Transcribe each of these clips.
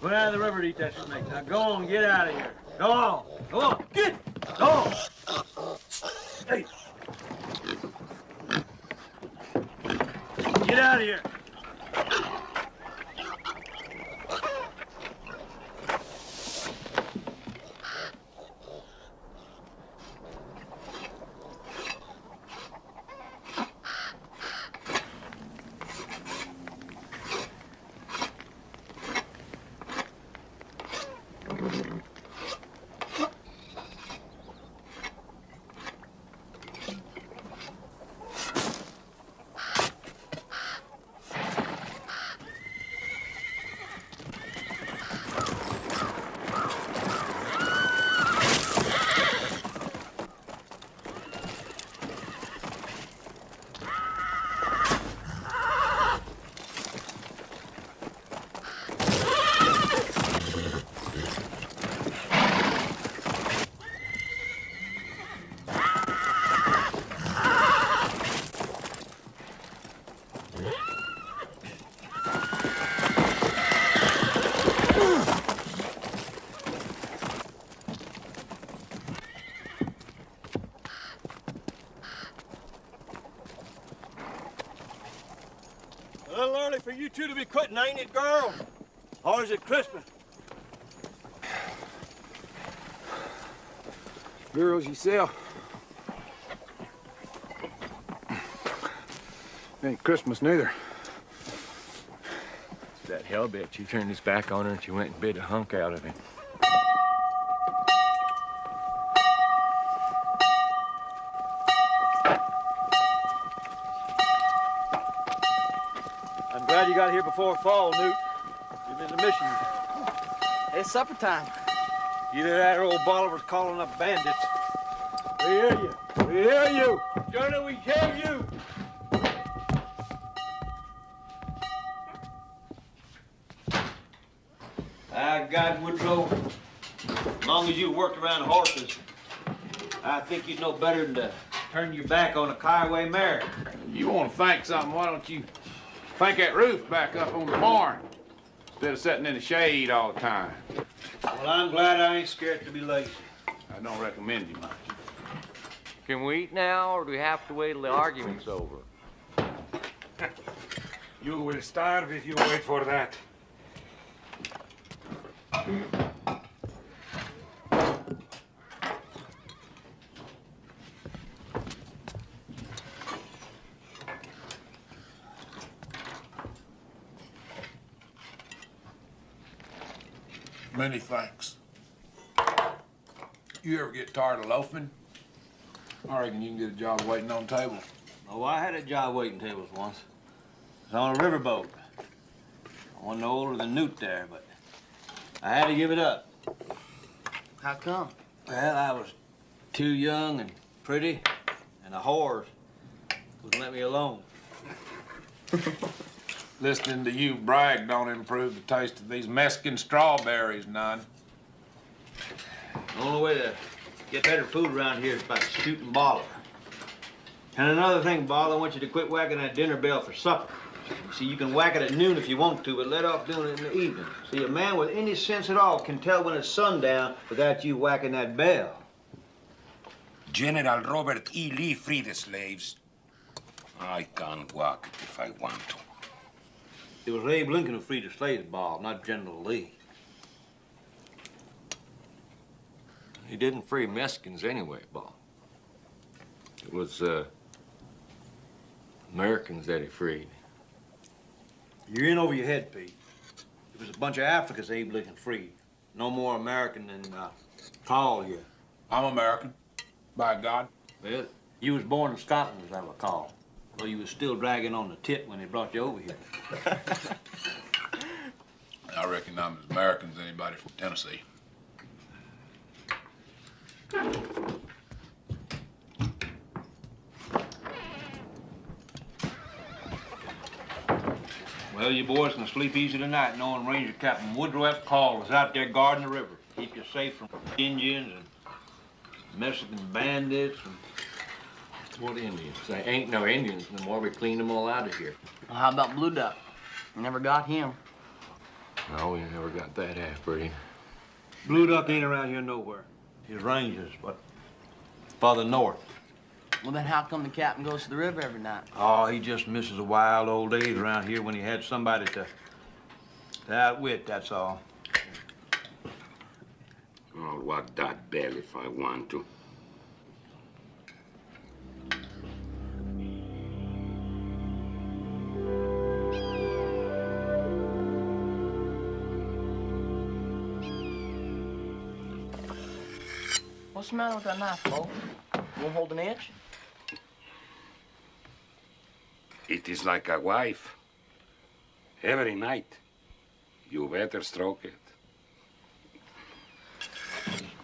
Went out of the river to eat that snake. Now go on, get out of here. Go on. Go on. Get. Go on. Hey. Get out of here. A little early for you two to be quitting, ain't it, girl? Or is it Christmas? Girls you sell. Ain't Christmas neither. That hell bitch, he turned his back on her and she went and bit a hunk out of him. I'm glad you got here before fall, Newt. You've been to mission. It's supper time. Either that or old Bolivar's calling up bandits. We hear you. We hear you. Johnny, we hear you. God, Woodrow, as long as you worked around horses, I think you'd know better than to turn your back on a Kiowa mare. You want to think something, why don't you think that roof back up on the barn instead of sitting in the shade all the time? Well, I'm glad I ain't scared to be lazy. I don't recommend you much. Can we eat now, or do we have to wait till the argument's over? You will starve if you wait for that. Many thanks. You ever get tired of loafing? I reckon you can get a job waiting on tables. Oh, I had a job waiting tables once. It was on a riverboat. I wasn't no older than Newt there, but I had to give it up. How come? Well, I was too young and pretty, and the whores wouldn't let me alone. Listening to you brag don't improve the taste of these Mexican strawberries none. The only way to get better food around here is by shooting Bolivar. And another thing, Ball, I want you to quit whacking that dinner bell for supper. You see, you can whack it at noon if you want to, but let off doing it in the evening. See, a man with any sense at all can tell when it's sundown without you whacking that bell. General Robert E. Lee freed the slaves. I can whack it if I want to. It was Abe Lincoln who freed the slaves, Ball, not General Lee. He didn't free Mexicans anyway, Bob. It was, Americans that he freed. You're in over your head, Pete. It was a bunch of Africans Abe Lincoln freed. No more American than, Paul here. I'm American, by God. Well, you was born in Scotland, as I recall. Though you was still dragging on the tit when they brought you over here. I reckon I'm as American as anybody from Tennessee. Well, you boys can sleep easy tonight knowing Ranger Captain Woodrow F. Call is out there guarding the river. Keep you safe from Indians and Mexican bandits and... What Indians? There ain't no Indians no more. We cleaned them all out of here. Well, how about Blue Duck? Never got him. No, we never got that half-breed. Blue Duck ain't around here nowhere. His ranges, but farther north. Well, then how come the captain goes to the river every night? Oh, he just misses the wild old days around here when he had somebody to outwit, that's all. I'll walk that bell if I want to. What's the matter with that knife, Bo? Won't hold an inch? It is like a wife. Every night, you better stroke it.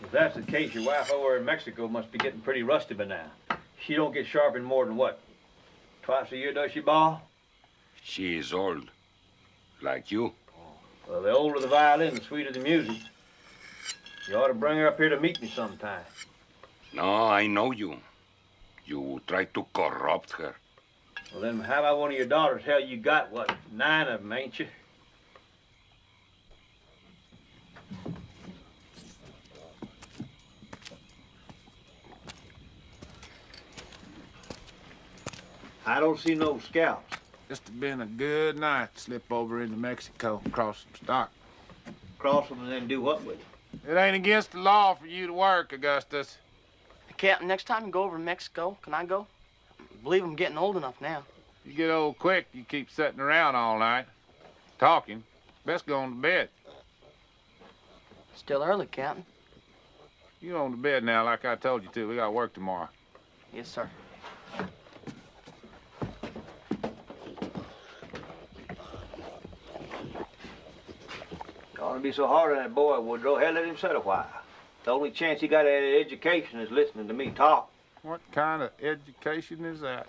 If that's the case, your wife over in Mexico must be getting pretty rusty by now. She don't get sharpened more than what? Twice a year, does she, Ball? She is old, like you. Well, the older the violin, the sweeter the music. You ought to bring her up here to meet me sometime. No, I know you. You try to corrupt her. Well, then how about one of your daughters? Hell, you got, what, 9 of them, ain't you? I don't see no scalps. Just have been a good night to slip over into Mexico and cross some stock. Cross them and then do what with it? It ain't against the law for you to work, Augustus. Captain, next time you go over to Mexico, can I go? I believe I'm getting old enough now. You get old quick, you keep sitting around all night, talking. Best go on to bed. Still early, Captain. You on to bed now, like I told you to. We got work tomorrow. Yes, sir. Ought to be so hard on that boy, Woodrow. Hell, let him sit a while. The only chance he got at education is listening to me talk. What kind of education is that?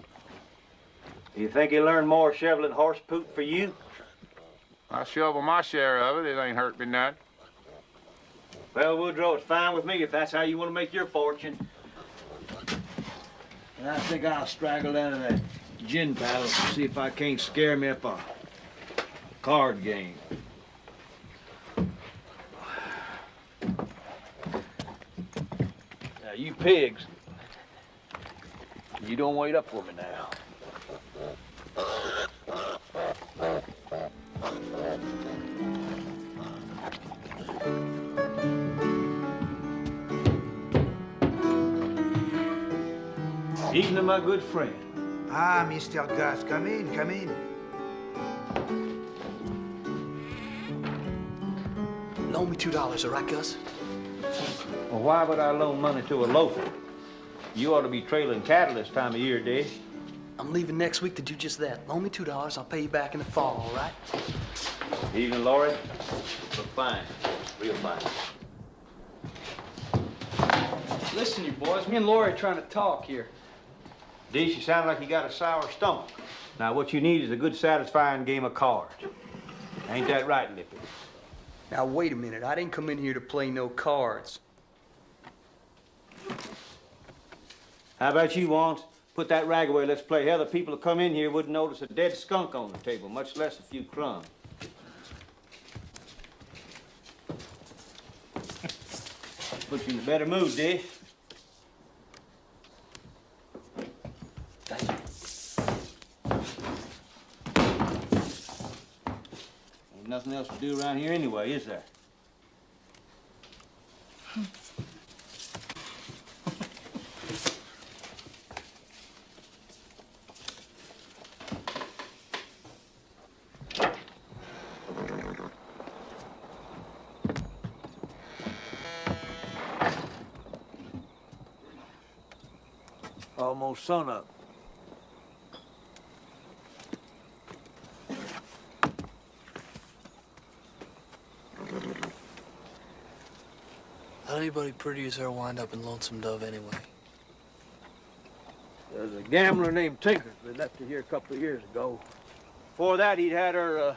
You think he'll learn more shoveling horse poop for you? I shovel my share of it. It ain't hurt me none. Well, Woodrow, it's fine with me if that's how you want to make your fortune. And I think I'll straggle down to that gin palace and see if I can't scare me up a card game. Now, you pigs, you don't wait up for me now. Evening, my good friend. Ah, Mr. Gus, come in, come in. Loan me $2, all right, Gus? Well, why would I loan money to a loafer? You ought to be trailing cattle this time of year, Dave. I'm leaving next week to do just that. Loan me $2, I'll pay you back in the fall, all right? Evening, Laurie. Look fine. Real fine. Listen, you boys, me and Laurie are trying to talk here. Dee, you sound like you got a sour stomach. Now, what you need is a good, satisfying game of cards. Ain't that right, Lippy? Now, wait a minute. I didn't come in here to play no cards. How about you, Wants? Put that rag away, let's play. Hell, the people who come in here wouldn't notice a dead skunk on the table, much less a few crumbs. Put you in a better mood, Dee. Thank you. Ain't nothing else to do around here anyway, is there? Almost sunup. How'd anybody pretty as her wind up in Lonesome Dove anyway? There's a gambler named Tinker that left her here a couple of years ago. Before that, he'd had her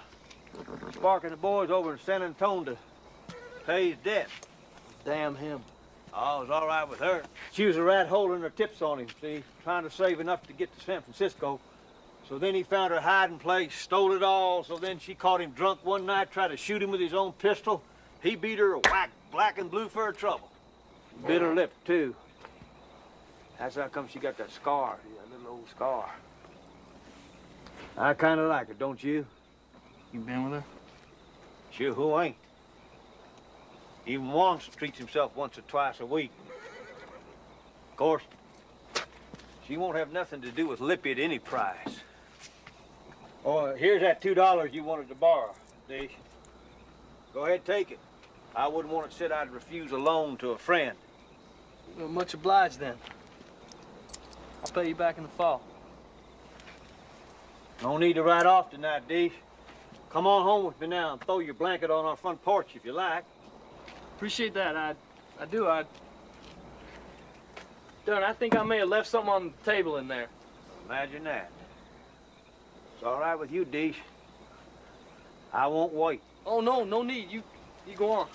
sparking the boys over in San Antonio to pay his debt. Damn him. Oh, it was all right with her. She was a rat holding her tips on him, see, trying to save enough to get to San Francisco So then he found her hiding place, stole it all. So then she caught him drunk one night, tried to shoot him with his own pistol. He beat her whack, black and blue for her trouble. Bit her lip, too. That's how come she got that scar, that little old scar. I kind of like her, don't you? You been with her? Sure, who ain't? Even Juan treats himself once or twice a week. Of course, she won't have nothing to do with Lippy at any price. Oh, here's that $2 you wanted to borrow, Dish. Go ahead, take it. I wouldn't want it said I'd refuse a loan to a friend. Well, much obliged then. I'll pay you back in the fall. No need to ride off tonight, Dish. Come on home with me now and throw your blanket on our front porch if you like. Appreciate that. I do. Darn, I think I may have left something on the table in there. Imagine that. It's all right with you, Dish. I won't wait. Oh, no, no need. You go on.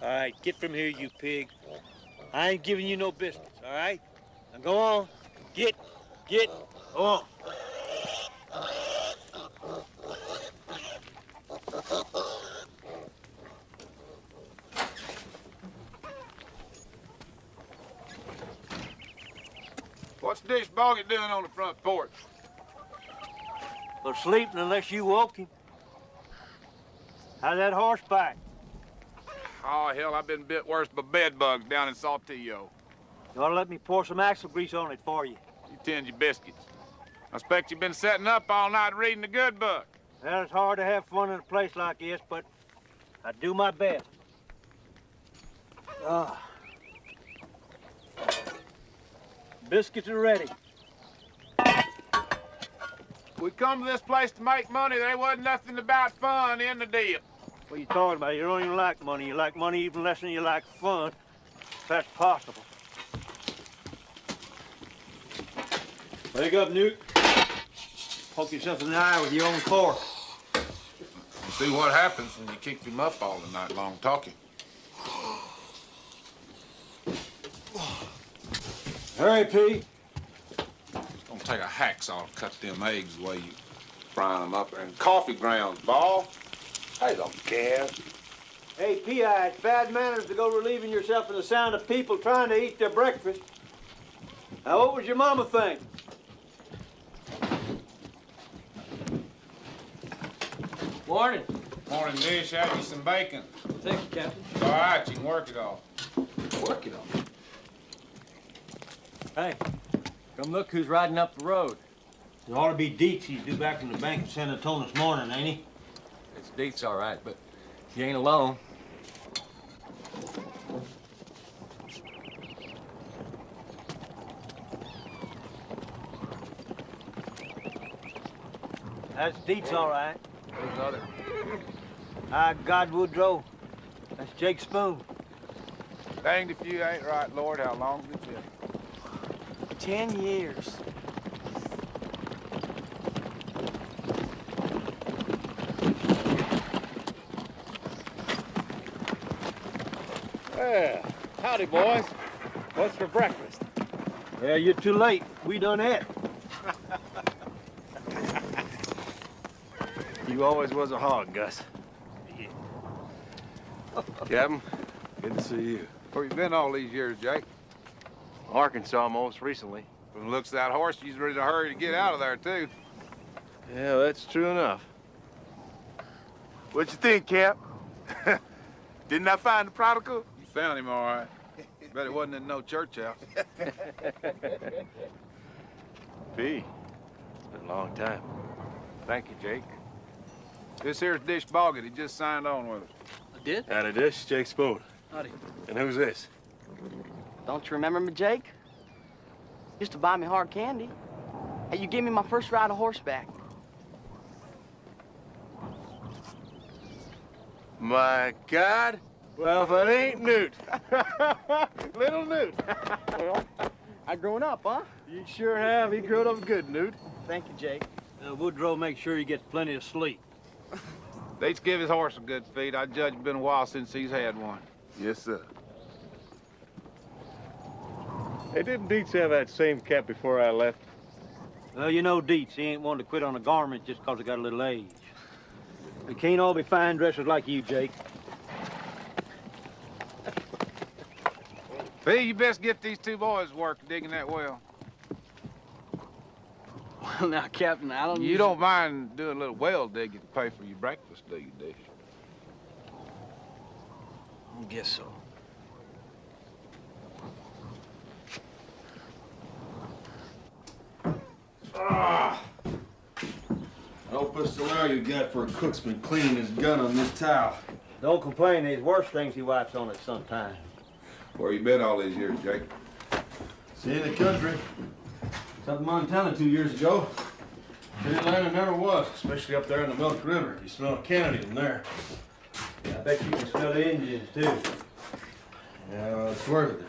All right, get from here, you pig. I ain't giving you no business, all right? Now go on. Get. Go on. What's Dish Boggett doing on the front porch? Well, sleeping unless you woke him. How's that horseback? Oh, hell, I've been bit worse by bed bugs down in Saltillo. You ought to let me pour some axle grease on it for you. You tend your biscuits. I expect you've been sitting up all night reading the good book. Well, it's hard to have fun in a place like this, but I do my best. Ah. Biscuits are ready. We come to this place to make money. There wasn't nothing about fun in the deal. What are you talking about? You don't even like money. You like money even less than you like fun. If that's possible. Wake up, Newt. Poke yourself in the eye with your own fork. See what happens when you keep him up all the night long talking. Hurry, Pete. It's gonna take a hacksaw to cut them eggs the way you frying them up. And coffee grounds, ball. I don't care. Hey, P.I., it's bad manners to go relieving yourself in the sound of people trying to eat their breakfast. Now, what was your mama think? Morning. Morning, Dish. Have you some bacon? Thank you, Captain. All right, you can work it off. Work it on. Hey, come look who's riding up the road. It ought to be Dietz. He's due back from the bank in San Antonio this morning, ain't he? It's Dietz, all right, but he ain't alone. That's Dietz, all right. Who's other? God Woodrow. That's Jake Spoon. Danged if you ain't right, Lord. How long has it been? 10 years. Well, howdy, boys. What's for breakfast? Well, you're too late. We done it. You always was a hog, Gus. Captain, good to see you. Where you been all these years, Jake? Arkansas most recently. From the looks of that horse, you's ready to hurry to get out of there, too. Yeah, that's true enough. What you think, Cap? Didn't I find the prodigal? You found him all right. Bet it wasn't in no church house. P, it's been a long time. Thank you, Jake. This here's Dish Boggett. He just signed on with us. I did? Howdy, this Jake Spoon. Howdy. And who's this? Don't you remember me, Jake? Used to buy me hard candy. Hey, you gave me my first ride of horseback. My God, Well, if it ain't Newt. Little Newt. I grown up, huh? You sure have. He growed up good, Newt. Thank you, Jake. Woodrow makes sure he gets plenty of sleep. Let's give his horse a good feed. I judge it's been a while since he's had one. Yes, sir. Hey, didn't Dietz have that same cap before I left? Well, you know Dietz, he ain't one to quit on a garment just 'cause he got a little age. We can't all be fine dressers like you, Jake. Hey, you best get these two boys work digging that well. Well, now, Captain, I don't... You don't mind doing a little well digging to pay for your breakfast, do you, Dick? I guess so. Hope it's the well you got for a cook's been cleaning his gun on this towel. Don't complain, there's worse things he wipes on it sometimes. Where you been all these years, Jake? Seeing the country. Up in Montana 2 years ago. Pretty land it never was, especially up there in the Milk River. You smell Kennedy from there. I bet you can smell the Indians, too. Yeah, well, it's worth it.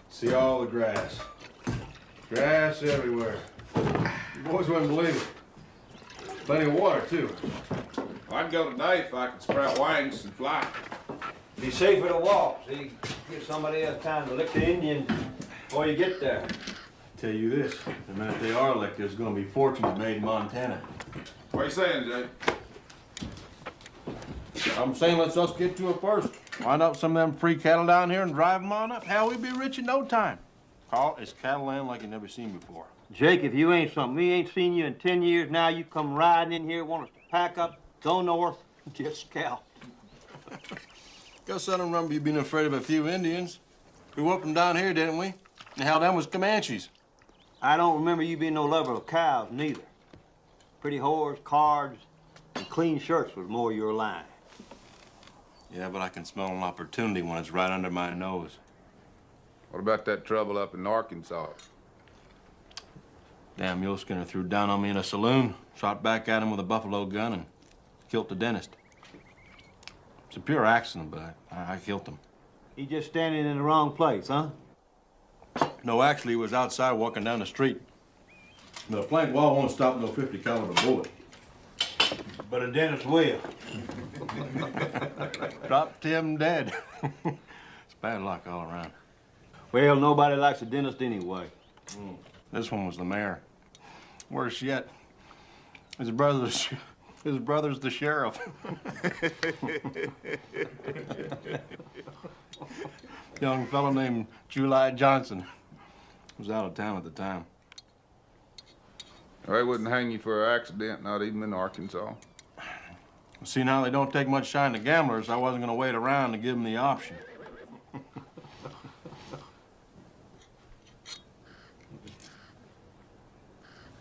See all the grass. Grass everywhere. You boys wouldn't believe it. Plenty of water, too. I'd go today if I could sprout wings and fly. Be safer to walk, see? Give somebody else time to lick the Indians before you get there. Tell you this, the minute they are licked, there's gonna be fortunes made in Montana. What are you saying, Jake? I'm saying let's us get to it first. Find out some of them free cattle down here and drive them on up. Hell, we'd be rich in no time. Carl, it's cattle land like you never seen before. Jake, if you ain't something, we ain't seen you in 10 years now. You come riding in here, want us to pack up, go north, get scalped. Guess I don't remember you being afraid of a few Indians. We whooped them down here, didn't we? And hell, them was Comanches. I don't remember you being no lover of cows, neither. Pretty whores, cards, and clean shirts was more your line. Yeah, but I can smell an opportunity when it's right under my nose. What about that trouble up in Arkansas? Damn mule skinner threw down on me in a saloon, shot back at him with a buffalo gun, and killed the dentist. It's a pure accident, but I killed him. He just standing in the wrong place, huh? No, actually, he was outside walking down the street. The plank wall won't stop no 50 caliber bullet. But a dentist will. Dropped him dead. It's bad luck all around. Well, nobody likes a dentist anyway. This one was the mayor. Worse yet, his brother's the sheriff. Young fellow named July Johnson was out of town at the time. They wouldn't hang you for an accident, not even in Arkansas. See, now they don't take much shine to gamblers. I wasn't going to wait around to give them the option.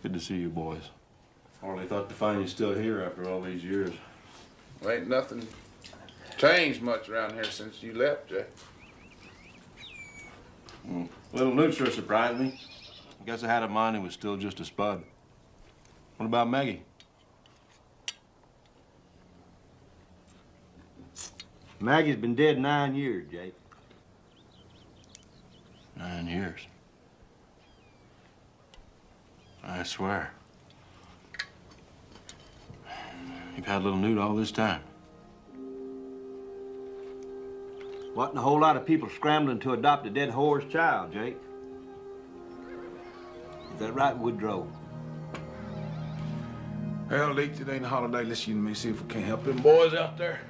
Good to see you boys. Hardly thought to find you still here after all these years. Well, ain't nothing changed much around here since you left, Jake. Little Newt sure surprised me. I guess I had in mind he was still just a spud. What about Maggie? Maggie's been dead 9 years, Jake. 9 years. I swear. You've had little Newt all this time. Wasn't a whole lot of people scrambling to adopt a dead whore's child, Jake. Is that right, Woodrow? Hell, Leach, it ain't a holiday. Listen to me, see if we can't help them boys out there.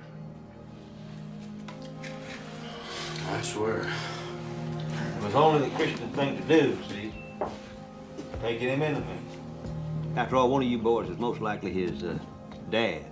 I swear. It was only the Christian thing to do, see? Taking him into me. After all, one of you boys is most likely his dad.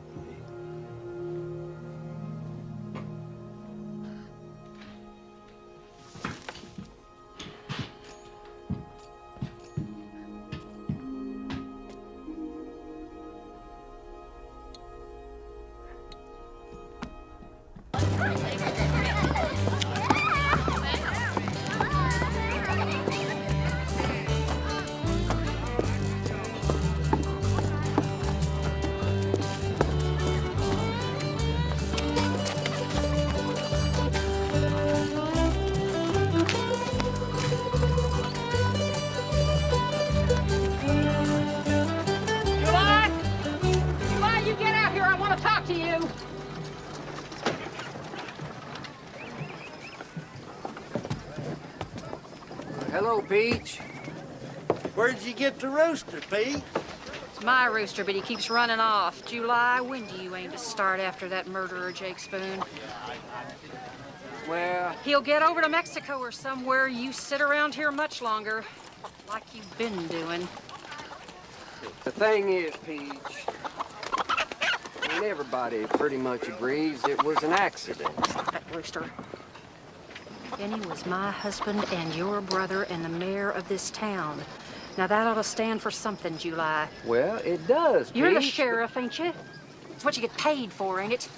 Hello, Peach. Where'd you get the rooster, Pete? It's my rooster, but he keeps running off. July, when do you aim to start after that murderer, Jake Spoon? Well, He'll get over to Mexico or somewhere. You sit around here much longer, like you've been doing. the thing is, Peach, and everybody pretty much agrees it was an accident. Stop that rooster. Benny was my husband and your brother and the mayor of this town. Now that ought to stand for something, July. Well, it does, You're the Peach, sheriff, ain't you? It's what you get paid for, ain't it?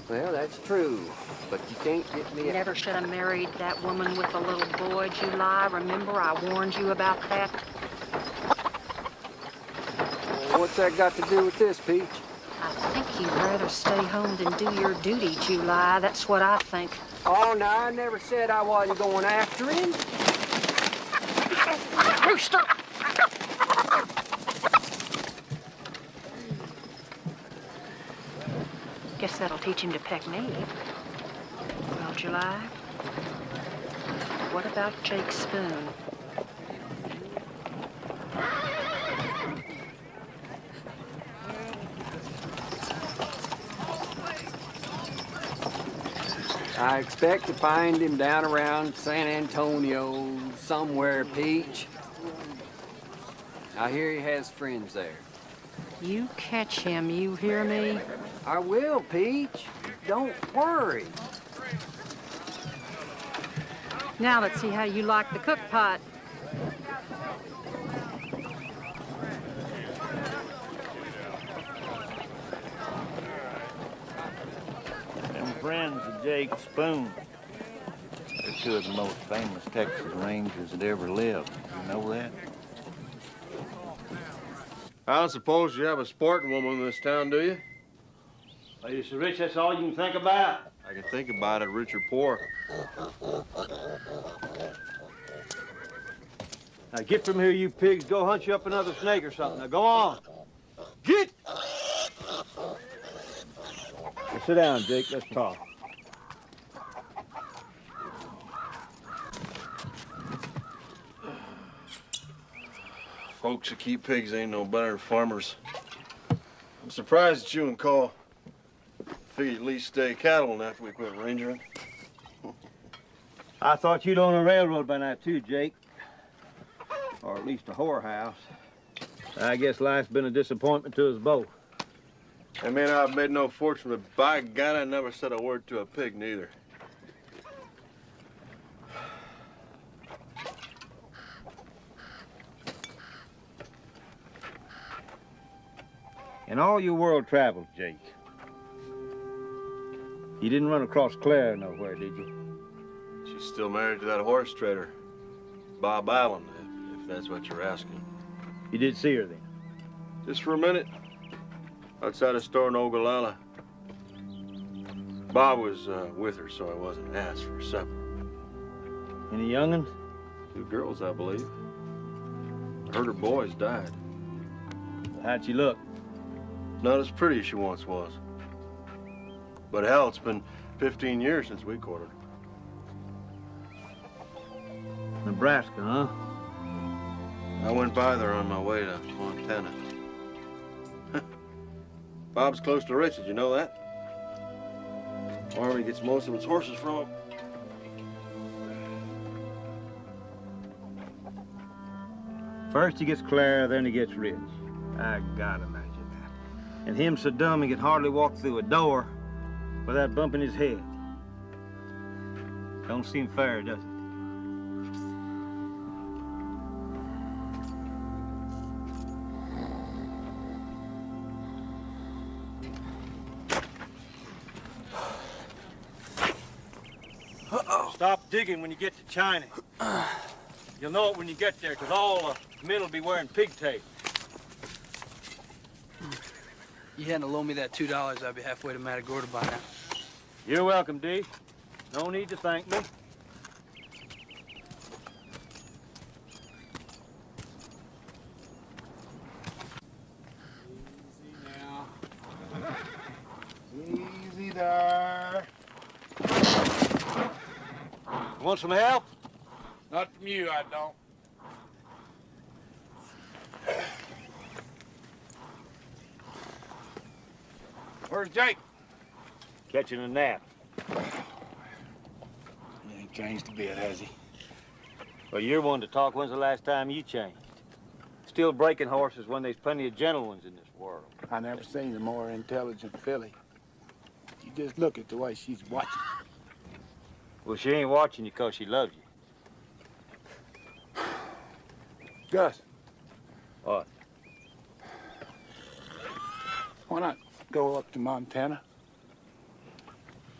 Well, that's true, but you can't get me... Never should have married that woman with the little boy, July. Remember, I warned you about that? What's that got to do with this, Peach? I think you'd rather stay home than do your duty, July. That's what I think. Oh, no, I never said I wasn't going after him. Rooster! Guess that'll teach him to peck me. Well, July, what about Jake Spoon? I expect to find him down around San Antonio somewhere, Peach. I hear he has friends there. You catch him, you hear me? I will, Peach. Don't worry. Now let's see how you like the cook pot. Them friends of Jake Spoon. They're two of the most famous Texas Rangers that ever lived. You know that? I don't suppose you have a sporting woman in this town, do you? Lady so rich, that's all you can think about. I can think about it, rich or poor. Now get from here, you pigs. Go hunt you up another snake or something. Now go on. Get! Now, sit down, Jake. Let's talk. Folks who keep pigs ain't no better than farmers. I'm surprised that you and Cole figured at least stay cattlemen after we quit rangering. I thought you'd own a railroad by now, too, Jake. Or at least a whorehouse. I guess life's been a disappointment to us both. I mean, I've made no fortune, but by God, I never said a word to a pig, neither. In all your world travels, Jake, you didn't run across Claire nowhere, did you? She's still married to that horse trader, Bob Allen, if that's what you're asking. You did see her then? Just for a minute, outside a store in Ogallala. Bob was with her, so I wasn't asked for supper. Any young'uns? 2 girls, I believe. I heard her boys died. How'd she look? Not as pretty as she once was. But hell, it's been 15 years since we courted her. Nebraska, huh? I went by there on my way to Montana. Bob's close to rich, did you know that? Army gets most of its horses from him. First he gets Clara, then he gets rich. I gotta imagine that. And him so dumb he could hardly walk through a door without bumping his head. Don't seem fair, does it? Stop digging when you get to China. You'll know it when you get there, because all the men will be wearing pigtails. You hadn't loaned me that $2, I'd be halfway to Matagorda by now. You're welcome, D. No need to thank me. Easy now. Easy there. Want some help? Not from you, I don't. Where's Jake? Catching a nap. He ain't changed a bit, has he? Well, you're one to talk. When's the last time you changed? Still breaking horses when there's plenty of gentle ones in this world. I never seen a more intelligent filly. You just look at the way she's watching. Well, she ain't watching you 'cause she loves you. Gus. What? Why not go up to Montana?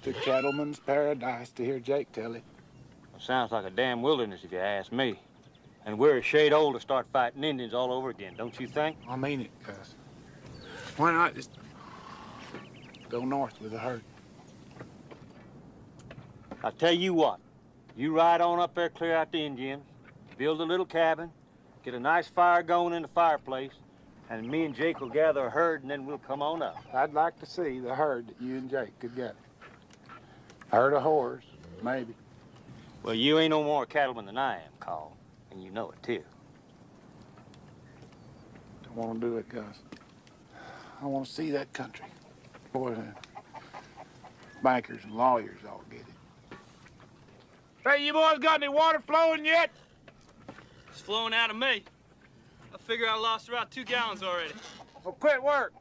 To Cattleman's Paradise to hear Jake tell it. Well, sounds like a damn wilderness if you ask me. And we're a shade old to start fighting Indians all over again, don't you think? I mean it, Gus. Why not just go north with the herd? I'll tell you what. You ride on up there, clear out the Indians, build a little cabin, get a nice fire going in the fireplace, and me and Jake will gather a herd, and then we'll come on up. I'd like to see the herd that you and Jake could get. Herd of whores, maybe. Well, you ain't no more a cattleman than I am, Carl, and you know it, too. Don't want to do it, Gus. I want to see that country. Boy, bankers and lawyers all get it. Hey, you boys got any water flowing yet? It's flowing out of me. I figure I lost about 2 gallons already. Well, quit work.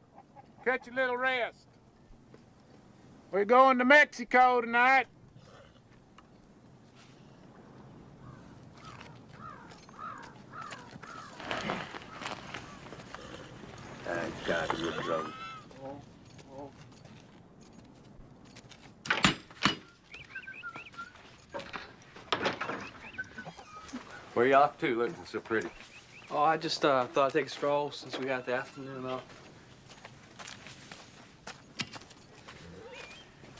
Catch a little rest. We're going to Mexico tonight. I got you, brother. Where you off to, looking so pretty? Oh, I just thought I'd take a stroll since we got the afternoon off.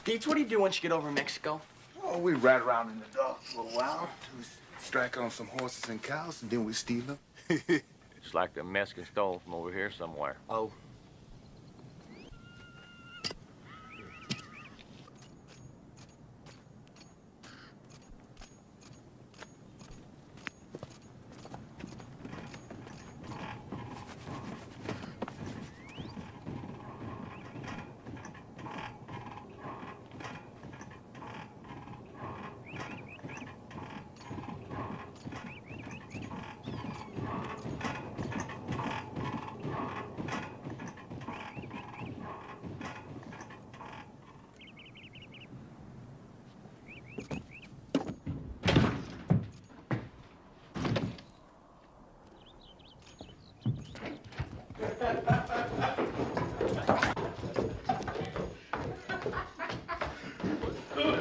Deets, what do you do once you get over in Mexico? Oh, we ride around in the dark for a while. We strike on some horses and cows, and then we steal them. It's like the Mexican stole from over here somewhere. Oh.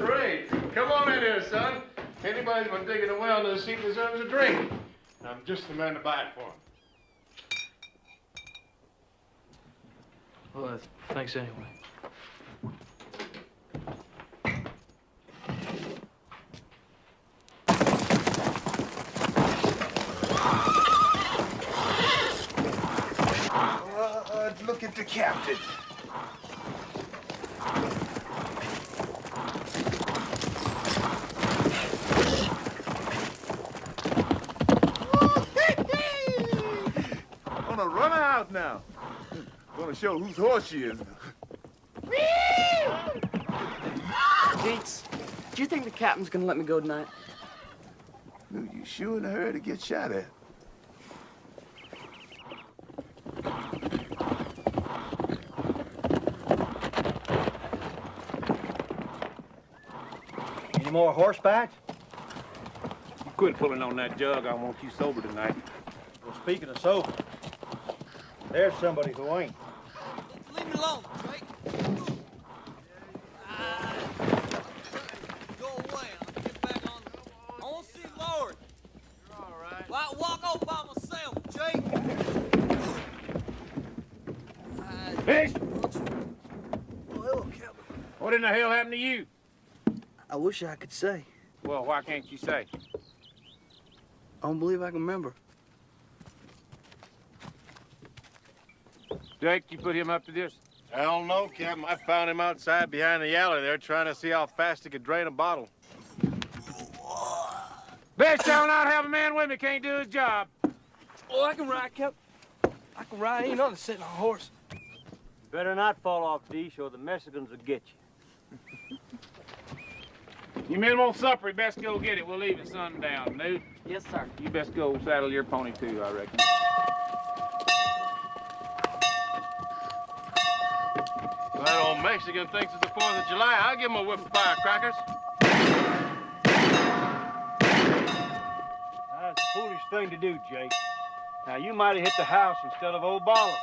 Great. Come on in here, son. Anybody's been digging a well to see deserves a drink. I'm just the man to buy it for him. Well, thanks anyway. Look at the captain. Gonna run her out now. Gonna show whose horse she is. Deets, do you think the captain's gonna let me go tonight? Dude, you sure in a hurry to get shot at? Any more horseback? You quit pulling on that jug. I want you sober tonight. Well, speaking of sober, there's somebody who ain't. Leave me alone, Drake. Go away. I'll get back on. I want to see Lord. You're all right. Well, I'll walk off by myself, Jake. Fish! What in the hell happened to you? I wish I could say. Well, why can't you say? I don't believe I can remember. Jake, you put him up to this? Hell no, Captain. I found him outside behind the alley there trying to see how fast he could drain a bottle. Best shall not have a man with me can't do his job. Oh, I can ride, Cap. I can ride. Ain't nothing sitting on a horse. Better not fall off, Deesh, or the Mexicans will get you. You men want supper, you best go get it. We'll leave at sundown. Newt? Yes, sir. You best go saddle your pony, too, I reckon. Well, that old Mexican thinks it's the 4th of July. I'll give him a whip of firecrackers. That's a foolish thing to do, Jake. Now, you might have hit the house instead of old Bala.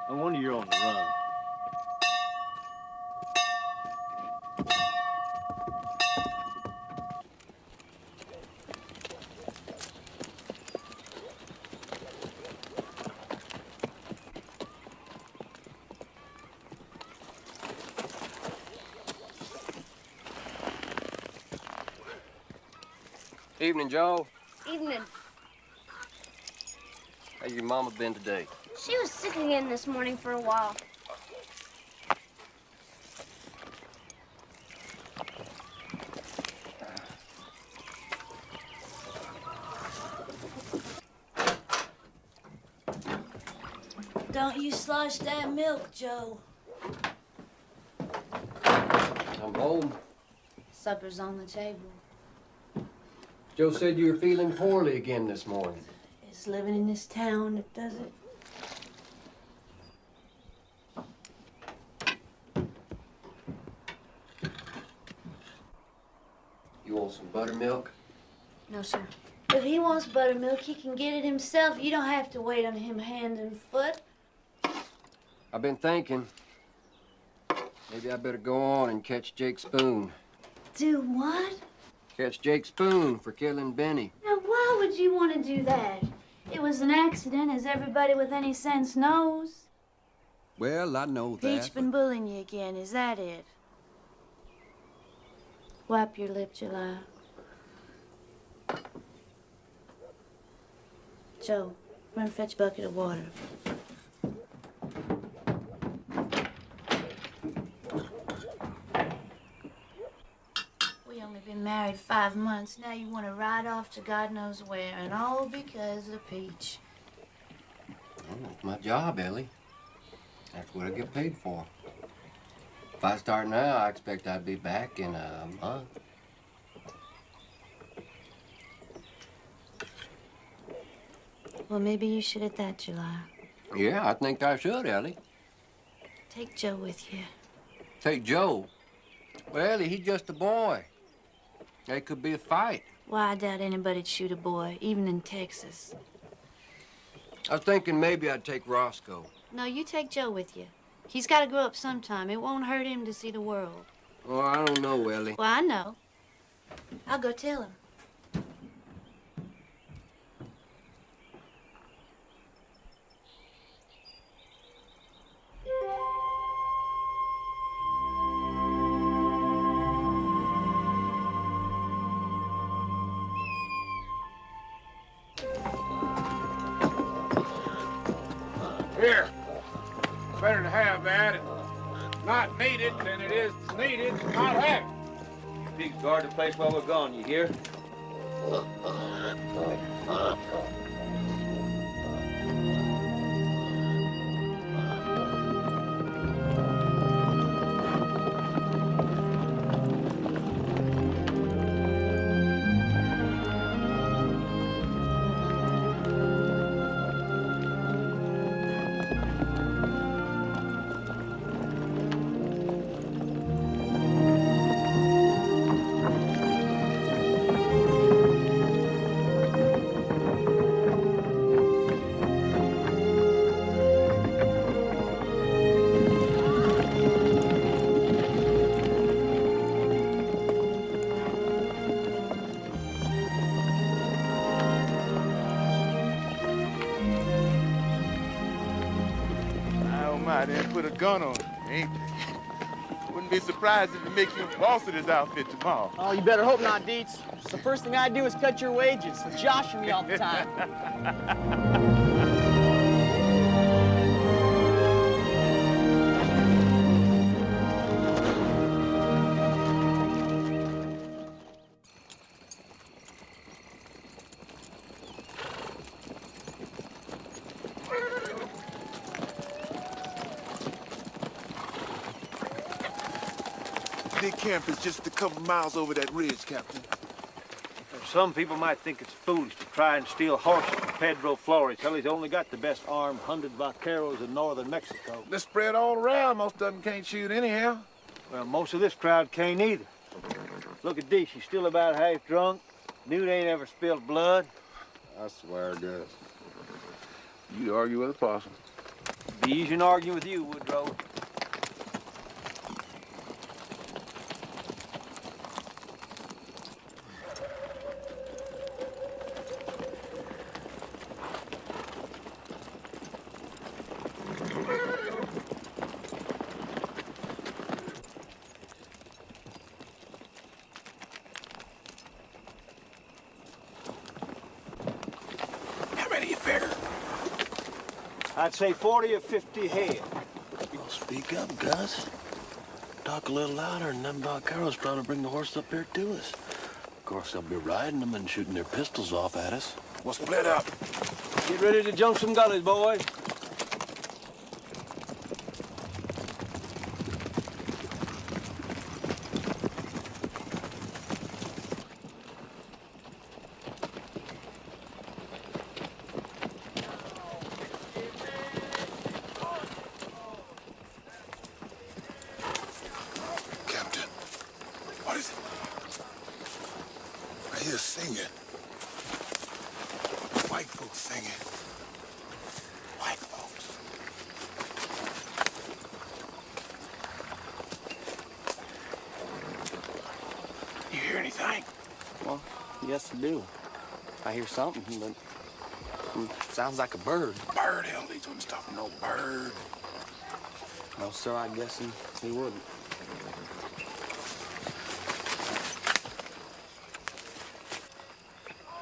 No wonder you're on the run. Evening, Joe. Evening. How your mama been today? She was sick again this morning for a while. Don't you slosh that milk, Joe. I'm home. Supper's on the table. Joe said you were feeling poorly again this morning. It's living in this town that does it. You want some buttermilk? No, sir. If he wants buttermilk, he can get it himself. You don't have to wait on him hand and foot. I've been thinking. Maybe I better go on and catch Jake Spoon. Do what? Catch Jake Spoon for killing Benny. Now, why would you want to do that? It was an accident, as everybody with any sense knows. Well, I know Pete's been bullying you again, is that it? Wipe your lip, July. Joe, run fetch a bucket of water. We only been married 5 months. Now you want to ride off to God knows where, and all because of Peach. Well, it's my job, Ellie. That's what I get paid for. If I start now, I expect I'd be back in a month. Well, maybe you should at that, July. Yeah, I think I should, Ellie. Take Joe with you. Take Joe. Well, Ellie, he's just a boy. There could be a fight. Why, I doubt anybody'd shoot a boy, even in Texas. I was thinking maybe I'd take Roscoe. No, you take Joe with you. He's got to grow up sometime. It won't hurt him to see the world. Oh, I don't know, Ellie. Well, I know. I'll go tell him. Here. Better to have that. Not needed than it is needed to not have it. You pigs guard the place while we're gone, you hear? They put a gun on him, ain't they? Wouldn't be surprised if he makes you boss of this outfit tomorrow. Oh, you better hope not, Dietz. The first thing I do is cut your wages. They're joshing me all the time. Their camp is just a couple miles over that ridge, Captain. Some people might think it's foolish to try and steal horses from Pedro Flores. Hell, he's only got the best armed 100 vaqueros in northern Mexico. They're spread all around. Most of them can't shoot anyhow. Well, most of this crowd can't either. Look at Dee, she's still about half drunk. Dude ain't ever spilled blood. I swear, Gus. You argue with a possum. Be easy to argue with you, Woodrow. I'd say 40 or 50 head. Well, speak up, Gus. Talk a little louder, and them vaqueros probably bring the horse up here to us. Of course, they'll be riding them and shooting their pistols off at us. We'll split up. Get ready to jump some gullies, boys. Yes, I do. I hear something, but it sounds like a bird. Bird? Hell, these wouldn't stop no bird. No, sir, I guess he wouldn't.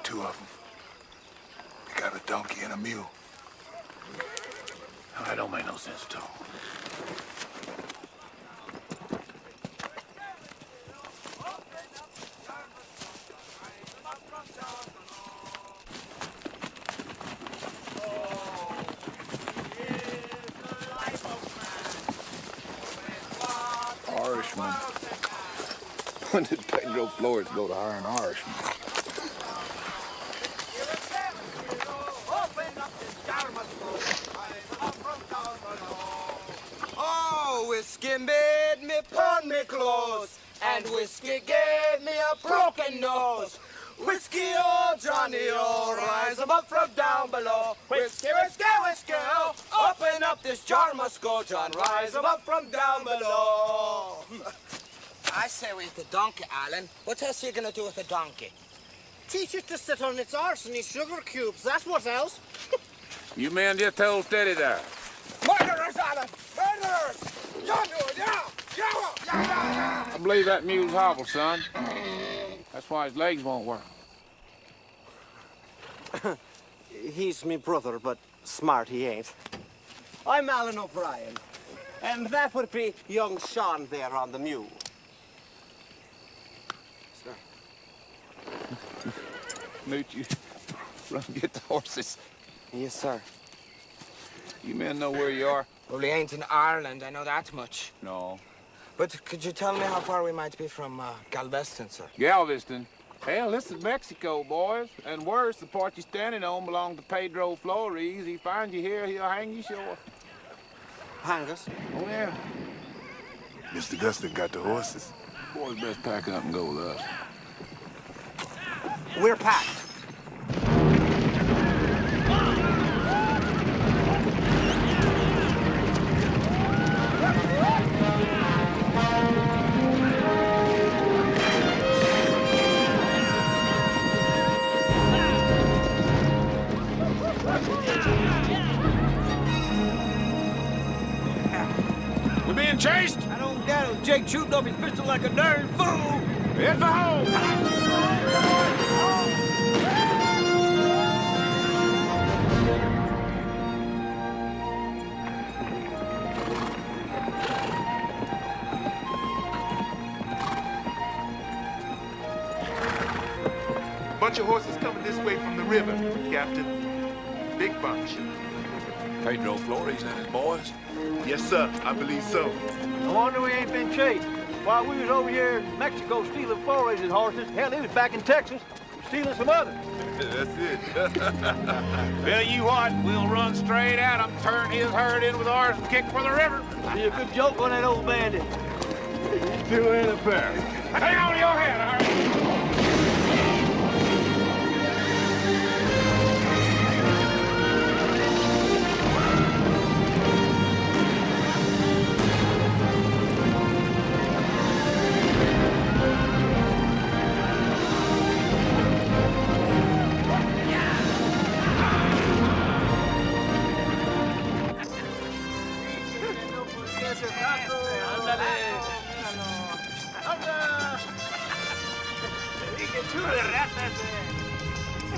Two of them. They got a donkey and a mule. Now, that don't make no sense at all. Irishman. When did Pedro Flores go to hire an Irishman? Oh, whiskey made me pawn me clothes, and whiskey gave me a broken nose. Whiskey, oh, Johnny, oh, rise up from down below. Whiskey, whiskey, whiskey, oh, open up this jar must go, John, rise up from down below. I say with the donkey, Alan. What else are you gonna do with a donkey? Teach it to sit on its arse and eat sugar cubes, that's what else. You men just hold steady there. Murderers, Alan! Murderers! Yeah. I believe that mule's hobbled, son. That's why his legs won't work. He's me brother, but smart he ain't. I'm Alan O'Brien, and that would be young Sean there on the mule. Sir. Newt, you run get the horses. Yes, sir. You men know where you are? Well, we ain't in Ireland, I know that much. No. But could you tell me how far we might be from Galveston, sir? Galveston? Hell, this is Mexico, boys. And worse, the part you're standing on belonged to Pedro Flores. He finds you here, he'll hang you sure. Hang us? Oh, yeah. Mr. Guston got the horses. Boys best pack up and go with us. We're packed. We're being chased? I don't doubt it. Jake shooting off his pistol like a darn fool. Head for home. Bunch of horses coming this way from the river, Captain. Big bunch. Pedro Flores and his boys? Yes, sir. I believe so. No wonder we ain't been chased. While we was over here in Mexico stealing four-rated horses, hell, he was back in Texas stealing some others. That's it. Well, you what? We'll run straight at him, turn his herd in with ours, and kick for the river. Be a good joke on that old bandit. You two ain't a pair. Hang on to your head, Harry.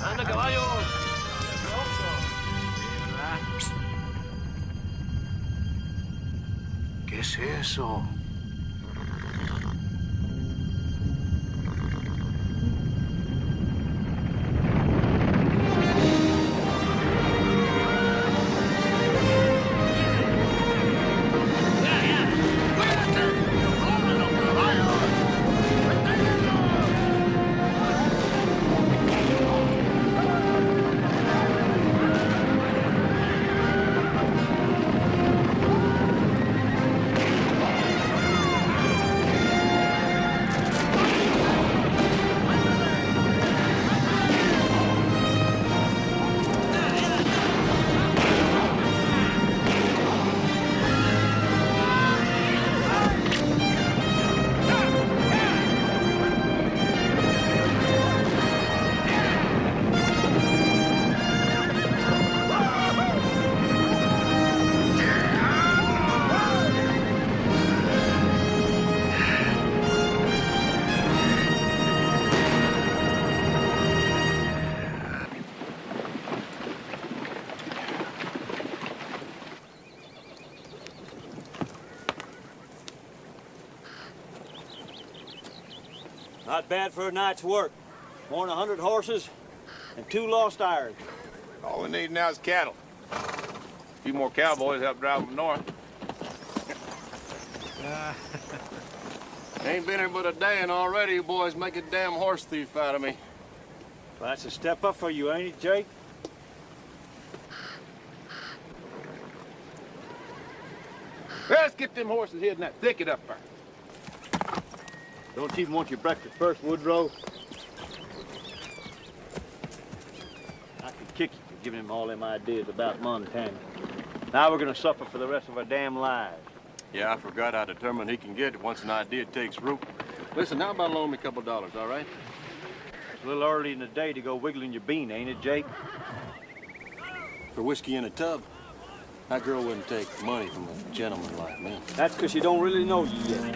¡Anda, caballo! ¿Qué es eso? Not bad for a night's work. More than 100 horses and 2 lost irons. All we need now is cattle. A few more cowboys help drive them north. Ain't been here but a day, and already you boys make a damn horse thief out of me. Well, that's a step up for you, ain't it, Jake? Let's get them horses hid in that thicket up there. Don't you even want your breakfast first, Woodrow? I could kick you for giving him all them ideas about Montana. Now we're gonna suffer for the rest of our damn lives. Yeah, I forgot how determined he can get once an idea takes root. Listen, how about loan me a couple dollars, all right? It's a little early in the day to go wiggling your bean, ain't it, Jake? For whiskey in a tub. That girl wouldn't take money from a gentleman like me. That's because you don't really know you yet.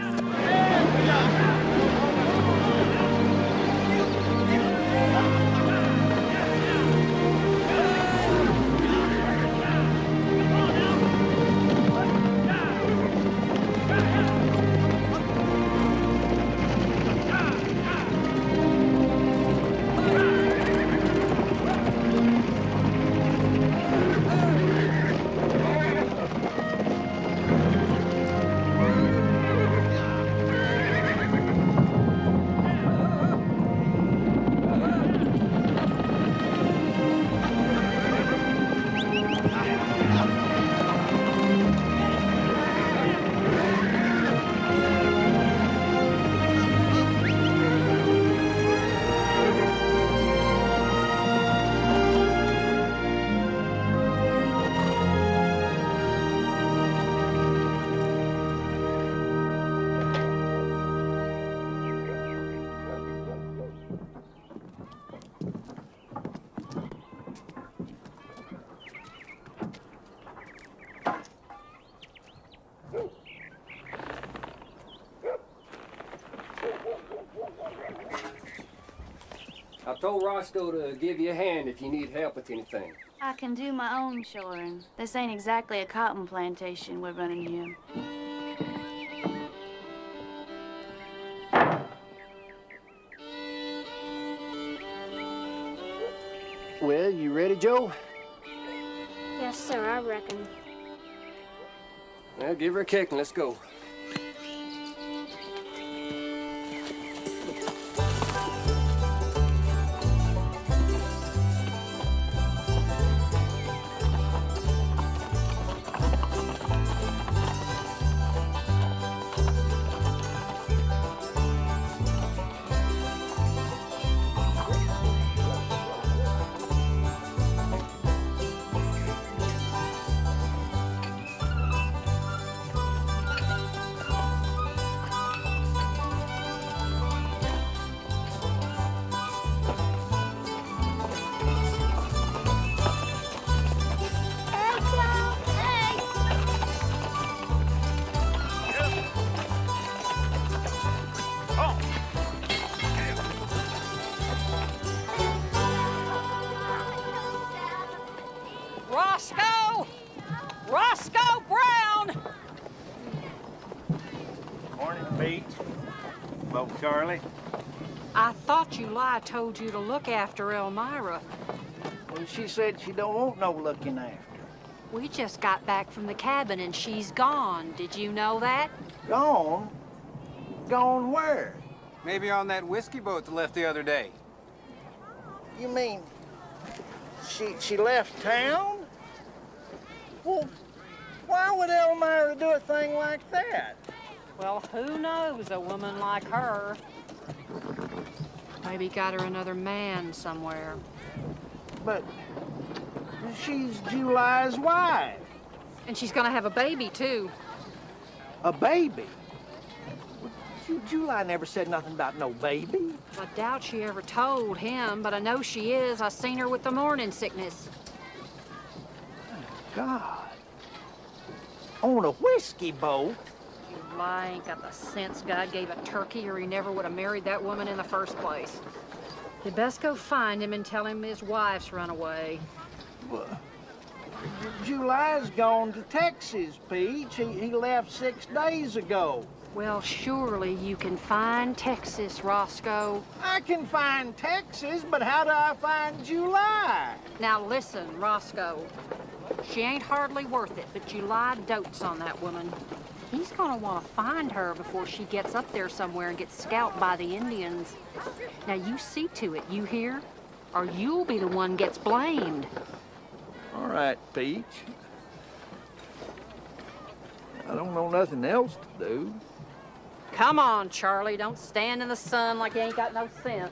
I told Roscoe to give you a hand if you need help with anything. I can do my own shoring. This ain't exactly a cotton plantation we're running here. Well, you ready, Joe? Yes, sir, I reckon. Well, give her a kick and let's go. Pete. Hello, Charlie. I thought July told you to look after Elmira. Well, she said she don't want no looking after. We just got back from the cabin and she's gone. Did you know that? Gone? Gone where? Maybe on that whiskey boat that left the other day. You mean she left town? Well, why would Elmira do a thing like that? Well, who knows a woman like her? Maybe got her another man somewhere. But she's July's wife. And she's gonna have a baby, too. A baby? July never said nothing about no baby. I doubt she ever told him, but I know she is. I seen her with the morning sickness. God. On a whiskey boat? July ain't got the sense God gave a turkey or he never would have married that woman in the first place. You best go find him and tell him his wife's run away. Well, July's gone to Texas, Peach. He left 6 days ago. Well, surely you can find Texas, Roscoe. I can find Texas, but how do I find July? Now listen, Roscoe. She ain't hardly worth it, but July dotes on that woman. He's gonna want to find her before she gets up there somewhere and gets scalped by the Indians. Now you see to it, you hear? Or you'll be the one gets blamed. All right, Peach. I don't know nothing else to do. Come on, Charlie. Don't stand in the sun like you ain't got no sense.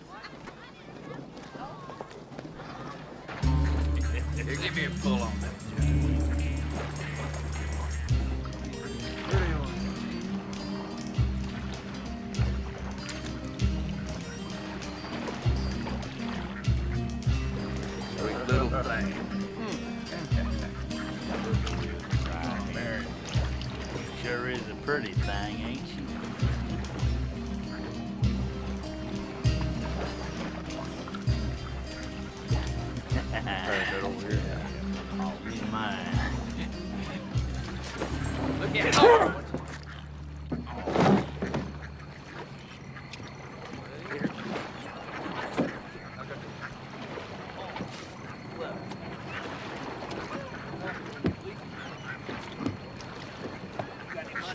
Here, give me a pull on that. Sweet little thing. Mary, sure is a pretty thing, ain't she? That over here. Oh, be mine. Look at it.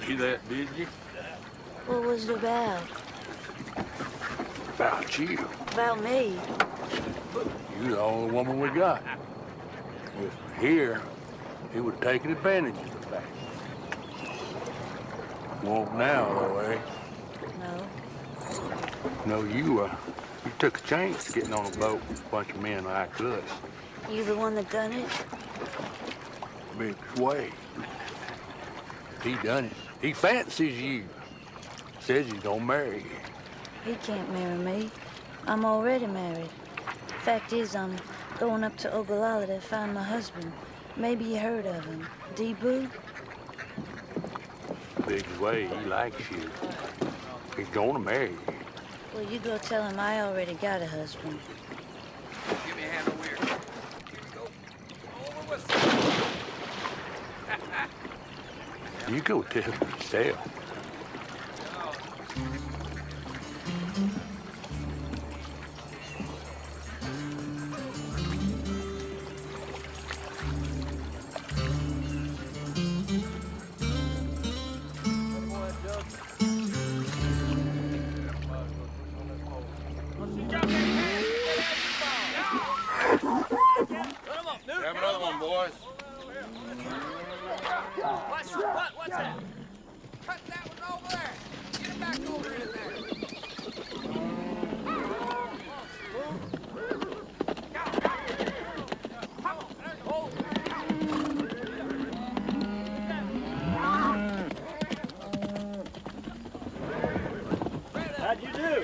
See that, did you? What was it about? About you. About me? You're the only woman we got. If we're here, he would have taken advantage of the fact. Won't now, though, eh? No. No, you took a chance getting on a boat with a bunch of men like us. You the one that done it? Big Sway. He done it. He fancies you. Says he's gonna marry you. He can't marry me. I'm already married. Fact is, I'm going up to Ogallala to find my husband. Maybe you heard of him. Debu? Big Sway, he likes you. He's gonna marry you. Well, you go tell him I already got a husband. Give me a hand over here. Here you go. Over with You go tell him yourself. Have another one, boys. What's that? Cut that one over there. Get it back over in there. How'd you do?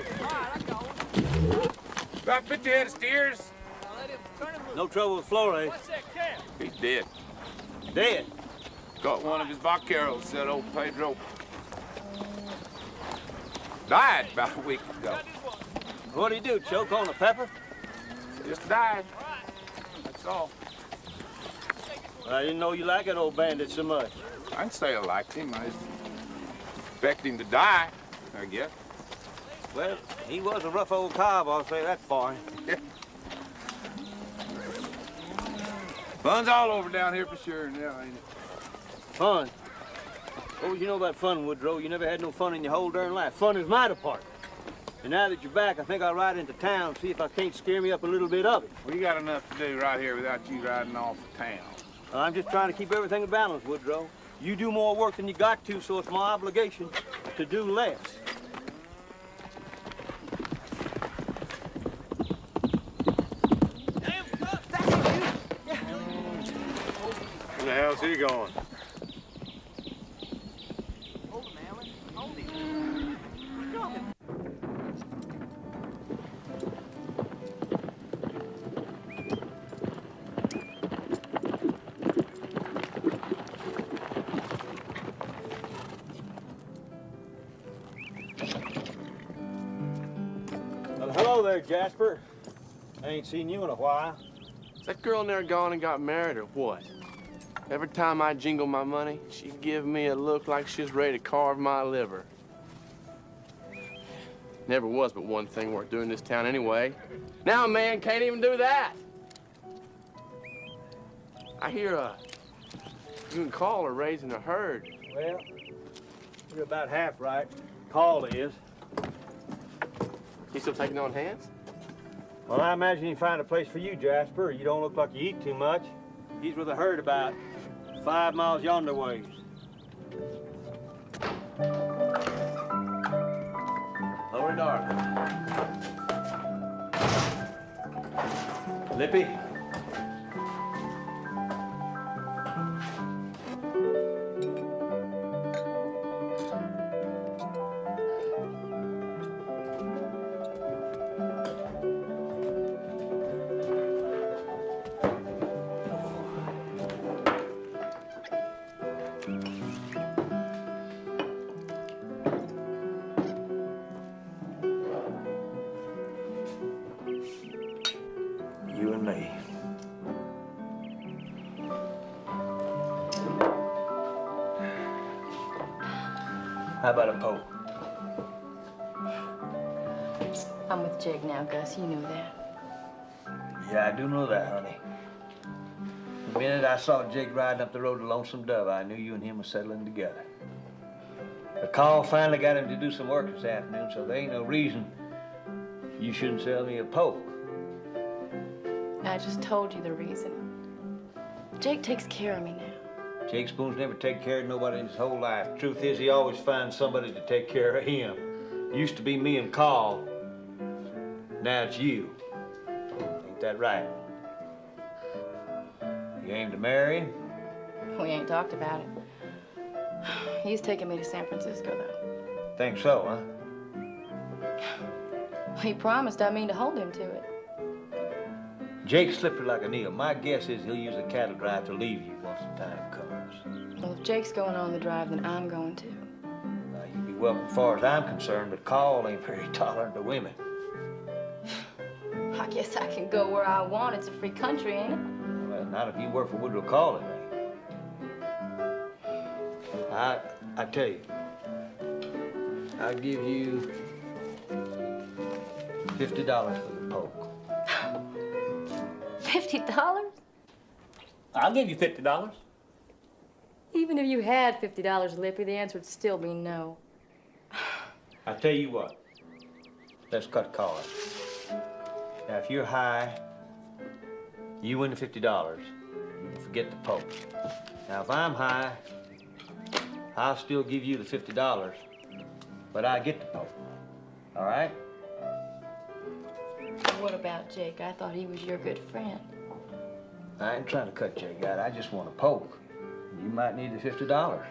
About 50 head of steers. No trouble with Flores. He's dead. Dead? Got one of his vaqueros, that old Pedro. Died about a week ago. What'd he do, choke on a pepper? Just died. That's all. I didn't know you liked that old bandit so much. I didn't say I liked him. I expected him to die. I guess. Well, he was a rough old cob, I'll say that for him. Fun's all over down here for sure now, ain't it? Fun? What would you know about fun, Woodrow? You never had no fun in your whole darn life. Fun is my department. And now that you're back, I think I'll ride into town and see if I can't scare me up a little bit of it. We got enough to do right here without you riding off to town. I'm just trying to keep everything in balance, Woodrow. You do more work than you got to, so it's my obligation to do less. Where the hell's he going? Well, hello there, Jasper. I ain't seen you in a while. Is that girl in there gone and got married or what? Every time I jingle my money, she'd give me a look like she's ready to carve my liver. Never was but one thing worth doing in this town anyway. Now a man can't even do that. I hear you and Carl are raising a herd. Well, you're about half right. Carl is. You still taking on hands? Well, I imagine you find a place for you, Jasper. You don't look like you eat too much. He's with a herd about 5 miles yonder ways. Lower darling. Lippy? You and me. How about a poke? I'm with Jake now, Gus. You knew that. Yeah, I do know that, honey. The minute I saw Jake riding up the road to Lonesome Dove, I knew you and him were settling together. The call finally got him to do some work this afternoon, so there ain't no reason you shouldn't sell me a poke. I just told you the reason. Jake takes care of me now. Jake Spoon's never taken care of nobody in his whole life. Truth is, he always finds somebody to take care of him. Used to be me and Carl. Now it's you. Ain't that right? You aim to marry him? We ain't talked about it. He's taking me to San Francisco, though. Think so, huh? He promised I mean to hold him to it. Jake's slippery like a needle. My guess is he'll use a cattle drive to leave you once the time comes. Well, if Jake's going on the drive, then I'm going to. Now, you'd be welcome as far as I'm concerned, but Carl ain't very tolerant of women. I guess I can go where I want. It's a free country, ain't it? Well, not if you work for Woodrow Carl, it ain't. I tell you, I'll give you $50 for the poke. $50? I'll give you $50. Even if you had $50, Lippy, the answer would still be no. I tell you what, let's cut cards. Now, if you're high, you win the $50. You can forget the poke. Now, if I'm high, I'll still give you the $50, but I get the poke. All right? What about Jake? I thought he was your good friend. I ain't trying to cut Jake out. I just want a poke. You might need the $50.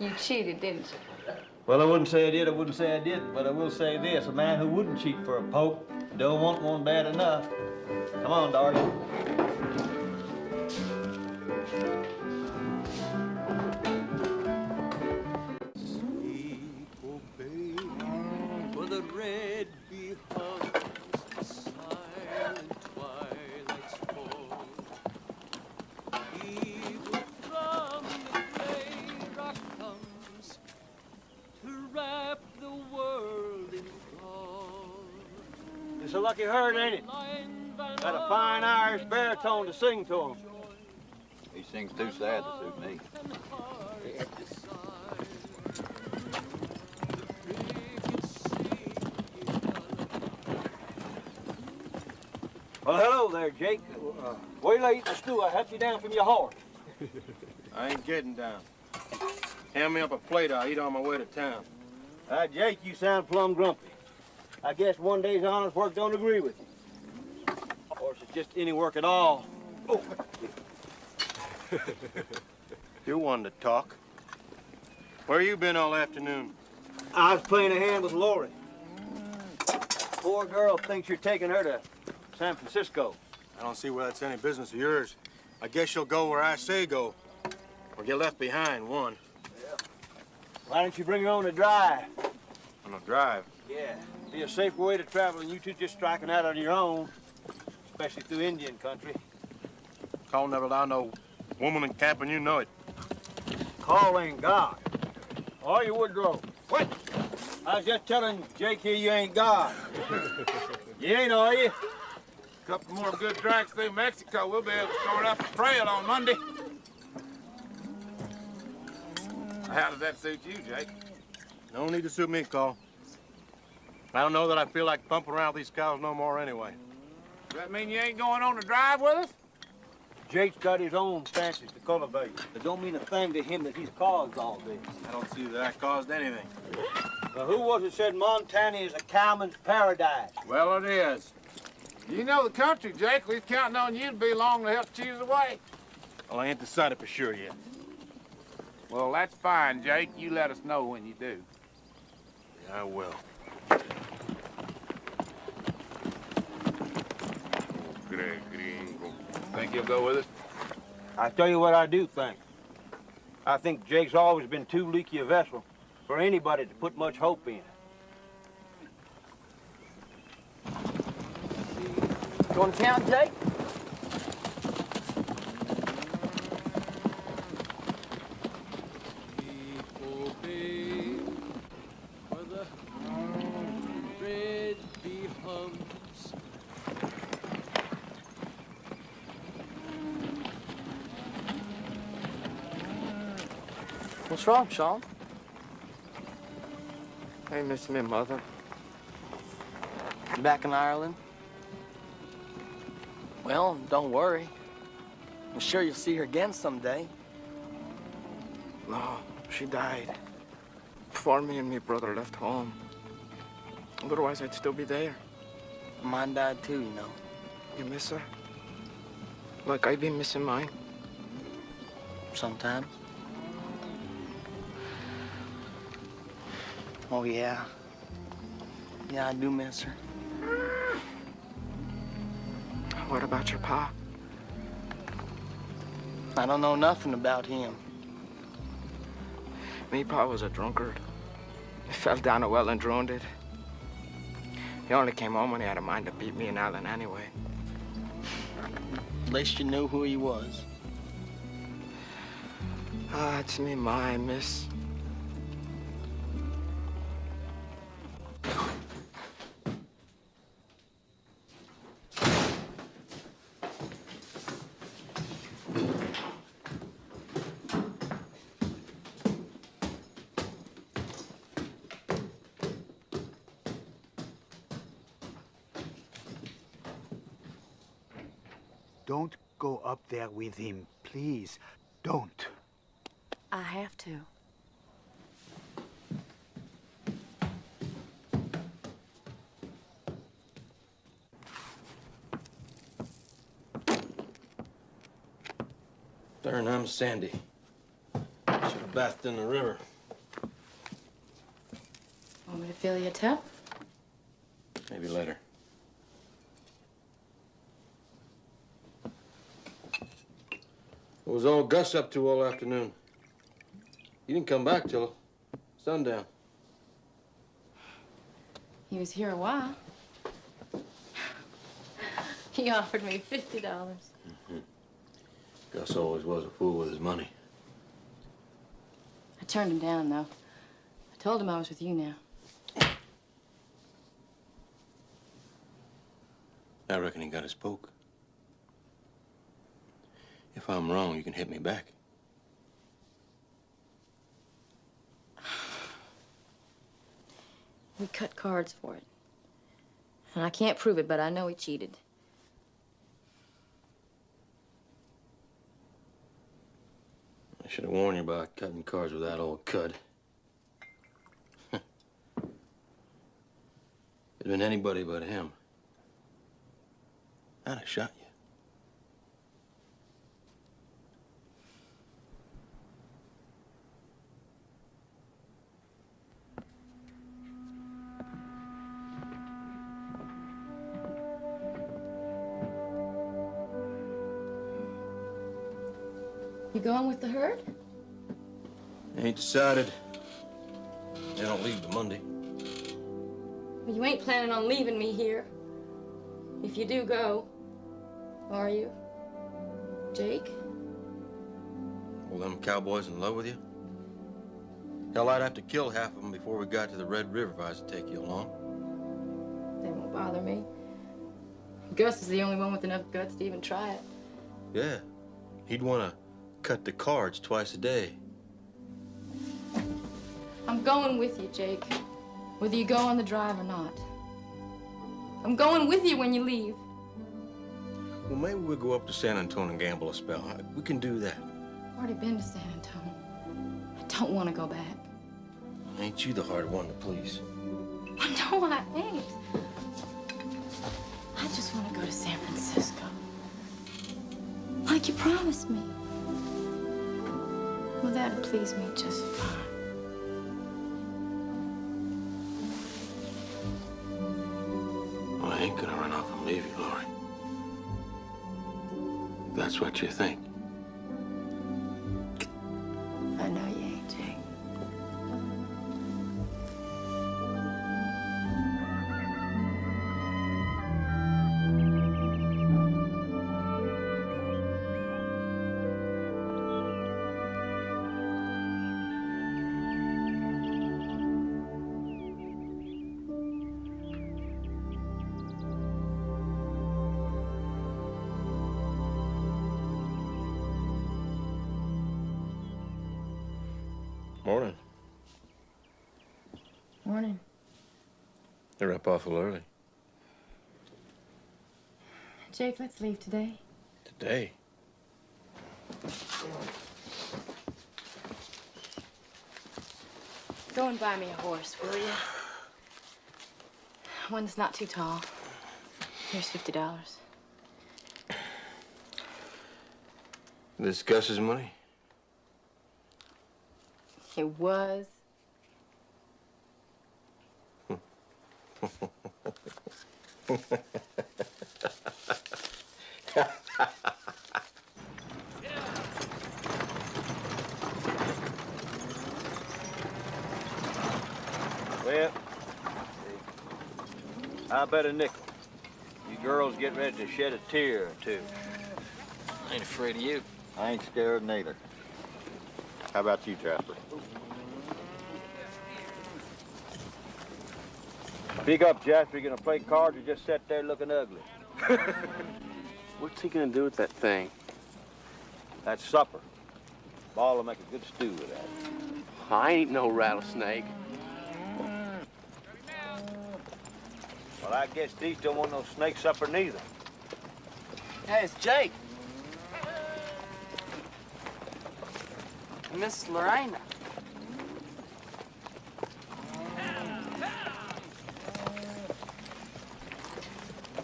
You cheated, didn't you? Well, I wouldn't say I did, I wouldn't say I didn't, but I will say this. A man who wouldn't cheat for a poke don't want one bad enough. Come on, darling. For the red bee hums, the silent twilight's fall. Evil from the gray rock comes to wrap the world in thrall. It's a lucky herd, ain't it? Got a fine Irish baritone to sing to him. He sings too sad to suit me. Well, hello there, Jake. Wait till I eat the stew. I'll help you down from your horse. I ain't getting down. Hand me up a plate. I'll eat on my way to town. Jake, you sound plumb grumpy. I guess one day's honest work don't agree with you. Or is it just any work at all? Oh. You're one to talk. Where you been all afternoon? I was playing a hand with Lori. Poor girl thinks you're taking her to San Francisco. I don't see where that's any business of yours. I guess you'll go where I say go, or get left behind, one. Yeah. Why don't you bring her on a drive? On a drive? Yeah. Be a safer way to travel than you two just striking out on your own, especially through Indian country. Call never allow no woman in camp, and you know it. Call ain't God. Or you Woodrow. What? I was just telling Jake here you ain't God. You ain't, are you? Couple more good drinks through Mexico, we'll be able to start up the trail on Monday. How does that suit you, Jake? No need to suit me, Call. I don't know that I feel like bumping around these cows no more anyway. Does that mean you ain't going on the drive with us? Jake's got his own fancies to cultivate. It don't mean a thing to him that he's caused all this. I don't see that I caused anything. Well, who was it said Montana is a cowman's paradise? Well, it is. You know the country, Jake. We're counting on you to be along to help choose the way. Well, I ain't decided for sure yet. Well, that's fine, Jake. You let us know when you do. Yeah, I will. Think you'll go with us? I tell you what I do think. I think Jake's always been too leaky a vessel for anybody to put much hope in. Going to town, Jake? What's wrong, Sean? I miss my mother. You back in Ireland? Well, don't worry. I'm sure you'll see her again someday. No, she died before me and my brother left home. Otherwise, I'd still be there. Mine died too, you know. You miss her? Like I've been missing mine? Sometimes. Oh, yeah. Yeah, I do miss her. What about your pa? I don't know nothing about him. Me pa was a drunkard. He fell down a well and drowned it. He only came home when he had a mind to beat me and Alan anyway. At least you knew who he was. Ah, it's me ma I miss. Don't go up there with him, please. Don't. I have to. Darn, I'm Sandy. Should have bathed in the river. Want me to fill you a tub? Maybe later. What was all Gus up to all afternoon? He didn't come back till sundown. He was here a while. He offered me $50. Gus always was a fool with his money. I turned him down, though. I told him I was with you now. I reckon he got his poke. If I'm wrong, you can hit me back. We cut cards for it. And I can't prove it, but I know he cheated. I should have warned you about cutting cards with that old cud. It'd been anybody but him. I'd have shot you. You going with the herd? Ain't decided. They don't leave till Monday. Well, you ain't planning on leaving me here. If you do go, are you? Jake? Well, them cowboys in love with you? Hell, I'd have to kill half of them before we got to the Red River if I was to take you along. They won't bother me. Gus is the only one with enough guts to even try it. Yeah. He'd want to cut the cards twice a day. I'm going with you, Jake. Whether you go on the drive or not. I'm going with you when you leave. Well, maybe we'll go up to San Antonio and gamble a spell. We can do that. I've already been to San Antonio. I don't want to go back. Ain't you the hard one to please? No, I ain't. I just want to go to San Francisco. Like you promised me. Well, that'd please me just fine. Well, I ain't gonna run off and leave you, Lori. If that's what you think. I know you ain't, Jake. Morning. Morning. They're up awful early. Jake, let's leave today. Today? Go and buy me a horse, will you? One that's not too tall. Here's $50. This Gus's money? It was. Well, I bet a nickel. You girls get ready to shed a tear or two. I ain't afraid of you. I ain't scared neither. How about you, Jasper? Speak up, Jasper. You gonna play cards or just sit there looking ugly? What's he gonna do with that thing? That's supper. Ball will make a good stew with that. I ain't no rattlesnake. Well, I guess these don't want no snake supper neither. Hey, it's Jake. And Mrs. Lorena.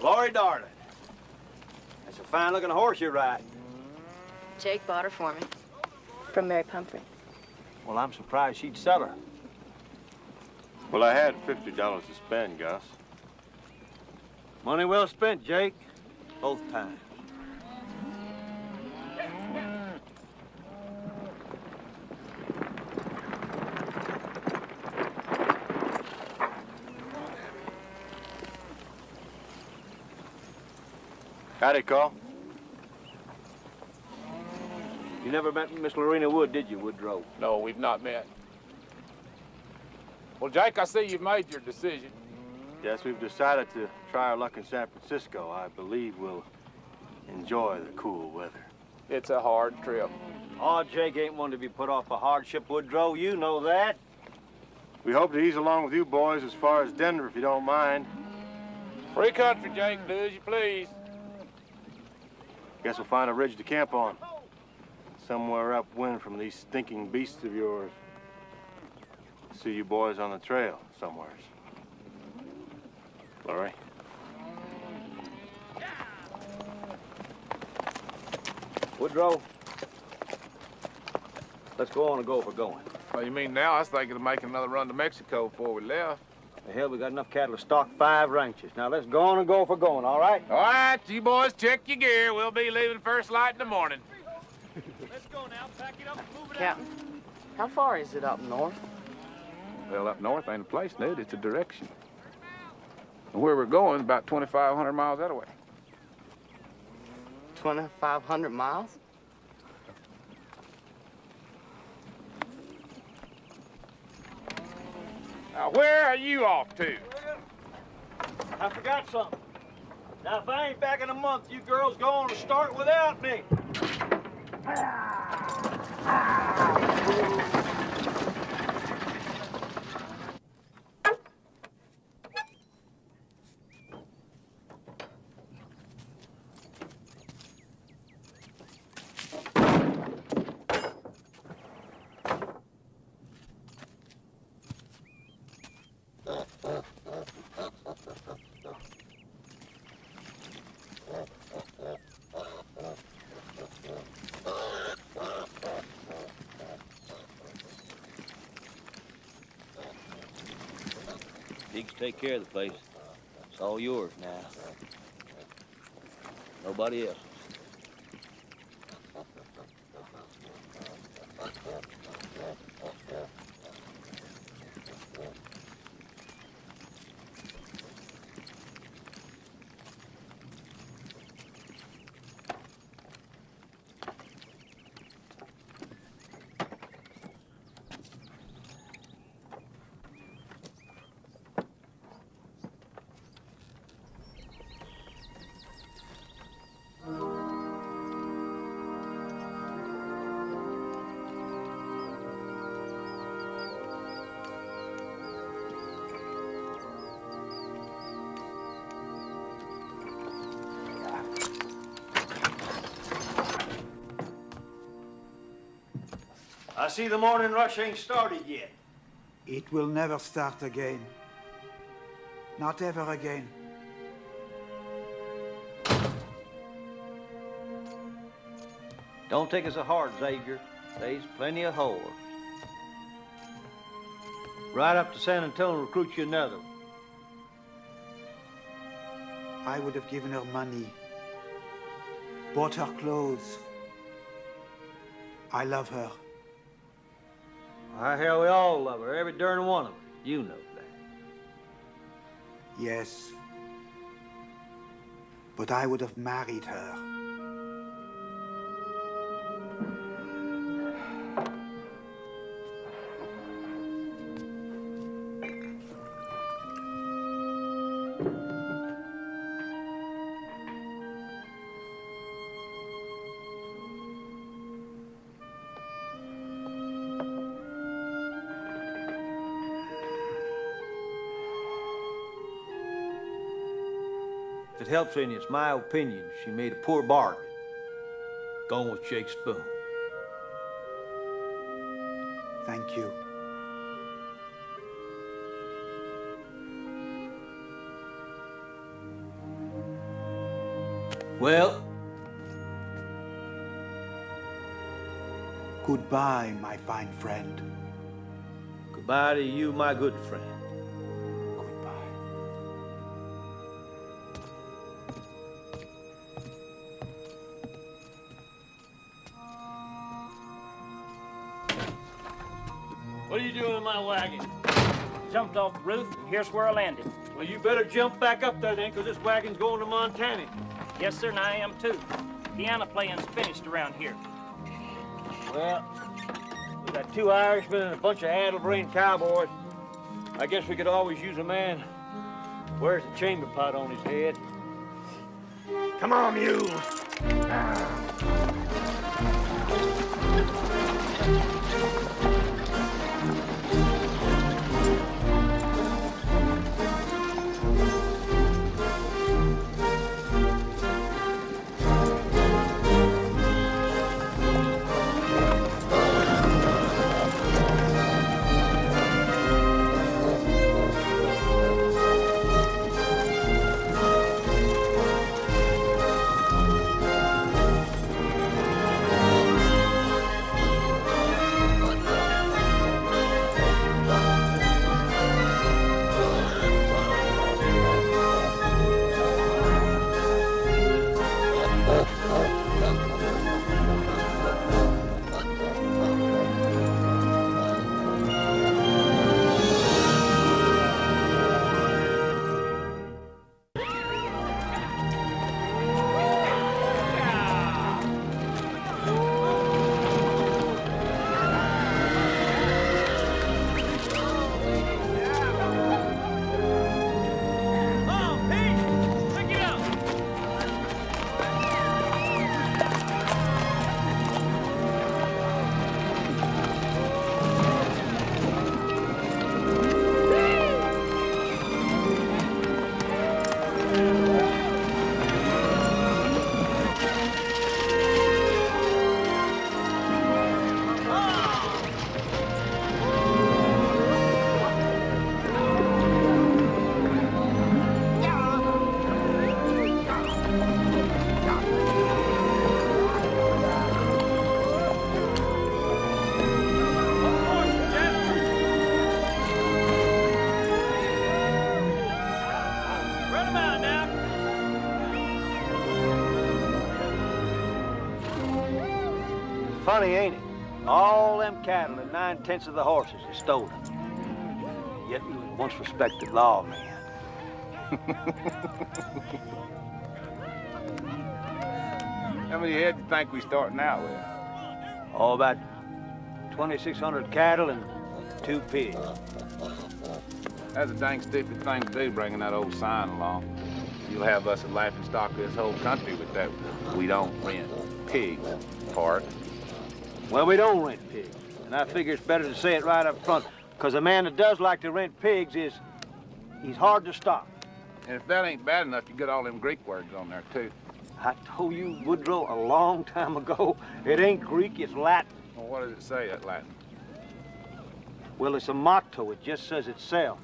Lori, darling. That's a fine-looking horse you're riding. Jake bought her for me. From Mary Pumphrey. Well, I'm surprised she'd sell her. Well, I had $50 to spend, Gus. Money well spent, Jake. Both times. Howdy, Carl. You never met Miss Lorena Wood, did you, Woodrow? No, we've not met. Well, Jake, I see you've made your decision. Yes, we've decided to try our luck in San Francisco. I believe we'll enjoy the cool weather. It's a hard trip. Oh, Jake ain't one to be put off a hardship, Woodrow. You know that. We hope to ease along with you boys as far as Denver, if you don't mind. Free country, Jake. Do as you please. Guess we'll find a ridge to camp on. Somewhere upwind from these stinking beasts of yours. See you boys on the trail somewheres. Laurie? Woodrow, let's go on and go if we're going. Oh, you mean now? I was thinking of making another run to Mexico before we left. The hell, we got enough cattle to stock 5 ranches. Now let's go on and go if we're going, all right? All right, you boys check your gear. We'll be leaving first light in the morning. Let's go now. Pack it up and move it Captain, how far is it up north? Well, up north ain't a place, dude. It's a direction. And where we're going is about 2,500 miles that way. 2,500 miles? Now, where are you off to? I forgot something. Now, if I ain't back in a month, you girls go on to start without me. Pigs take care of the place. It's all yours now. Nobody else. I see the morning rush ain't started yet. It will never start again. Not ever again. Don't take us so hard, Xavier. There's plenty of whores. Right up to San Antonio, recruit you another one. I would have given her money, bought her clothes. I love her. Why, hell, we all love her, every darn one of them. You know that. Yes. But I would have married her. If it helps any, it's my opinion she made a poor bargain. Going with Jake Spoon. Thank you. Well? Goodbye, my fine friend. Goodbye to you, my good friend. What are you doing in my wagon? Jumped off the roof, and here's where I landed. Well, you better jump back up there then, because this wagon's going to Montana. Yes, sir, and I am too. Piano playing's finished around here. Well, we got 2 Irishmen and a bunch of addle-brained cowboys. I guess we could always use a man who wears a chamber pot on his head. Come on, mules. Funny, ain't it? All them cattle and 9/10 of the horses are stolen. Yet we was once respected lawmen. How many head do you think we starting out with? Oh, about 2,600 cattle and 2 pigs. That's a dang stupid thing to do, bringing that old sign along. You'll have us a laughing stock of this whole country with that "we don't rent pigs" part. Well, we don't rent pigs. And I figure it's better to say it right up front, because a man that does like to rent pigs he's hard to stop. And if that ain't bad enough, you get all them Greek words on there, too. I told you, Woodrow, a long time ago, it ain't Greek, it's Latin. Well, what does it say, that Latin? Well, it's a motto. It just says itself.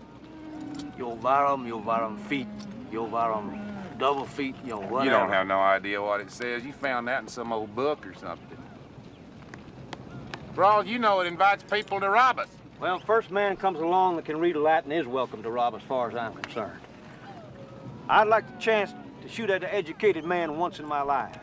Jovarum feet, Jovarum double feet, whatever. You don't have no idea what it says. You found that in some old book or something. For all you know, it invites people to rob us. Well, first man comes along that can read Latin is welcome to rob as far as I'm concerned. I'd like the chance to shoot at an educated man once in my life.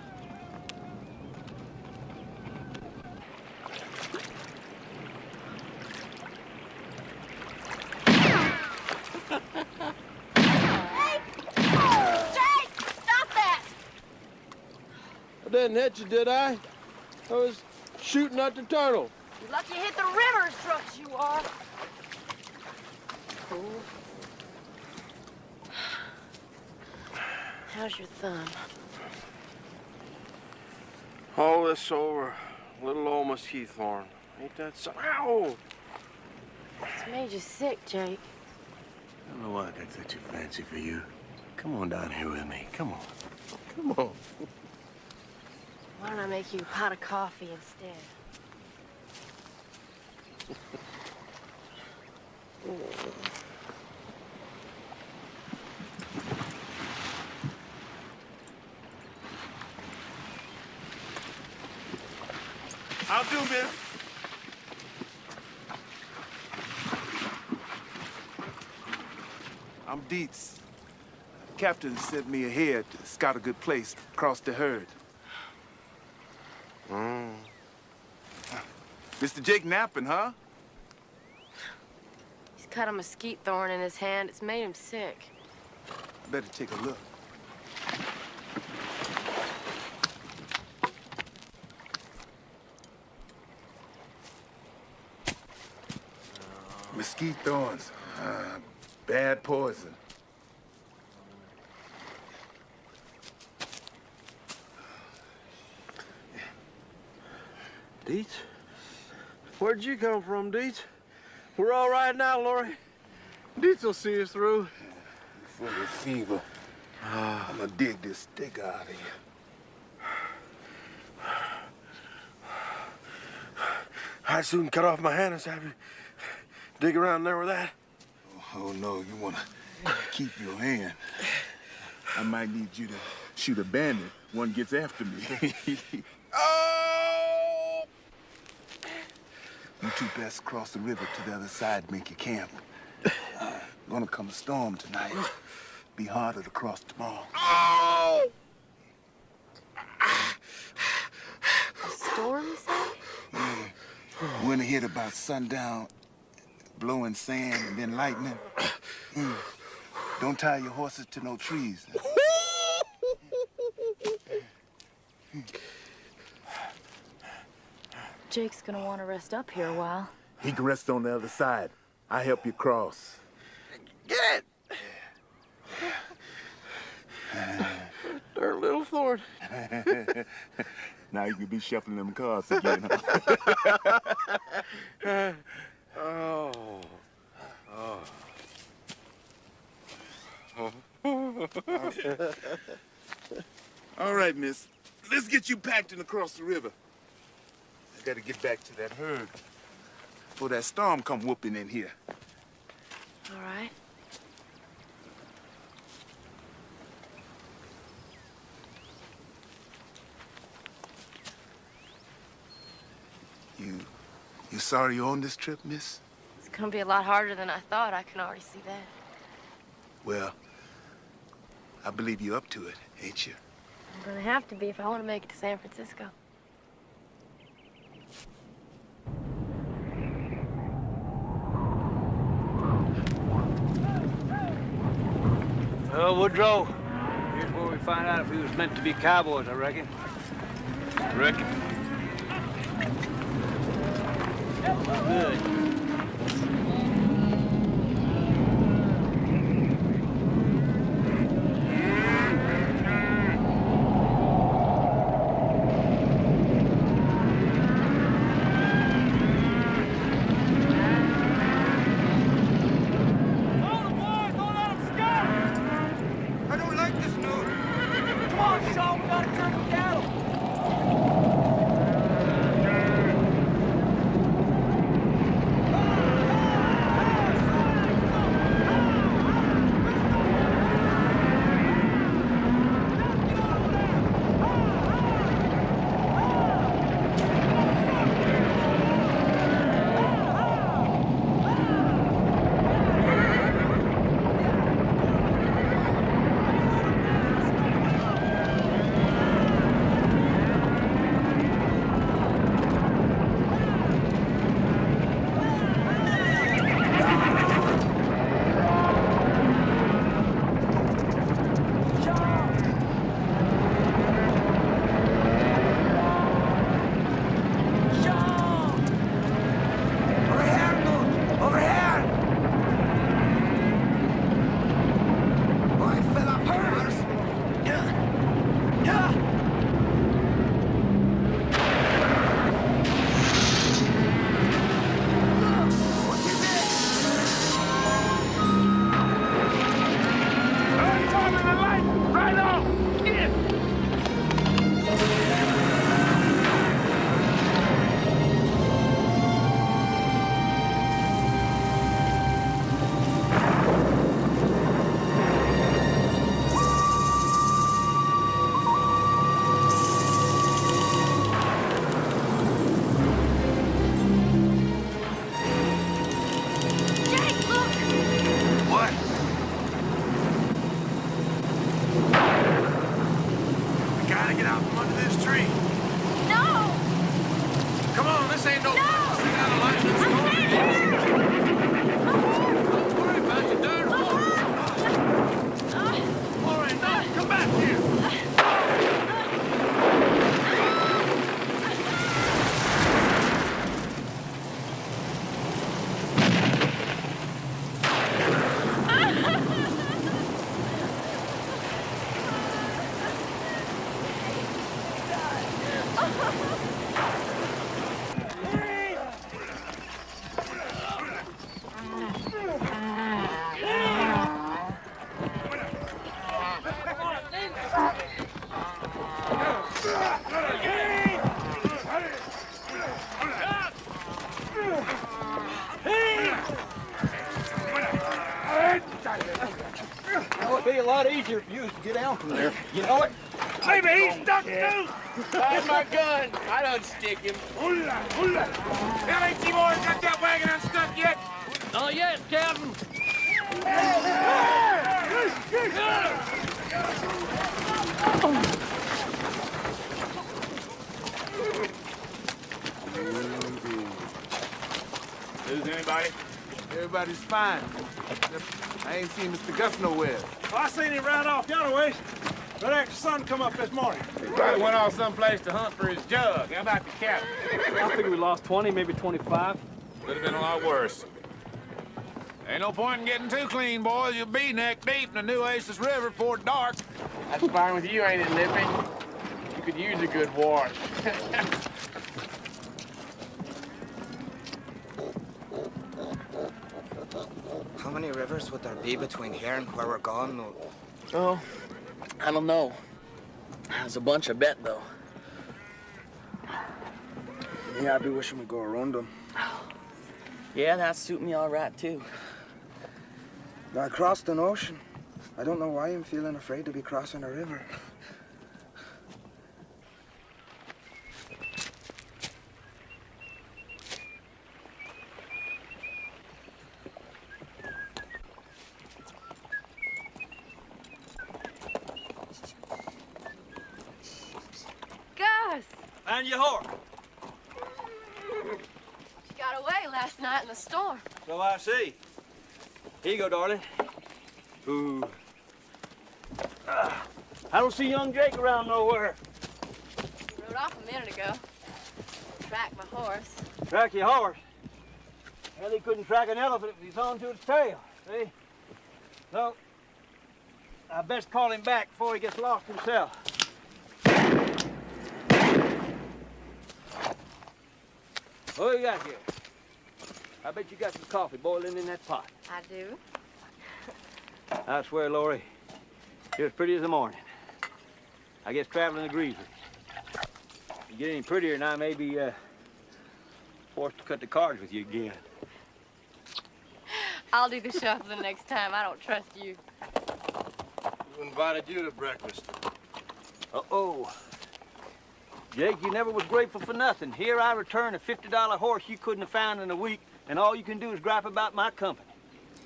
Jake! Stop that! I didn't hit you, did I? I was shooting at the turtle. You're lucky you hit the Rimmer's trucks, you are. Fool. How's your thumb? All this over little old mesquite thorn. Ain't that so? Ow! It's made you sick, Jake. I don't know why I got such a fancy for you. Come on down here with me. Come on. Come on. Why don't I make you a pot of coffee instead? I'll do, miss. I'm Dietz. Captain sent me ahead to scout a good place across the herd. Mr. Jake napping, huh? He's cut a mesquite thorn in his hand. It's made him sick. Better take a look. mesquite thorns. Bad poison. Deets? Where'd you come from, Deets? We're all right now, Lori. Deets will see us through. Full of fever. I'm gonna dig this stick out of you. I'd soon cut off my hand and have you dig around there with that. Oh, no, you wanna keep your hand. I might need you to shoot a bandit. One gets after me. Oh! You two best cross the river to the other side and make your camp. Gonna come a storm tonight. Be harder to cross tomorrow. Oh! A storm, you say? Yeah. When it hit about sundown, blowing sand and then lightning. Don't tie your horses to no trees. Jake's gonna want to rest up here a while. He can rest on the other side. I help you cross. Get it! Dirt little Thorn. Now you can be shuffling them cards again. Huh? Oh. All right, miss. Let's get you packed and across the river. I gotta get back to that herd before that storm come whooping in here. All right. You sorry you're on this trip, miss? It's gonna be a lot harder than I thought. I can already see that. Well, I believe you're up to it, ain't you? I'm gonna have to be if I want to make it to San Francisco. Well, Woodrow, here's where we find out if we was meant to be cowboys, I reckon. Good. Maybe he's stuck too! Find my gun. I don't stick him. Hula, hula. LAT boys got that wagon unstuck yet? Not yet, Captain. Lose anybody? Everybody's fine. I ain't seen Mr. Gus nowhere. Well, I seen him ride off yonder way. Right after the sun come up this morning. He probably went off someplace to hunt for his jug. How about the cattle? I figure we lost 20, maybe 25. Could have been a lot worse. Ain't no point in getting too clean, boys. You'll be neck deep in the New Aces River before dark. That's fine with you, ain't it, Lippy? You could use a good wash. How many rivers would there be between here and where we're going? Oh, I don't know. There's a bunch, I bet, though. Yeah, I'd be wishing we'd go around them. Yeah, that'd suit me all right, too. I crossed an ocean. I don't know why I'm feeling afraid to be crossing a river. Gus! Found your horse. She got away last night in the storm. So I see. Here you go, darling. Ooh. I don't see young Jake around nowhere. He rode off a minute ago. Tracked my horse. Track your horse? Well, he couldn't track an elephant if he's on to its tail, see? So, I best call him back before he gets lost himself. What do you got here? I bet you got some coffee boiling in that pot. I do. I swear, Lori, you're as pretty as the morning. I guess traveling agrees with you. If you get any prettier, and I may be forced to cut the cards with you again. I'll do the shuffling next time. I don't trust you. Who invited you to breakfast? Uh-oh. Jake, you never was grateful for nothing. Here I return a $50 horse you couldn't have found in a week, and all you can do is gripe about my company.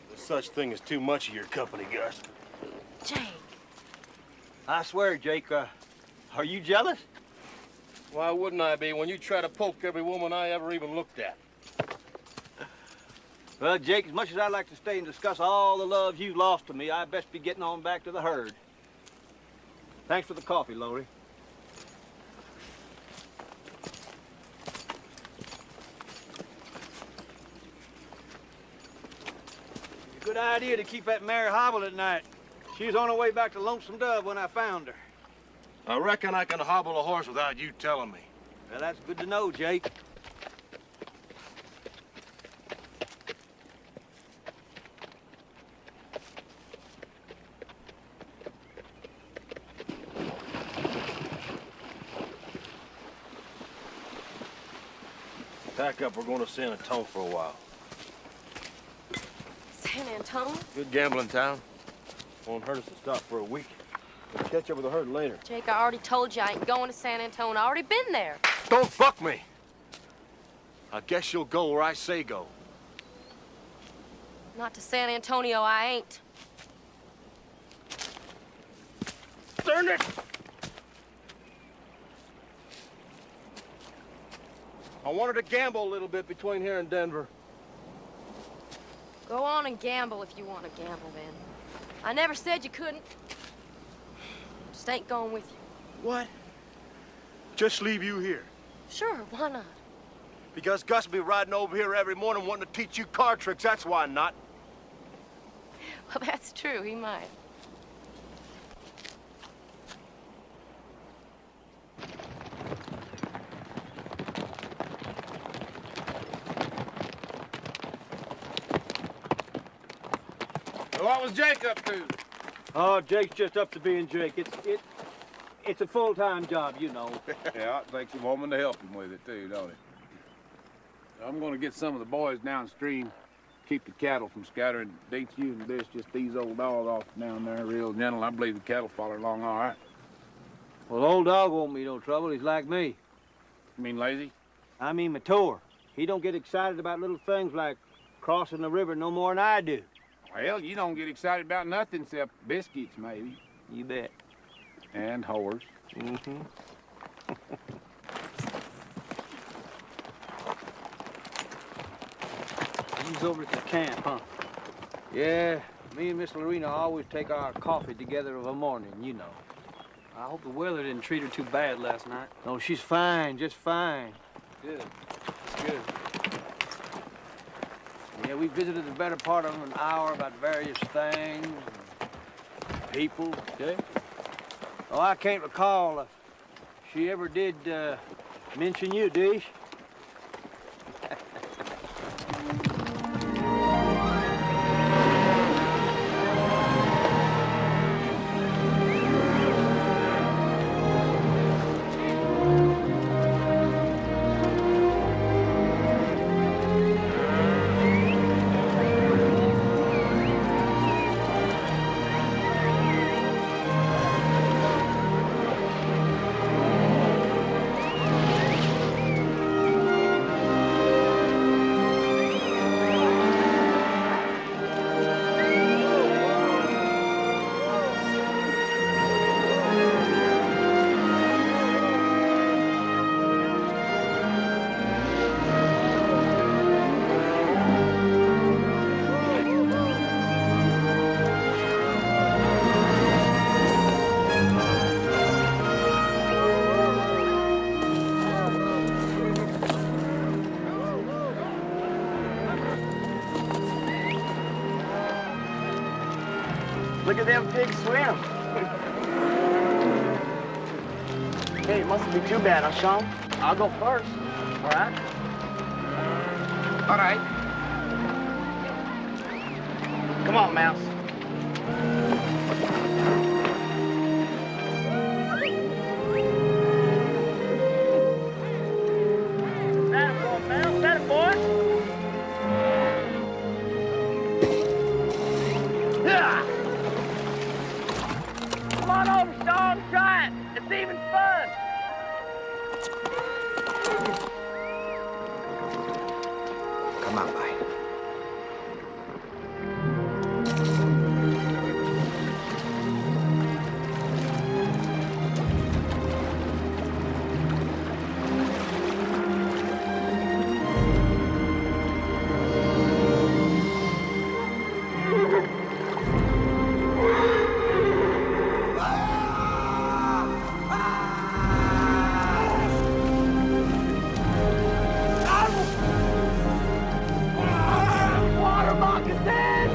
There's such thing as too much of your company, Gus. Jake. I swear, Jake, are you jealous? Why wouldn't I be when you try to poke every woman I ever even looked at? Well, Jake, as much as I'd like to stay and discuss all the love you've lost to me, I'd best be getting on back to the herd. Thanks for the coffee, Lori. Good idea to keep that mare hobbled at night. She was on her way back to Lonesome Dove when I found her. I reckon I can hobble a horse without you telling me. Well, that's good to know, Jake. Pack up, we're going to San Antonio for a while. San Antonio? Good gambling town. Won't hurt us to stop for a week. We'll catch up with the herd later. Jake, I already told you I ain't going to San Antonio. I already been there. Don't fuck me! I guess you'll go where I say go. Not to San Antonio, I ain't. Turn it! I wanted to gamble a little bit between here and Denver. Go on and gamble if you want to gamble, then. I never said you couldn't. Just ain't going with you. What? Just leave you here? Sure, why not? Because Gus will be riding over here every morning wanting to teach you card tricks, that's why not. Well, that's true, he might. What was Jake up to? Oh, Jake's just up to being Jake. It's a full-time job, you know. Yeah, it takes a woman to help him with it, too, don't it? I'm going to get some of the boys downstream, keep the cattle from scattering. Ain't you and this, just these old dogs off down there, real gentle. I believe the cattle follow along all right. Well, old dog won't be no trouble. He's like me. You mean lazy? I mean mature. He don't get excited about little things like crossing the river no more than I do. Well, you don't get excited about nothing except biscuits, maybe. You bet. And whores. Mm-hmm. He's over at the camp, huh? Yeah, me and Miss Lorena always take our coffee together of a morning, you know. I hope the weather didn't treat her too bad last night. No, she's fine, just fine. Good. That's good. Yeah, we visited the better part of an hour about various things, and people. Okay. Oh, I can't recall if she ever did mention you, Dish. Look at them pigs swim. Hey, it mustn't be too bad, huh, Sean? I'll go first. All right? All right. Come on, Mouse. That boy, Mouse. That boy. Yeah. Come on over, Sean. Try it. It's even fun. Come on, bye. Water moccasins!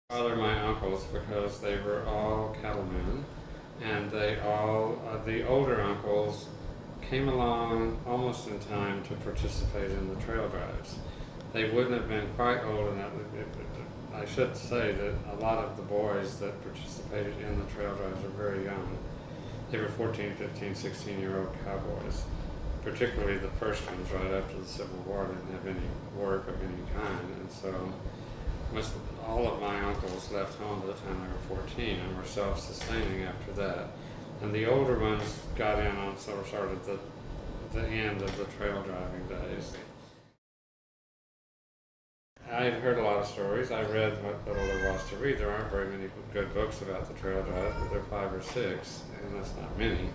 Are my uncles because they were all cattlemen, and they all, the older uncles came along almost in time to participate in the trail drives. They wouldn't have been quite old enough. I should say that a lot of the boys that participated in the trail drives are very young. They were 14, 15, 16-year-old cowboys. Particularly the first ones right after the Civil War didn't have any work of any kind, and so all of my uncles left home by the time they were 14 and were self-sustaining after that. And the older ones got in on sort of the end of the trail driving days. I had heard a lot of stories. I read what little there was to read. There aren't very many good books about the trail drive, but there are 5 or 6, and that's not many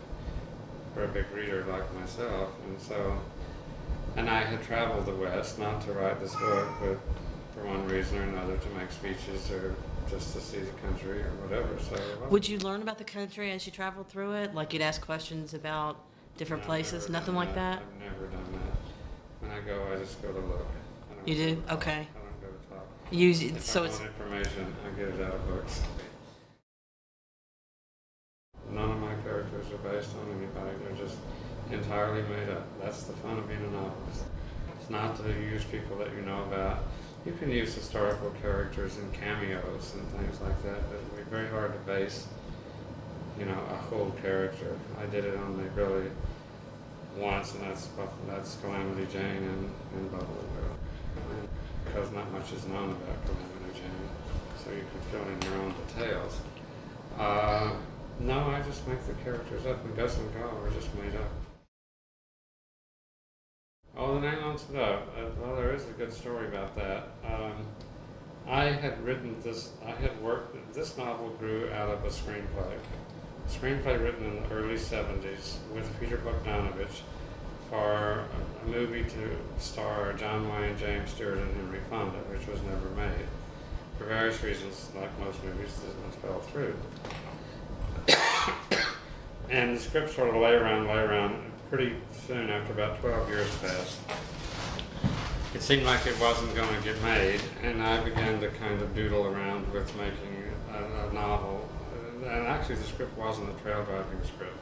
for a big reader like myself. And I had traveled the West, not to write this book, but for one reason or another, to make speeches or just to see the country or whatever. So would you learn about the country as you traveled through it? Like you'd ask questions about different places? Nothing like that? I've never done that. When I go, I just go to look. You do? Okay. I don't go to talk. If I want information, I get it out of books. None of my characters are based on anybody. They're just entirely made up. That's the fun of being a novelist. It's not to use people that you know about. You can use historical characters and cameos and things like that, but it would be very hard to base, a whole character. I did it only really once, and that's Calamity Jane and Buffalo Bill. Because not much is known about Calamity Jane, so you can fill in your own details. No, I just make the characters up, and Gus and Carl are just made up. Oh, the name Lonesome Dove. Well, there is a good story about that. I had written this, this novel grew out of a screenplay. A screenplay written in the early 70s with Peter Bogdanovich for a movie to star John Wayne, James Stewart, and Henry Fonda, which was never made. For various reasons, like most movies, this one fell through. And the script sort of lay around. Pretty soon, after about 12 years passed, it seemed like it wasn't going to get made, and I began to kind of doodle around with making a novel. And actually, the script wasn't a trail driving script.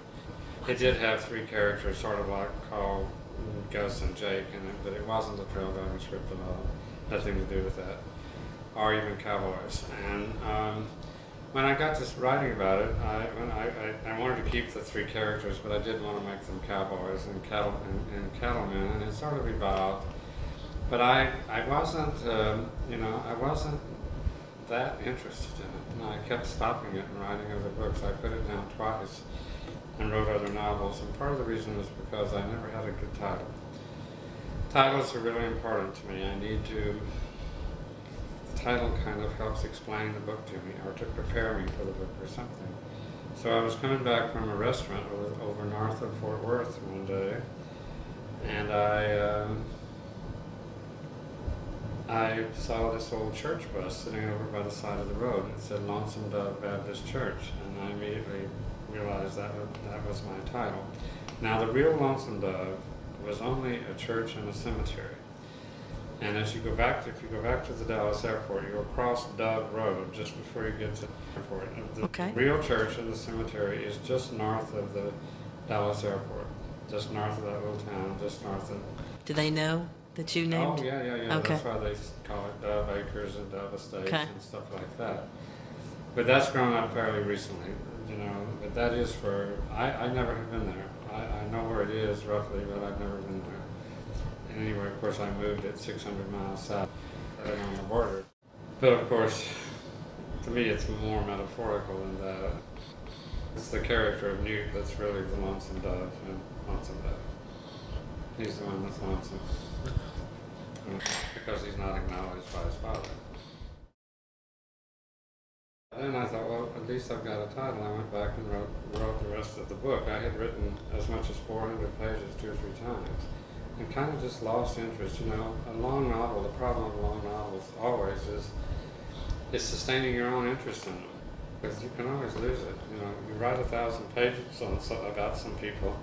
It did have 3 characters, sort of like called Gus and Jake in it, but it wasn't a trail driving script at all. Nothing to do with that, or even cowboys. And when I got to writing about it, I wanted to keep the 3 characters, but I did want to make them cowboys and cattlemen, and it sort of evolved. But I wasn't, I wasn't that interested in it, and I kept stopping it and writing other books. I put it down twice and wrote other novels, and part of the reason was because I never had a good title. Titles are really important to me. The title kind of helps explain the book to me, or to prepare me for the book or something. So I was coming back from a restaurant over north of Fort Worth one day, and I saw this old church bus sitting over by the side of the road. It said Lonesome Dove Baptist Church, and I immediately realized that was my title. Now, the real Lonesome Dove was only a church and a cemetery. And as you go back to the Dallas airport, you cross Dove Road just before you get to the airport. The real church and the cemetery is just north of the Dallas airport, just north of that little town, just north of. Do they know that you named? Oh yeah. Okay. That's why they call it Dove Acres and Dove Estates and stuff like that. But that's grown up fairly recently, But that is I never have been there. I know where it is roughly, but I've never been there. And anyway, of course, I moved it 600 miles south on the border. But of course, to me, it's more metaphorical than that. It's the character of Newt that's really the Lonesome Dove and Lonesome Dove. He's the one that's lonesome because he's not acknowledged by his father. Then I thought, well, at least I've got a title. I went back and wrote the rest of the book. I had written as much as 400 pages 2 or 3 times. And kind of just lost interest. A long novel, the problem of long novels always is sustaining your own interest in them. Because you can always lose it. You write 1,000 pages about some people.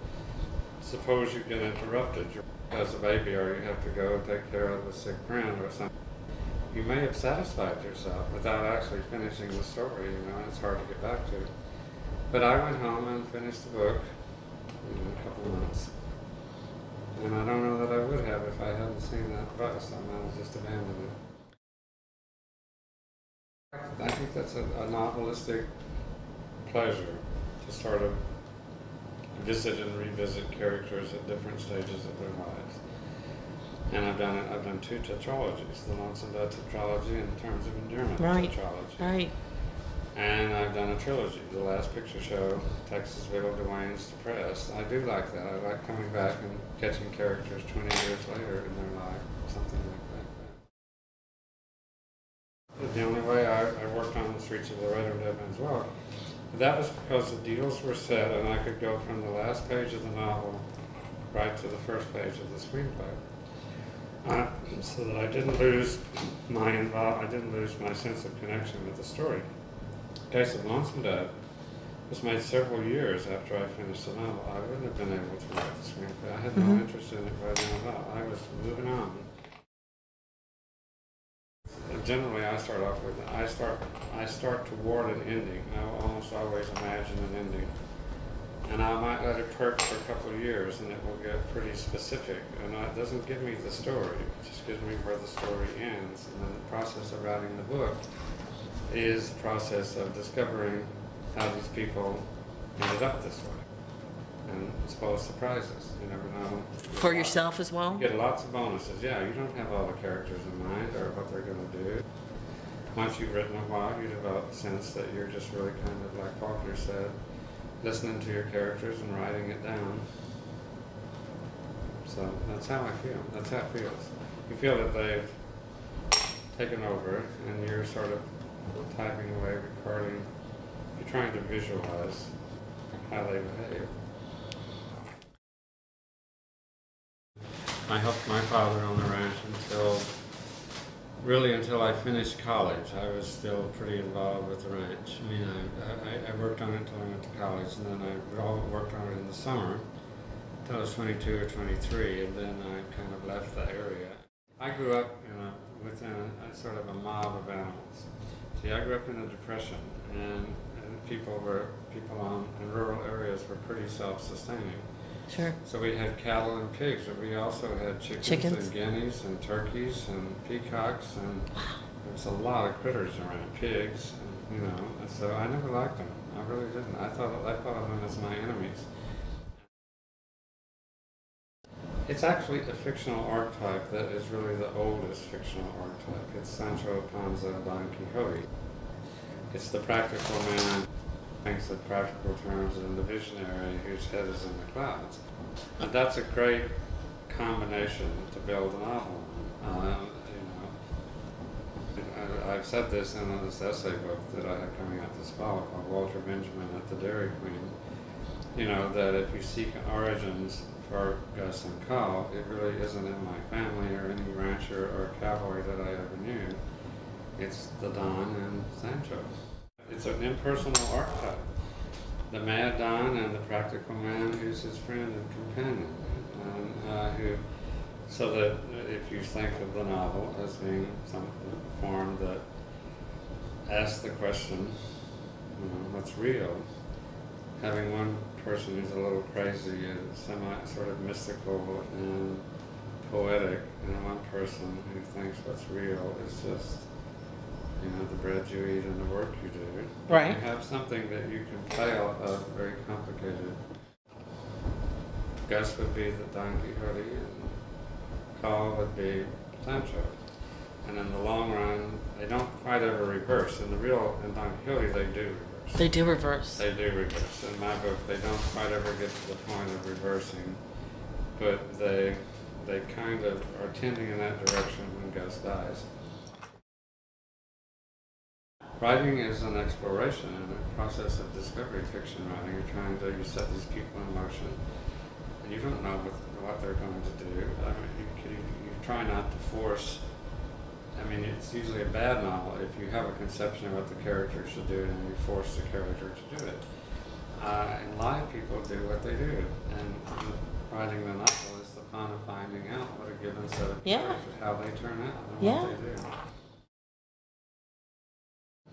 Suppose you get interrupted as a baby, or you have to go take care of a sick friend or something. You may have satisfied yourself without actually finishing the story, it's hard to get back to. But I went home and finished the book in a couple of months. And I don't know that I would have if I hadn't seen that bus. I might have just abandoned it. I think that's a novelistic pleasure to sort of visit and revisit characters at different stages of their lives. And I've done 2 tetralogies, the Lonesome Dove tetralogy and the Terms of Endearment tetralogy. Right. And I've done a trilogy, The Last Picture Show, Texasville, Dwayne's Depressed. I do like that. I like coming back and catching characters 20 years later in their life, something like that. The only way I worked on The Streets of Laredo and Dead Man's Walk, that was because the deals were set and I could go from the last page of the novel right to the first page of the screenplay. So that I didn't lose my sense of connection with the story. The case of Lonesome Dove was made several years after I finished the novel. I wouldn't have been able to write the screenplay. I had no interest in it by then at all. I was moving on. Generally, I start off with I start toward an ending. I will almost always imagine an ending, and I might let it perk for a couple of years, and it will get pretty specific. And it doesn't give me the story; it just gives me where the story ends. And then the process of writing the book is the process of discovering how these people ended up this way, and it's full of surprises. You never know. For yourself as well? You get lots of bonuses. Yeah, you don't have all the characters in mind or what they're going to do. Once you've written a while, you develop a sense that you're just really kind of, like Faulkner said, listening to your characters and writing it down. So that's how I feel. That's how it feels. You feel that they've taken over and you're sort of typing away, recording. You're trying to visualize how they behave. I helped my father on the ranch until I finished college. I was still pretty involved with the ranch. I mean, I worked on it until I went to college, and then I worked on it in the summer until I was 22 or 23, and then I kind of left the area. I grew up within a sort of a mob of animals. See, I grew up in the Depression, and people in rural areas were pretty self-sustaining. Sure. So we had cattle and pigs, but we also had chickens and guineas and turkeys and peacocks, and there was a lot of critters around, pigs, and, so I never liked them. I really didn't. I thought of them as my enemies. It's actually a fictional archetype that is really the oldest fictional archetype. It's Sancho Panza Don Quixote. It's the practical man, thinks in practical terms, and the visionary whose head is in the clouds. And that's a great combination to build a novel on. I've said this in this essay book that I have coming out this fall called Walter Benjamin at the Dairy Queen. That if you seek origins for Gus and Carl, it really isn't in my family or any rancher or cavalry that I ever knew. It's the Don and Sancho. It's an impersonal archetype. The mad Don and the practical man who's his friend and companion. So that if you think of the novel as being some form that asks the question, what's real, having one person who's a little crazy and sort of mystical and poetic, and one person who thinks what's real is just the bread you eat and the work you do. Right. You have something that you can play off of, very complicated. Gus would be the Don Quixote, and Carl would be Sancho. And in the long run, they don't quite ever reverse. In Don Quixote, they do reverse. They do reverse. They do reverse. In my book, they don't quite ever get to the point of reversing, but they kind of are tending in that direction when Gus dies. Writing is an exploration and a process of discovery. Fiction writing, you set these people in motion, and you don't know what they're going to do. I mean, you try not to force. I mean, it's usually a bad novel if you have a conception of what the character should do and you force the character to do it. In life, people do what they do, and writing the novel is the fun of finding out what a given set of characters, how they turn out, and what they do.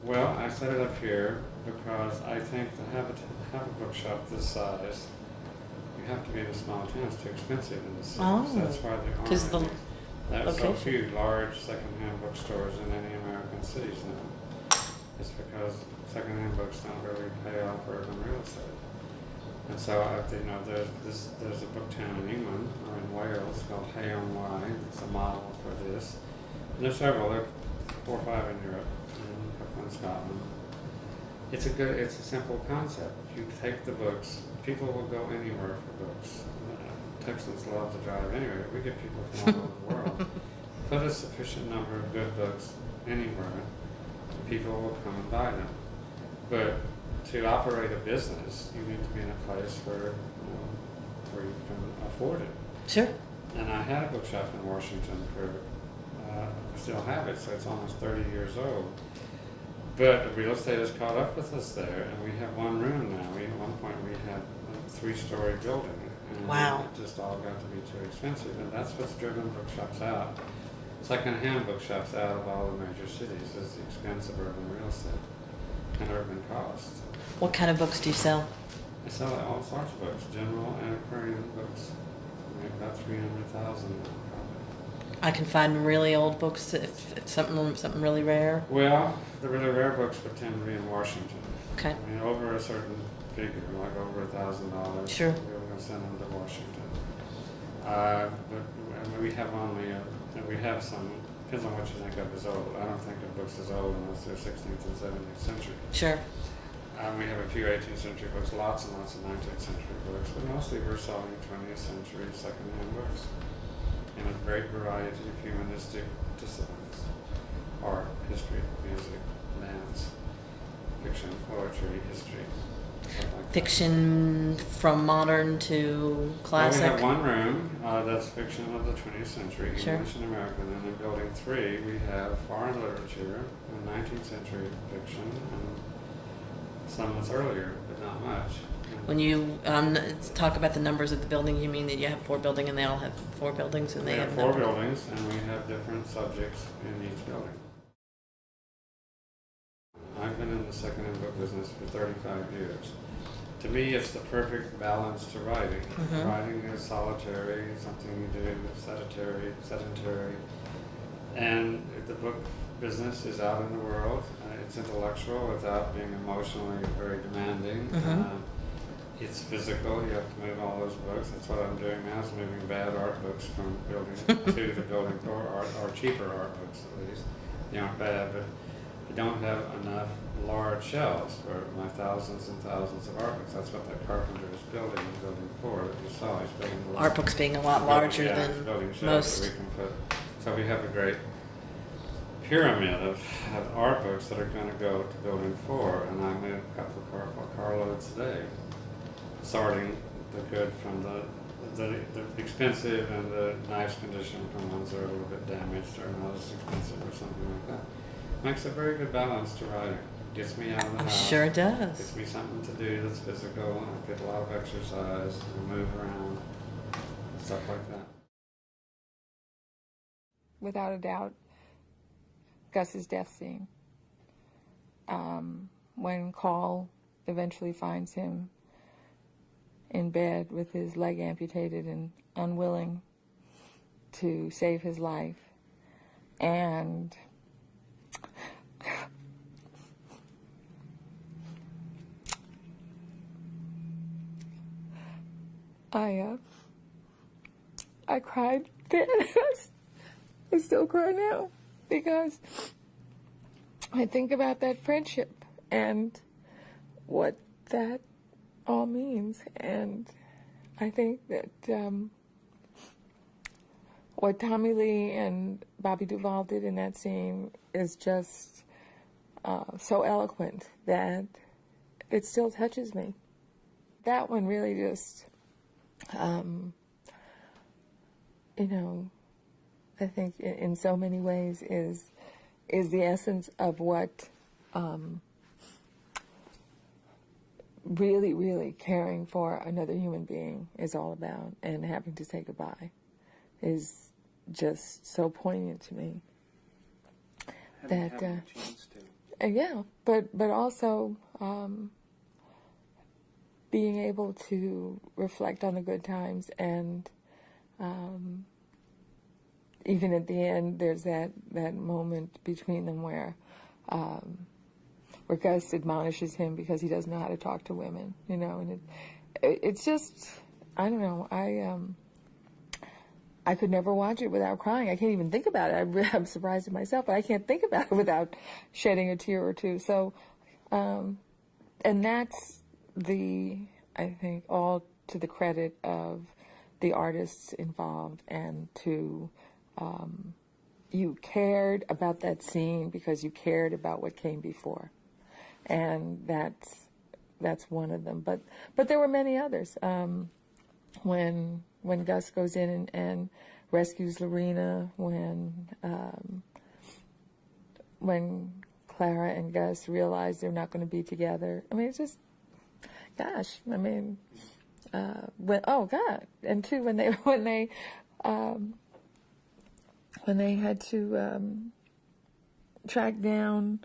Well, I set it up here because I think to have a bookshop this size, you have to be in a small town. It's too expensive in the cities. Oh. That's why there aren't so few large secondhand bookstores in any American cities now. It's because secondhand books don't really pay off urban real estate. And so, there's a book town in England or in Wales called Hay-on-Wye. It's a model for this. And there's several. There are 4 or 5 in Europe, and a couple in Scotland. It's a simple concept. You take the books. People will go anywhere for books. Texans love to drive anywhere. We get people from all over the world. Put a sufficient number of good books anywhere, and people will come and buy them. But to operate a business, you need to be in a place where you can afford it. Sure. And I had a bookshop in Washington I still have it, so it's almost 30 years old. But real estate has caught up with us there, and we have one room now. At one point we had a 3-story building. And wow. It just all got to be too expensive, and that's what's driven bookshops out. Second-hand bookshops out of all the major cities is the expense of urban real estate and urban costs. What kind of books do you sell? I sell all sorts of books, general antiquarian books. We have about 300,000 now, probably. I can find really old books if something really rare. Well, the really rare books would tend to be in Washington. Okay. I mean, over a certain figure, like over $1,000. Sure. We're going to send them to Washington. But we have only, we have some, depends on what you think of as old. I don't think of books as old unless they're 16th and 17th century. Sure. We have a few 18th century books, lots and lots of 19th century books, but mostly we're selling 20th century secondhand books in a great variety of humanistic disciplines: art, history, music, dance, fiction, poetry, history. Fiction from modern to classic? Well, we have one room that's fiction of the 20th century, sure. English and American, and in building 3 we have foreign literature and 19th century fiction and some that's earlier, but not much. When you talk about the numbers of the building, you mean that you have 4 buildings and they all have 4 buildings and they have 4 buildings and we have different subjects in each building. I've been in the second-hand book business for 35 years. To me, it's the perfect balance to writing. Mm-hmm. Writing is solitary, something you do, sedentary. And the book business is out in the world. It's intellectual without being emotionally very demanding. Mm-hmm. It's physical. You have to move all those books. That's what I'm doing now, is moving bad art books from building 2 to building 4, or cheaper art books at least. They aren't bad, but you don't have enough large shelves for my thousands and thousands of art books. That's what that carpenter is building in building 4 that you saw. He's building art books being a lot larger than most. That we can put. So we have a great pyramid of art books that are going to go to building 4, and I move a couple of carloads a day, sorting the good from the expensive and the nice condition from ones that are a little bit damaged or not as expensive or something like that. Makes a very good balance to writing. Gets me out of the house. Sure it does. Gets me something to do that's physical. I get a lot of exercise and move around, stuff like that. Without a doubt, Gus's death scene. When Carl eventually finds him in bed with his leg amputated and unwilling to save his life, and I cried then. I still cry now because I think about that friendship and what that all means, and I think that what Tommy Lee and Bobby Duvall did in that scene is just so eloquent that it still touches me. That one really just, you know, I think in so many ways is the essence of what really, really caring for another human being is all about, and having to say goodbye is just so poignant to me. Yeah, but also being able to reflect on the good times, and even at the end, there's that moment between them where where Gus admonishes him because he doesn't know how to talk to women, you know, and it's just, I don't know, I could never watch it without crying. I can't even think about it. I'm surprised at myself, but I can't think about it without shedding a tear or two. So, and that's I think, all to the credit of the artists involved, and to, you cared about that scene because you cared about what came before. And that's one of them. But there were many others. When Gus goes in and rescues Lorena, when Clara and Gus realize they're not going to be together. I mean, it's just, gosh. I mean, and too when they had to track down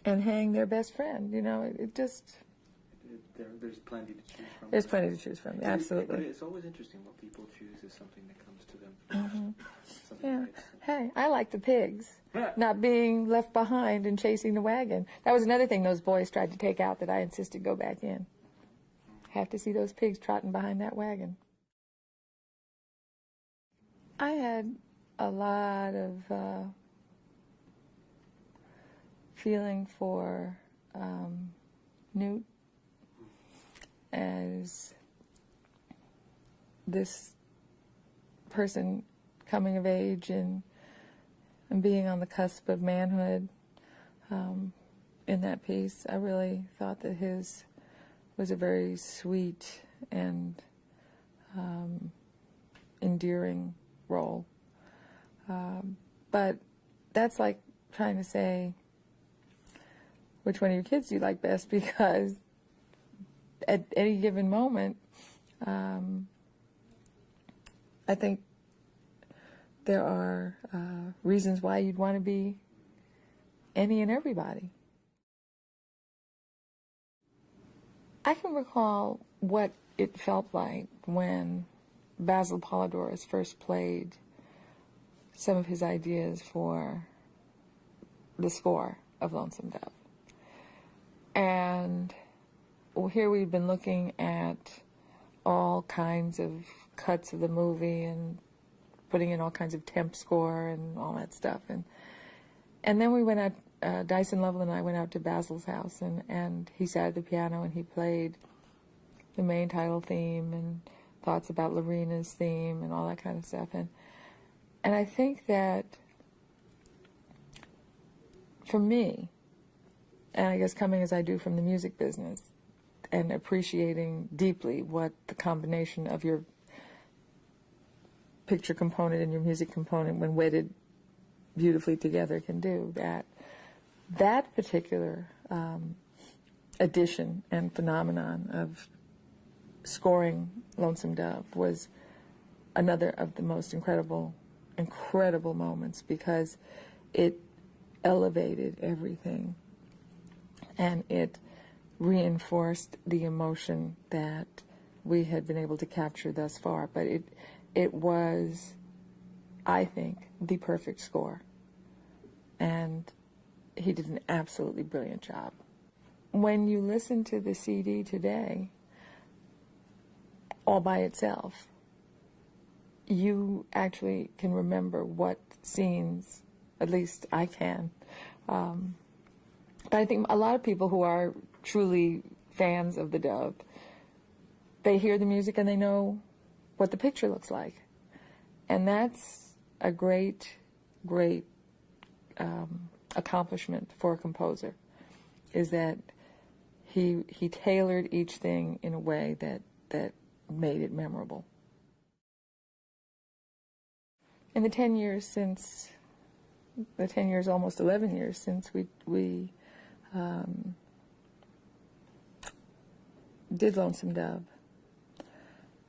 and hang their best friend, you know, it just. There's plenty to choose from. There's plenty to choose from, absolutely. But it's always interesting what people choose is something that comes to them. Yeah. Hey, I like the pigs not being left behind and chasing the wagon. That was another thing those boys tried to take out that I insisted go back in. Have to see those pigs trotting behind that wagon. I had a lot of feeling for Newt as this person coming of age and being on the cusp of manhood in that piece. I really thought that his was a very sweet and endearing role. But that's like trying to say which one of your kids do you like best, because at any given moment, I think there are reasons why you'd want to be any and everybody. I can recall what it felt like when Basil Polidorus first played some of his ideas for the score of Lonesome Dove. And here we've been looking at all kinds of cuts of the movie and putting in all kinds of temp score and all that stuff. And then we went out, Dyson Lovell and I went out to Basil's house, and he sat at the piano and he played the main title theme and thoughts about Lorena's theme and all that kind of stuff. And I think that for me, and I guess coming as I do from the music business and appreciating deeply what the combination of your picture component and your music component, when wedded beautifully together, can do, that particular addition and phenomenon of scoring Lonesome Dove was another of the most incredible moments, because it elevated everything and it reinforced the emotion that we had been able to capture thus far. But it was, I think, the perfect score, and he did an absolutely brilliant job. When you listen to the CD today, all by itself, you actually can remember what scenes, at least I can. But I think a lot of people who are truly fans of the Dove, they hear the music and they know what the picture looks like. And that's a great, great accomplishment for a composer, is that he tailored each thing in a way that made it memorable. In the 10 years since, almost 11 years since we did Lonesome Dove,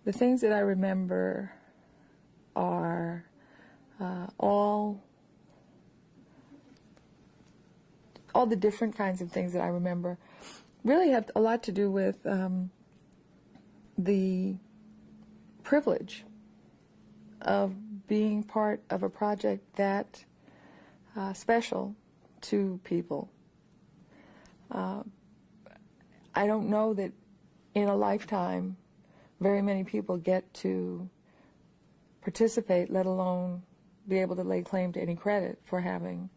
the things that I remember are all the different kinds of things that I remember really have a lot to do with the privilege of being part of a project that special to people. I don't know that in a lifetime very many people get to participate, let alone be able to lay claim to any credit for having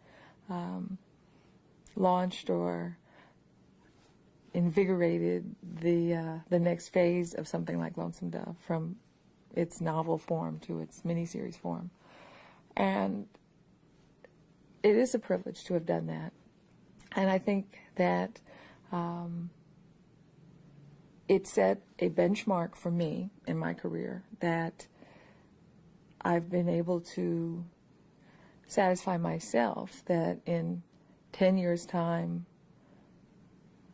launched or invigorated the next phase of something like Lonesome Dove, from its novel form to its miniseries form. And it is a privilege to have done that. And I think that it set a benchmark for me in my career that I've been able to satisfy myself that in 10 years' time,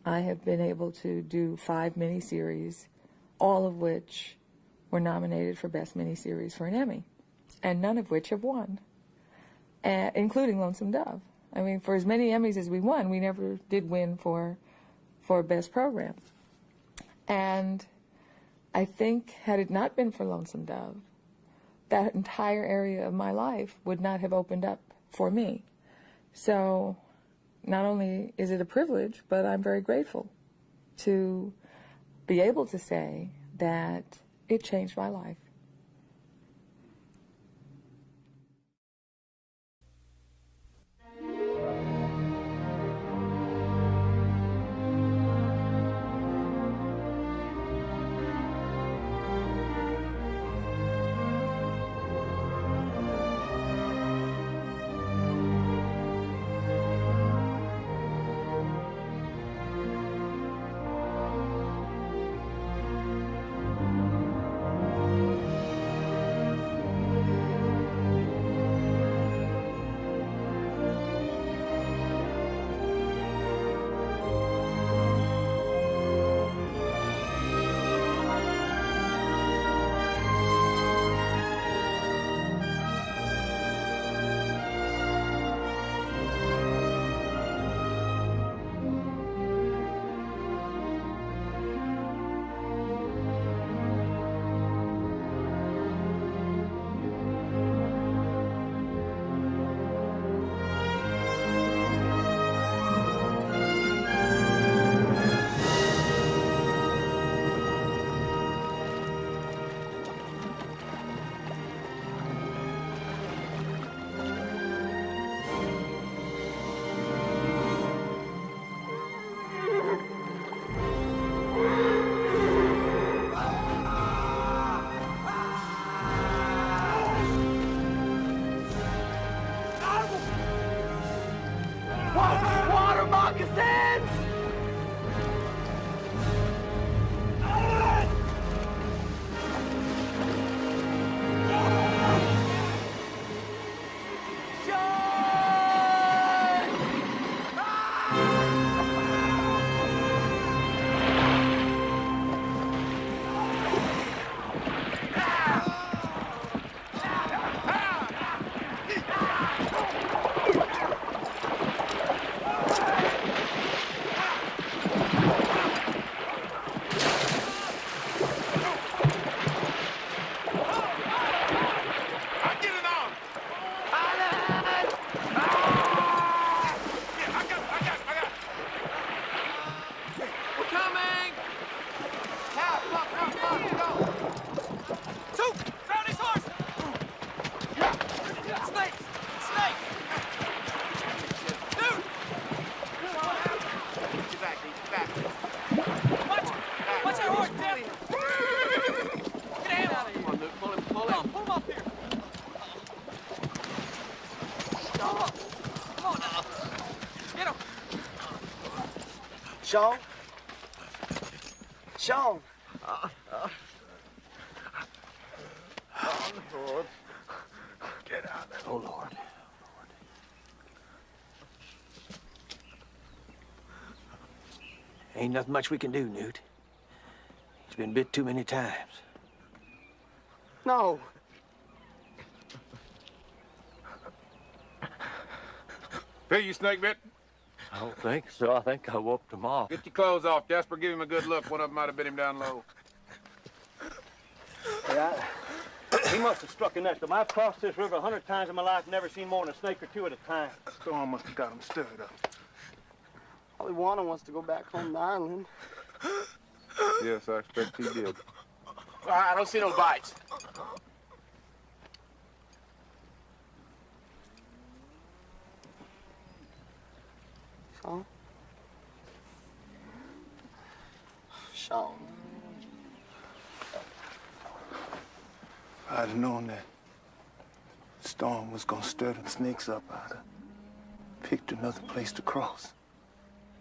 I have been able to do 5 miniseries, all of which were nominated for Best Miniseries for an Emmy, and none of which have won, including Lonesome Dove. I mean, for as many Emmys as we won, we never did win for Best Program. And I think had it not been for Lonesome Dove, that entire area of my life would not have opened up for me. So not only is it a privilege, but I'm very grateful to be able to say that it changed my life. Water moccasins! Sean? Sean? Lord. Get out of there. Oh, Lord. Ain't nothing much we can do, Newt. He's been bit too many times. No. Feel you snake bit? I don't think so. I think I whooped them off. Get your clothes off, Jasper. Give him a good look. One of them might have bit him down low. Yeah, He must have struck a nest of them. I've crossed this river 100 times in my life, never seen more than a snake or two at a time. Storm must have got him stirred up. Probably Juana wants to go back home to Ireland. Yes, I expect he did. I don't see no bites. Sean? Sean. If I'd have known that Storm was gonna stir them snakes up, I'd have picked another place to cross.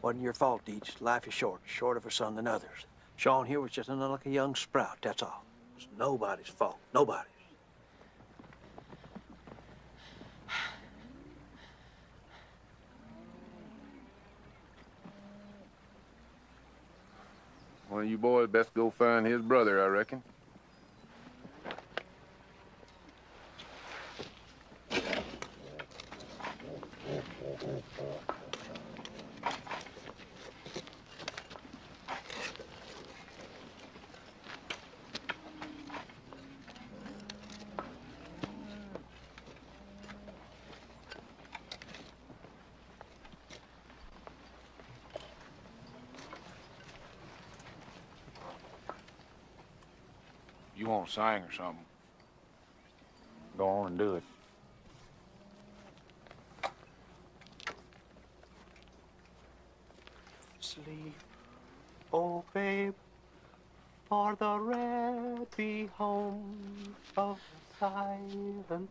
Wasn't your fault, Deech. Life is short, shorter for some than others. Sean here was just an unlucky young sprout, that's all. It's nobody's fault, nobody's. One of you boys best go find his brother, I reckon. You want to sing or something? Go on and do it. Sleep, oh babe, for the red be home of silence.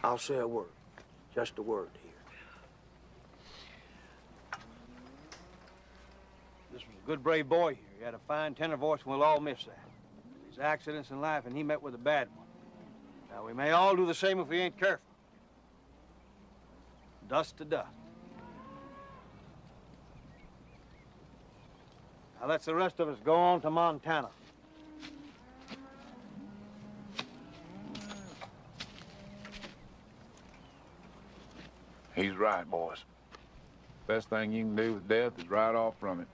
I'll say a word, just a word here. This was a good, brave boy here. He had a fine tenor voice, and we'll all miss that. These accidents in life, and he met with a bad one. Now, we may all do the same if we ain't careful. Dust to dust. Now, let's the rest of us go on to Montana. He's right, boys. Best thing you can do with death is ride off from it.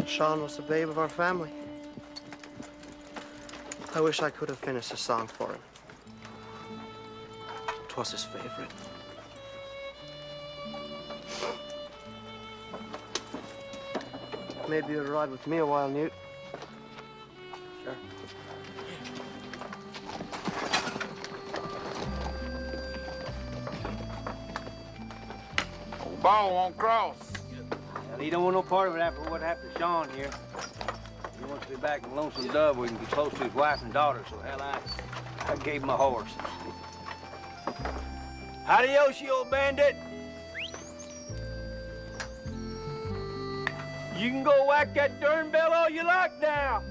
Sean was the babe of our family. I wish I could have finished a song for him. 'Twas his favorite. Maybe you'd ride with me a while, Newt. Sure. Old ball won't cross. Well, he don't want no part of it after what happened to Sean here. He wants to be back in Lonesome Dove where he can be close to his wife and daughter, so hell, I gave him a horse. Adios, you old bandit! You can go whack that darn bell all you like now.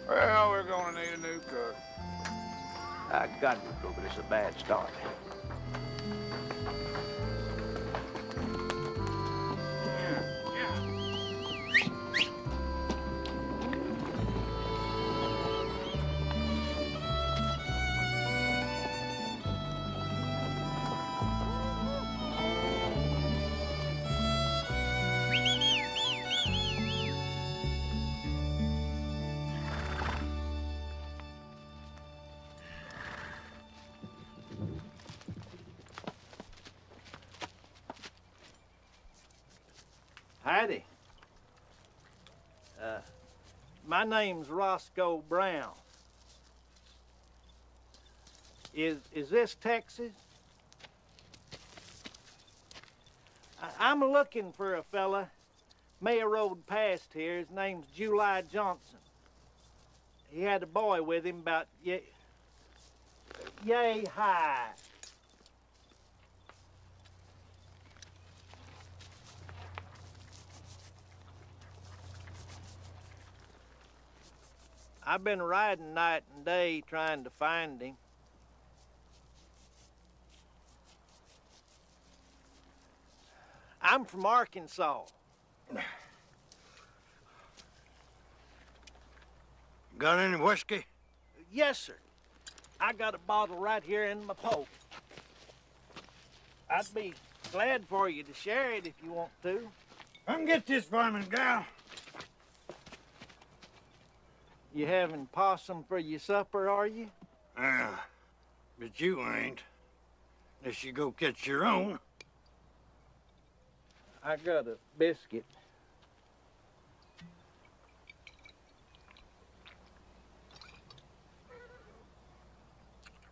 Well, we're gonna need a new cook. I got to go, but it's a bad start. Howdy. My name's Roscoe Brown. Is this Texas? I'm looking for a fella. Mayor rode past here. His name's July Johnson. He had a boy with him about yay high. I've been riding night and day trying to find him. I'm from Arkansas. Got any whiskey? Yes, sir. I got a bottle right here in my poke. I'd be glad for you to share it if you want to. Come get this for me, gal. You having possum for your supper, are you? Yeah, but you ain't. Unless you go catch your own. I got a biscuit.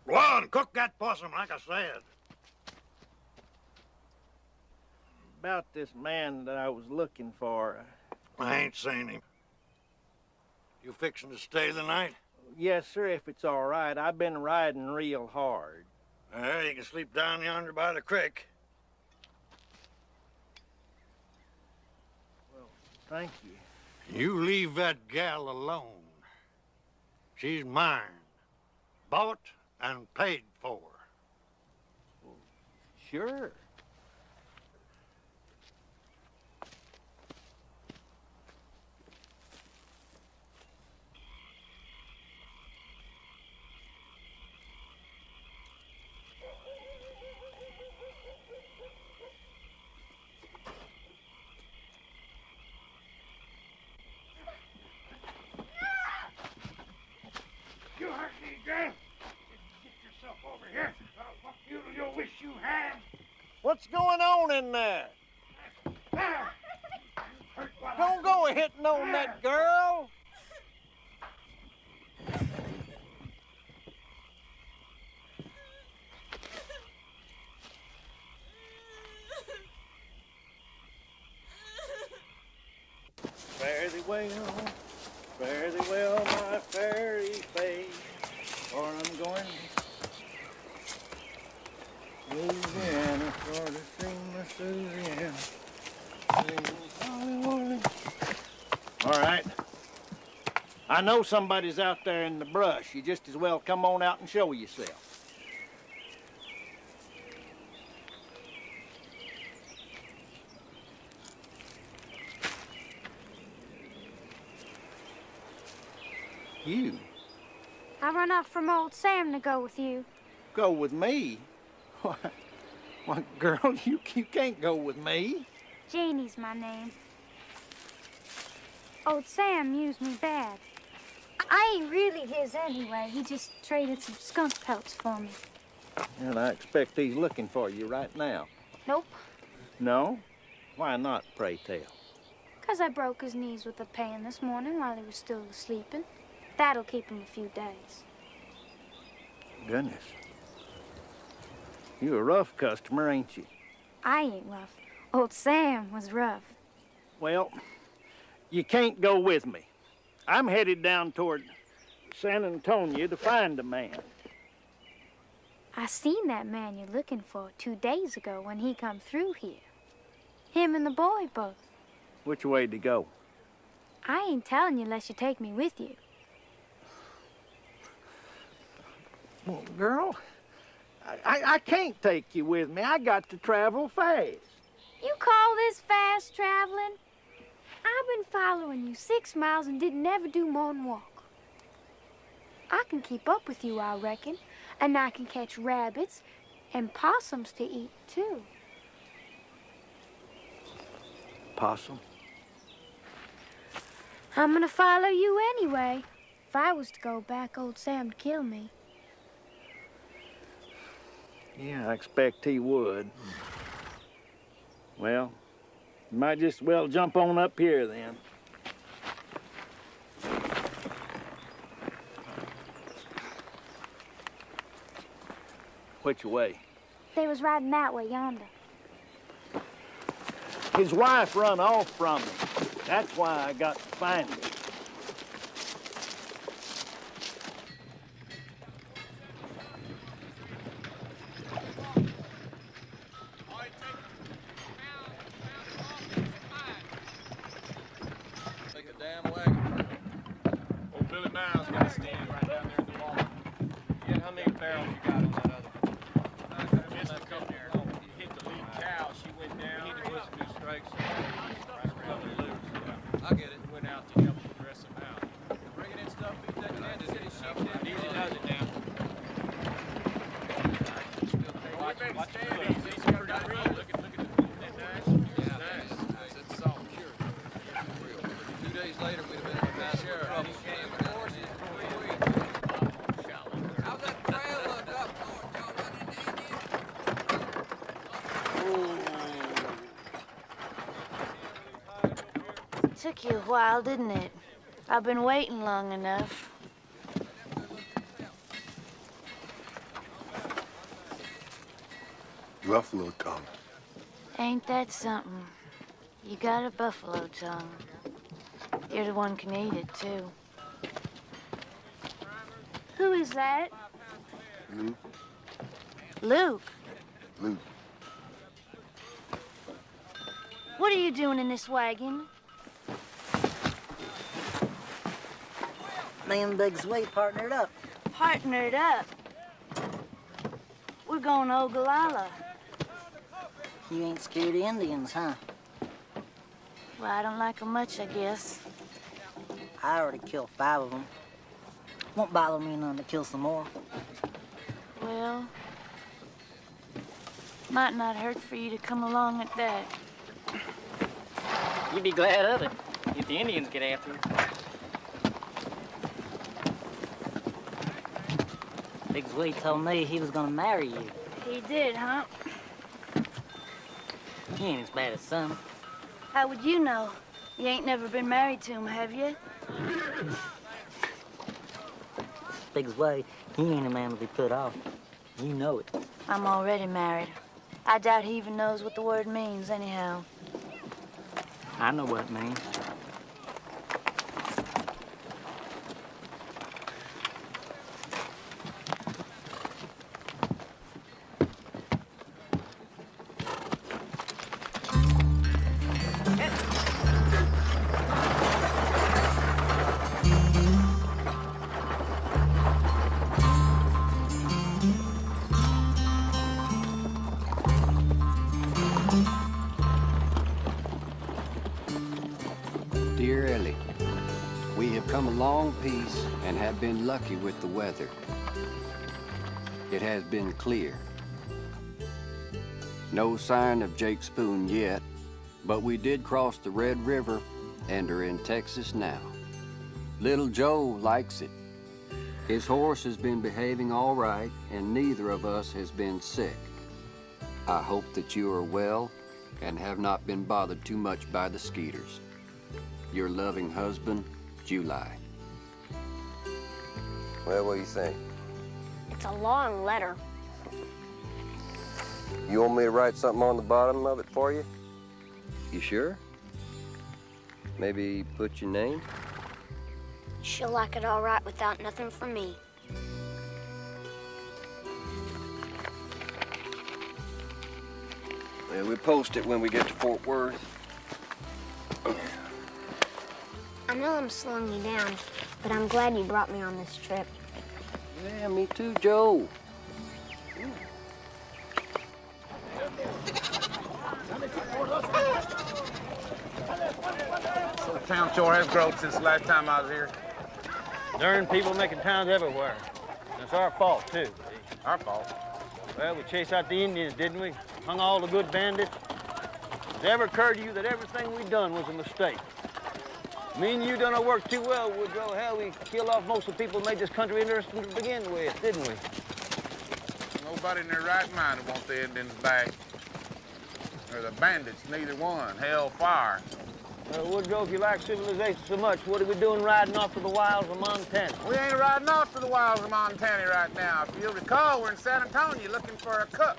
Go on, cook that possum like I said. About this man that I was looking for. I ain't seen him. You fixing to stay the night? Yes, sir, if it's all right. I've been riding real hard. Well, you can sleep down yonder by the creek. Well, thank you. You leave that gal alone. She's mine. Bought and paid for. Sure. You hurt me, girl. Get yourself over here. What you wish you had. What's going on in there? Don't go hitting on that girl. Fare thee well, my fairy face, for I'm going to Louisiana for to sing my Louisiana. All right. I know somebody's out there in the brush. You just as well come on out and show yourself. You? I run off from old Sam to go with you. Go with me? Why, girl, you can't go with me. Jeannie's my name. Old Sam used me bad. I ain't really his anyway. He just traded some skunk pelts for me. And I expect he's looking for you right now. Nope, No? Why not, pray tell? 'cause I broke his knees with a pan this morning while he was still sleeping. That'll keep him a few days. Goodness. You a rough customer, ain't you? I ain't rough. Old Sam was rough. Well, you can't go with me. I'm headed down toward San Antonio to find a man. I seen that man you're looking for 2 days ago when he come through here. Him and the boy both. Which way to go? I ain't telling you unless you take me with you. Well, girl, I can't take you with me. I got to travel fast. You call this fast traveling? I've been following you 6 miles and didn't never do more than walk. I can keep up with you, I reckon, and I can catch rabbits and possums to eat, too. Possum? I'm gonna follow you anyway. If I was to go back, old Sam'd kill me. Yeah, I expect he would. Well, you might just well jump on up here then. Which way? They was riding that way yonder. His wife run off from him. That's why I got to find him. Take a damn wagon. Old Billy Miles got a stand right down there at the wall. Yeah, how many barrels you got in that other one? Missed a couple there. You hit the lead cow, she went down. He hit the whistle, strikes. Right around there. Took you a while, didn't it? I've been waiting long enough. Buffalo tongue. Ain't that something? You got a buffalo tongue. You're the one can eat it, too. Who is that? Luke. Luke? Luke. What are you doing in this wagon? Me and Big Sweet partnered up. Partnered up? We're going to Ogallala. You ain't scared of Indians, huh? Well, I don't like them much, I guess. I already killed 5 of them. Won't bother me none to kill some more. Well, might not hurt for you to come along at that. You'd be glad of it if the Indians get after you. Big Sweet told me he was gonna marry you. He did, huh? He ain't as bad as some. How would you know? You ain't never been married to him, have you? Big Sweet, he ain't a man to be put off. You know it. I'm already married. I doubt he even knows what the word means, anyhow. I know what it means. Dear Ellie, we have come a long piece and have been lucky with the weather. It has been clear. No sign of Jake Spoon yet, but we did cross the Red River and are in Texas now. Little Joe likes it. His horse has been behaving all right, and neither of us has been sick. I hope that you are well and have not been bothered too much by the skeeters. Your loving husband, July. Well, what do you think? It's a long letter. You want me to write something on the bottom of it for you? You sure? Maybe put your name? She'll like it all right without nothing from me. Yeah, we'll post it when we get to Fort Worth. I know I'm slowing you down, but I'm glad you brought me on this trip. Yeah, me too, Joe. The town sure has grown since the last time I was here. Darn people making towns everywhere. And it's our fault, too. Our fault? Well, we chased out the Indians, didn't we? Hung all the good bandits. Has it ever occurred to you that everything we done was a mistake? Me and you done our work too well, Woodrow. Hell, we killed off most of the people who made this country interesting to begin with, didn't we? Nobody in their right mind would want the Indians back. Or the bandits, neither one. Hell, fire. Woodrow, if you like civilization so much, what are we doing riding off to the wilds of Montana? We ain't riding off to the wilds of Montana right now. If you'll recall, we're in San Antonio looking for a cook.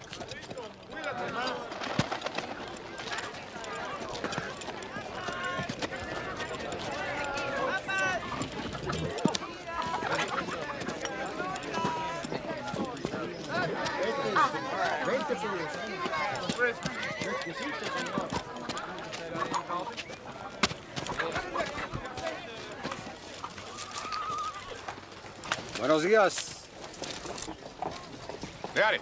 Buenos días. Howdy.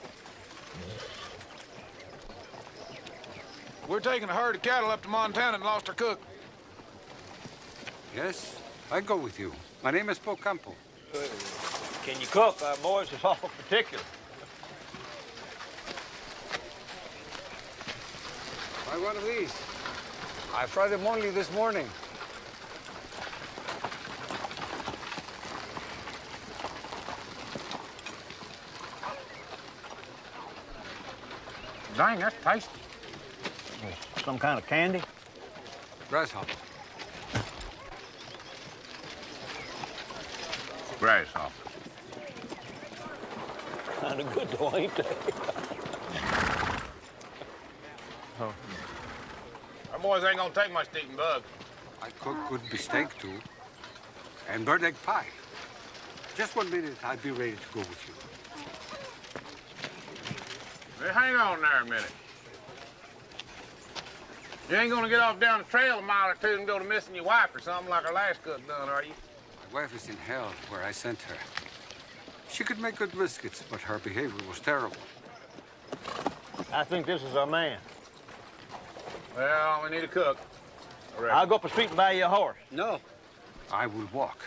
We're taking a herd of cattle up to Montana and lost our cook. Yes, I go with you. My name is Pocampo. Can you cook? Our boys is awful particular. Try one of these. I fried them only this morning. Dang, that's tasty. Some kind of candy? Grasshopper. Grasshopper. Kind of good though, ain't they? Our boys ain't gonna take much to eating bugs. I cook good beefsteak too. And bird egg pie. Just 1 minute, I'll be ready to go with you. Hey, hang on there a minute. You ain't gonna get off down the trail a mile or two and go to missing your wife or something like our last cook done, are you? My wife is in hell where I sent her. She could make good biscuits, but her behavior was terrible. I think this is our man. Well, we need a cook. I'll go up the street and buy you a horse. No. I will walk.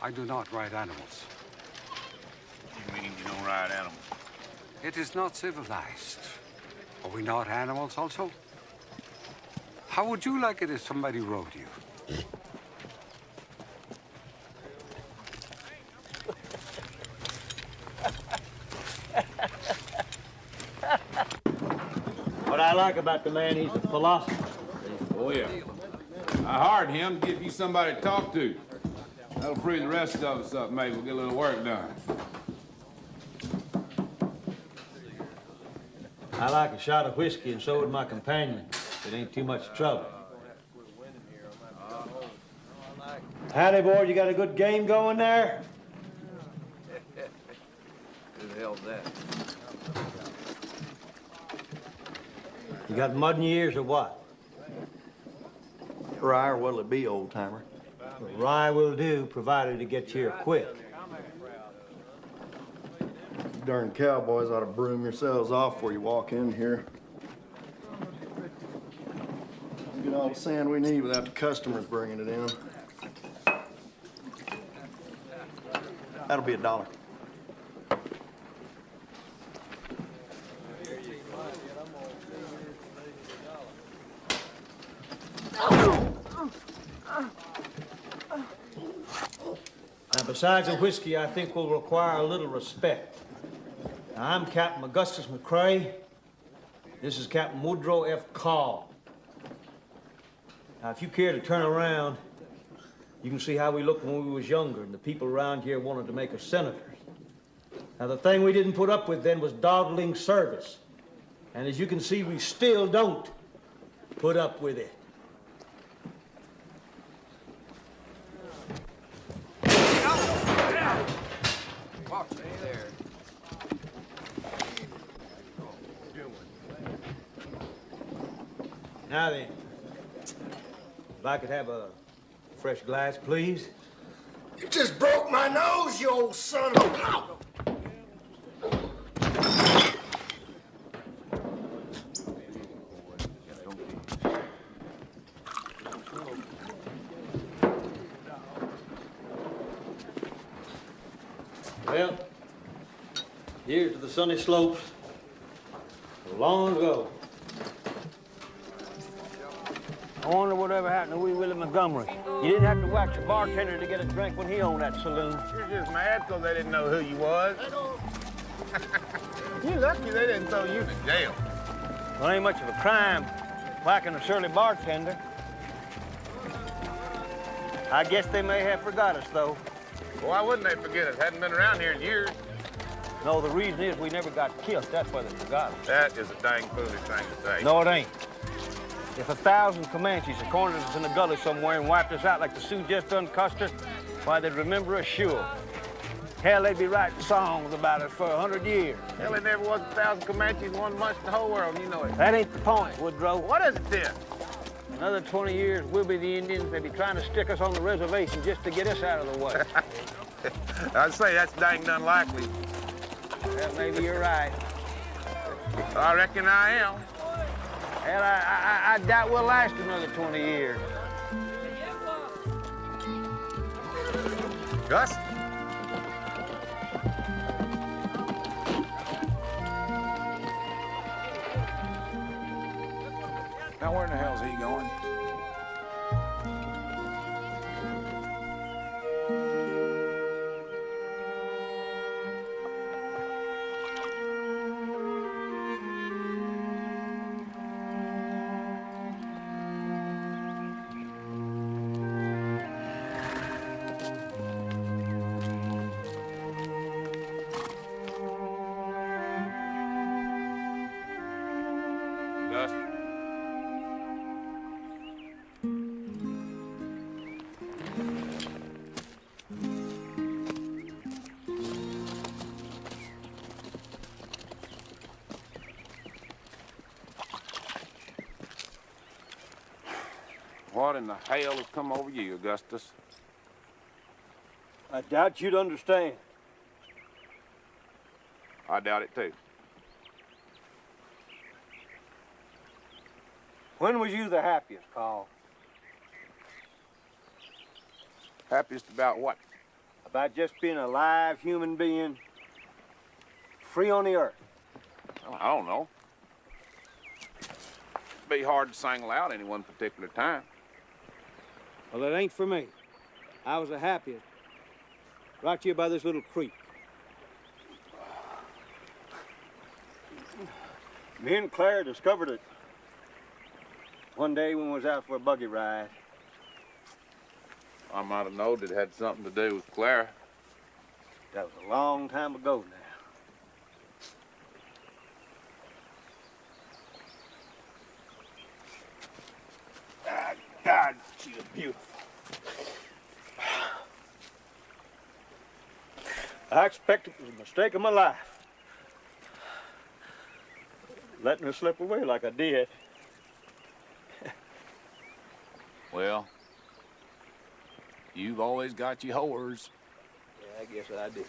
I do not ride animals. You mean you don't ride animals? It is not civilized. Are we not animals also? How would you like it if somebody rode you? What I like about the man, he's a philosopher. Oh, yeah. I hired him to give you somebody to talk to. That'll free the rest of us up, maybe we'll get a little work done. I like a shot of whiskey, and so would my companion. It ain't too much trouble. Howdy, boy. You got a good game going there? Who the hell's that? You got mud in your ears or what? Rye, or what'll it be, old timer? Rye will do, provided it gets here quick. You darn cowboys ought to broom yourselves off before you walk in here. Get all the sand we need without the customers bringing it in. That'll be $1. Now, besides the whiskey, I think we'll require a little respect. Now, I'm Captain Augustus McCrae. This is Captain Woodrow F. Call. Now, if you care to turn around, you can see how we looked when we was younger, and the people around here wanted to make us senators. Now, the thing we didn't put up with then was dawdling service. And as you can see, we still don't put up with it. Watch there. Now then, if I could have a fresh glass, please. You just broke my nose, you old son of a... Well, here's to the sunny slopes of long ago. I wonder whatever happened to wee Willie Montgomery. You didn't have to wax a bartender to get a drink when he owned that saloon. You're just mad because they didn't know who you was. You're lucky they didn't throw you to jail. Well, ain't much of a crime whacking a surly bartender. I guess they may have forgot us, though. Well, why wouldn't they forget us? Hadn't been around here in years. No, the reason is we never got killed. That's why they forgot us. That is a dang foolish thing to say. No, it ain't. If 1,000 Comanches had cornered us in a gully somewhere and wiped us out like the Sioux just done Custer, why, they'd remember us sure. Hell, they'd be writing songs about us for 100 years. Hell, there never was 1,000 Comanches, one much in the whole world, you know it. That ain't the point, Woodrow. What is it then? Another 20 years, we'll be the Indians. They'll be trying to stick us on the reservation just to get us out of the way. I'd say that's dang unlikely. Well, maybe you're right. I reckon I am. Hell, I doubt we'll last another 20 years. Gus? Now, where in the hell's he going? Gus? What in the hell has come over you, Augustus? I doubt you'd understand. I doubt it too. When was you the happiest, Carl? Happiest about what? About just being a live human being, free on the earth. Well, I don't know. It'd be hard to single out any one particular time. Well, it ain't for me. I was the happiest right here by this little creek. Me and Claire discovered it one day when we was out for a buggy ride. I might have known it had something to do with Clara. That was a long time ago now. Ah, God, she was beautiful. I expect it was a mistake of my life. Letting her slip away like I did. Well, you've always got your whores. Yeah, I guess I did.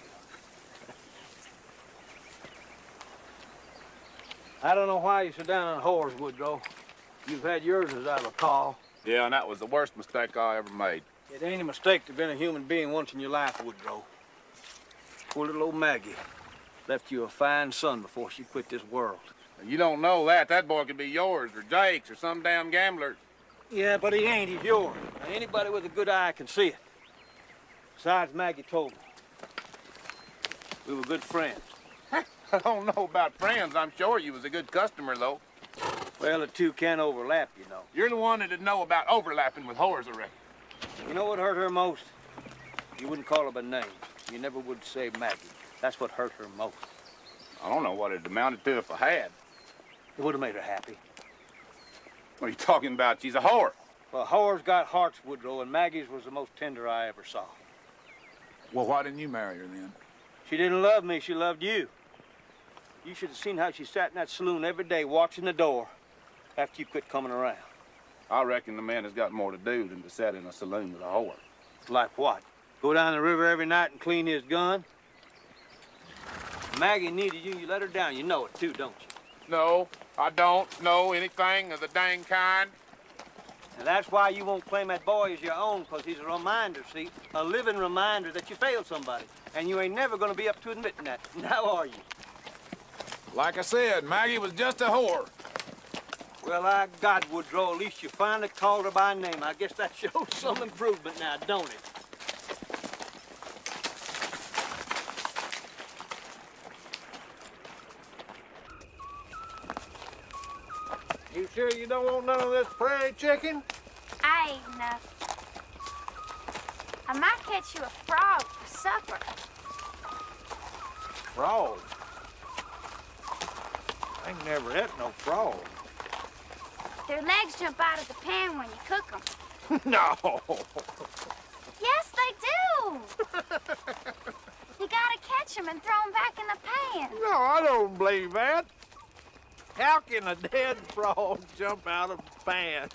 I don't know why you sit down on whores, Woodrow. You've had yours, as I recall. Yeah, and that was the worst mistake I ever made. It ain't a mistake to have been a human being once in your life, Woodrow. Poor little old Maggie left you a fine son before she quit this world. You don't know that. That boy could be yours or Jake's or some damn gambler. Yeah, but he ain't. He's yours. Now, anybody with a good eye can see it. Besides, Maggie told me. We were good friends. I don't know about friends. I'm sure you was a good customer, though. Well, the two can overlap, you know. You're the one that'd know about overlapping with whores, I reckon. You know what hurt her most? You wouldn't call her by name. You never would say Maggie. That's what hurt her most. I don't know what it amounted to if I had. It would have made her happy. What are you talking about? She's a whore. Well, whores got hearts, Woodrow, and Maggie's was the most tender I ever saw. Well, why didn't you marry her then? She didn't love me. She loved you. You should have seen how she sat in that saloon every day watching the door after you quit coming around. I reckon the man has got more to do than to sit in a saloon with a whore. Like what? Go down the river every night and clean his gun? Maggie needed you. You let her down. You know it, too, don't you? No, I don't know anything of the dang kind. And that's why you won't claim that boy as your own, because he's a reminder, see? A living reminder that you failed somebody. And you ain't never going to be up to admitting that. Now are you? Like I said, Maggie was just a whore. Well, I got Woodrow. At least you finally called her by name. I guess that shows some improvement now, don't it? You sure you don't want none of this prairie chicken? I ain't enough. I might catch you a frog for supper. Frog? I ain't never ate no frog. Their legs jump out of the pan when you cook them. No. Yes, they do. You gotta catch them and throw them back in the pan. No, I don't believe that. How can a dead frog jump out of a pan?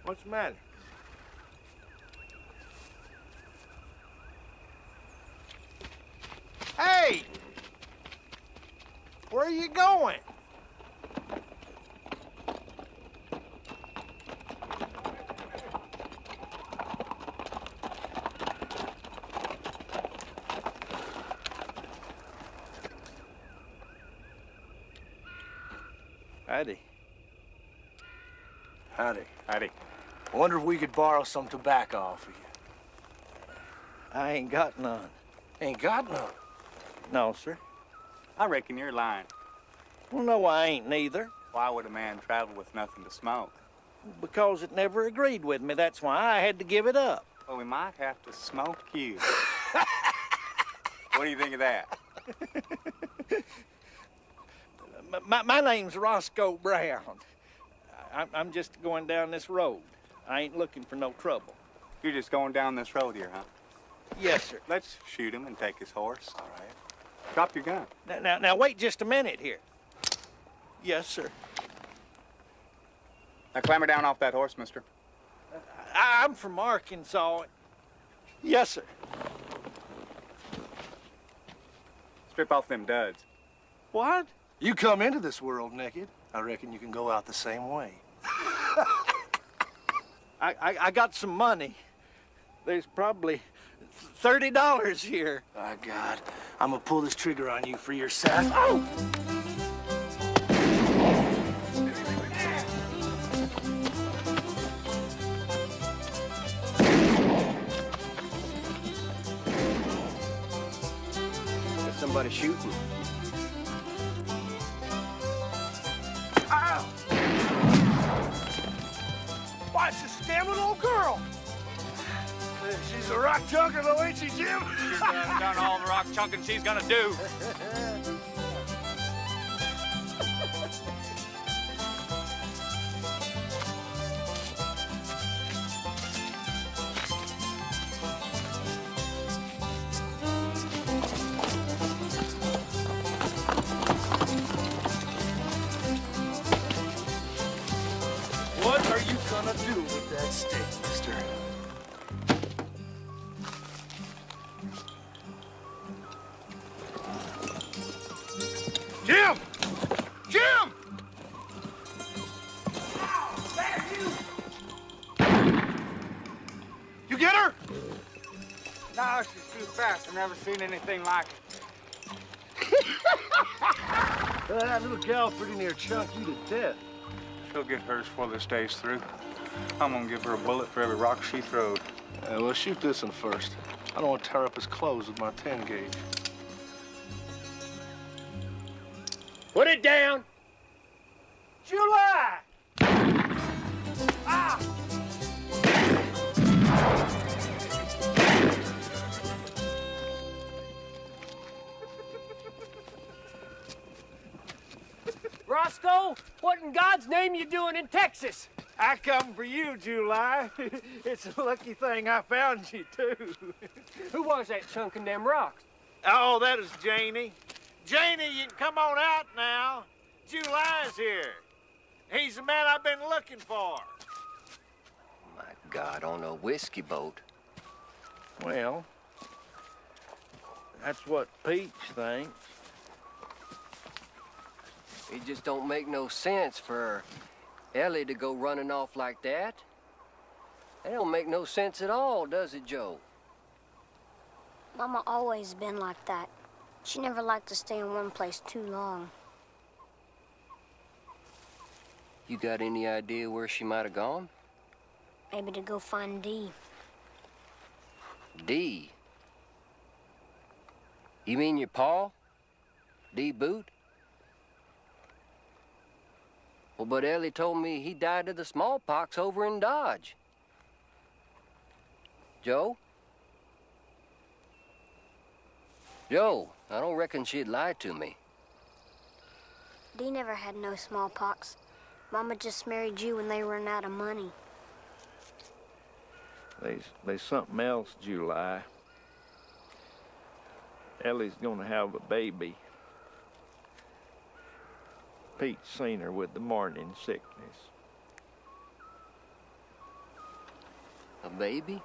What's the matter? Hey! Where are you going? Howdy. Howdy. Howdy. I wonder if we could borrow some tobacco off of you. I ain't got none. Ain't got none? No, sir. I reckon you're lying. Well, no, I ain't neither. Why would a man travel with nothing to smoke? Because it never agreed with me. That's why I had to give it up. Well, we might have to smoke you. What do you think of that? My name's Roscoe Brown. I'm just going down this road. I ain't looking for no trouble. You're just going down this road here, huh? Yes, sir. Let's shoot him and take his horse. All right. Drop your gun. Now, wait just a minute here. Yes, sir. Now, clamber down off that horse, mister. I'm from Arkansas. Yes, sir. Strip off them duds. What? You come into this world naked. I reckon you can go out the same way. I got some money. There's probably $30 here. My God, I'm gonna pull this trigger on you for your sass. Oh! There's somebody shooting. Ow! Why, it's a scamming old girl. She's a rock chunker, though, ain't she, Jim? She's done all the rock chunking she's gonna do. What are you gonna do with that stick, mister? Jim! Jim! You get her? No, she's too fast. I've never seen anything like it. That little gal pretty near chunk you to death. She'll get hers before this day's through. I'm gonna give her a bullet for every rock she throwed. Well, shoot this one first. I don't want to tear up his clothes with my 10 gauge. Put it down. July! Ah! Roscoe, what in God's name you doing in Texas? I come for you, July. It's a lucky thing I found you, too. Who was that chunking them rocks? Oh, that is Janie. Janie, you can come on out now. July's here. He's the man I've been looking for. My God, on a whiskey boat. Well, that's what Peach thinks. It just don't make no sense for Ellie to go running off like that. That don't make no sense at all, does it, Joe? Mama always been like that. She never liked to stay in one place too long. You got any idea where she might have gone? Maybe to go find Dee. Dee? You mean your pa? Dee Boot? Well, but Ellie told me he died of the smallpox over in Dodge. Joe? Joe, I don't reckon she'd lie to me. Dee never had no smallpox. Mama just married you when they ran out of money. There's something else, July. Ellie's gonna have a baby. Pete seen her with the morning sickness. A baby?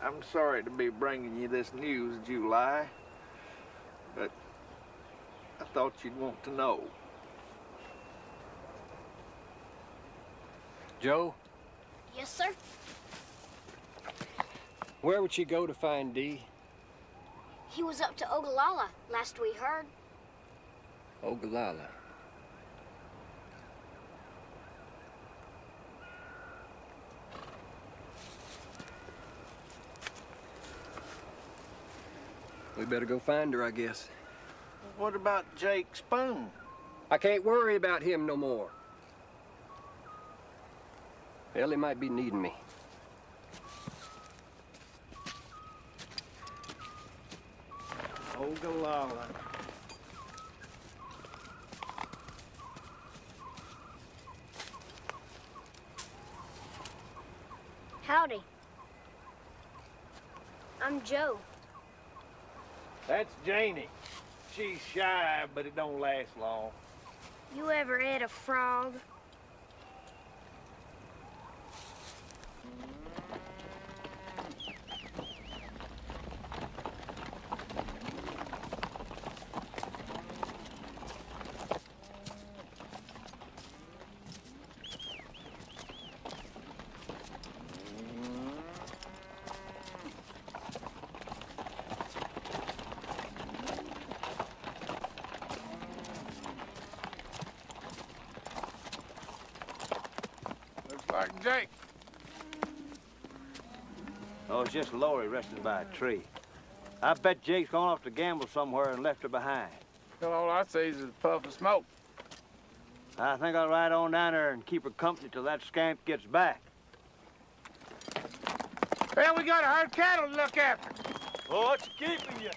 I'm sorry to be bringing you this news, July, but I thought you'd want to know. Joe, Yes, sir? where would she go to find Dee? He was up to Ogallala, last we heard. Ogallala. We better go find her, I guess. What about Jake Spoon? I can't worry about him no more. Hell, he might be needing me. Ogallala. Howdy. I'm Joe. That's Janie. She's shy, but it don't last long. You ever ate a frog? Looks like Jake. Oh, it's just Lori resting by a tree. I bet Jake's gone off to gamble somewhere and left her behind. Well, all I see is a puff of smoke. I think I'll ride on down there and keep her company till that scamp gets back. Well, we got a herd of cattle to look after. Oh, what's keeping you?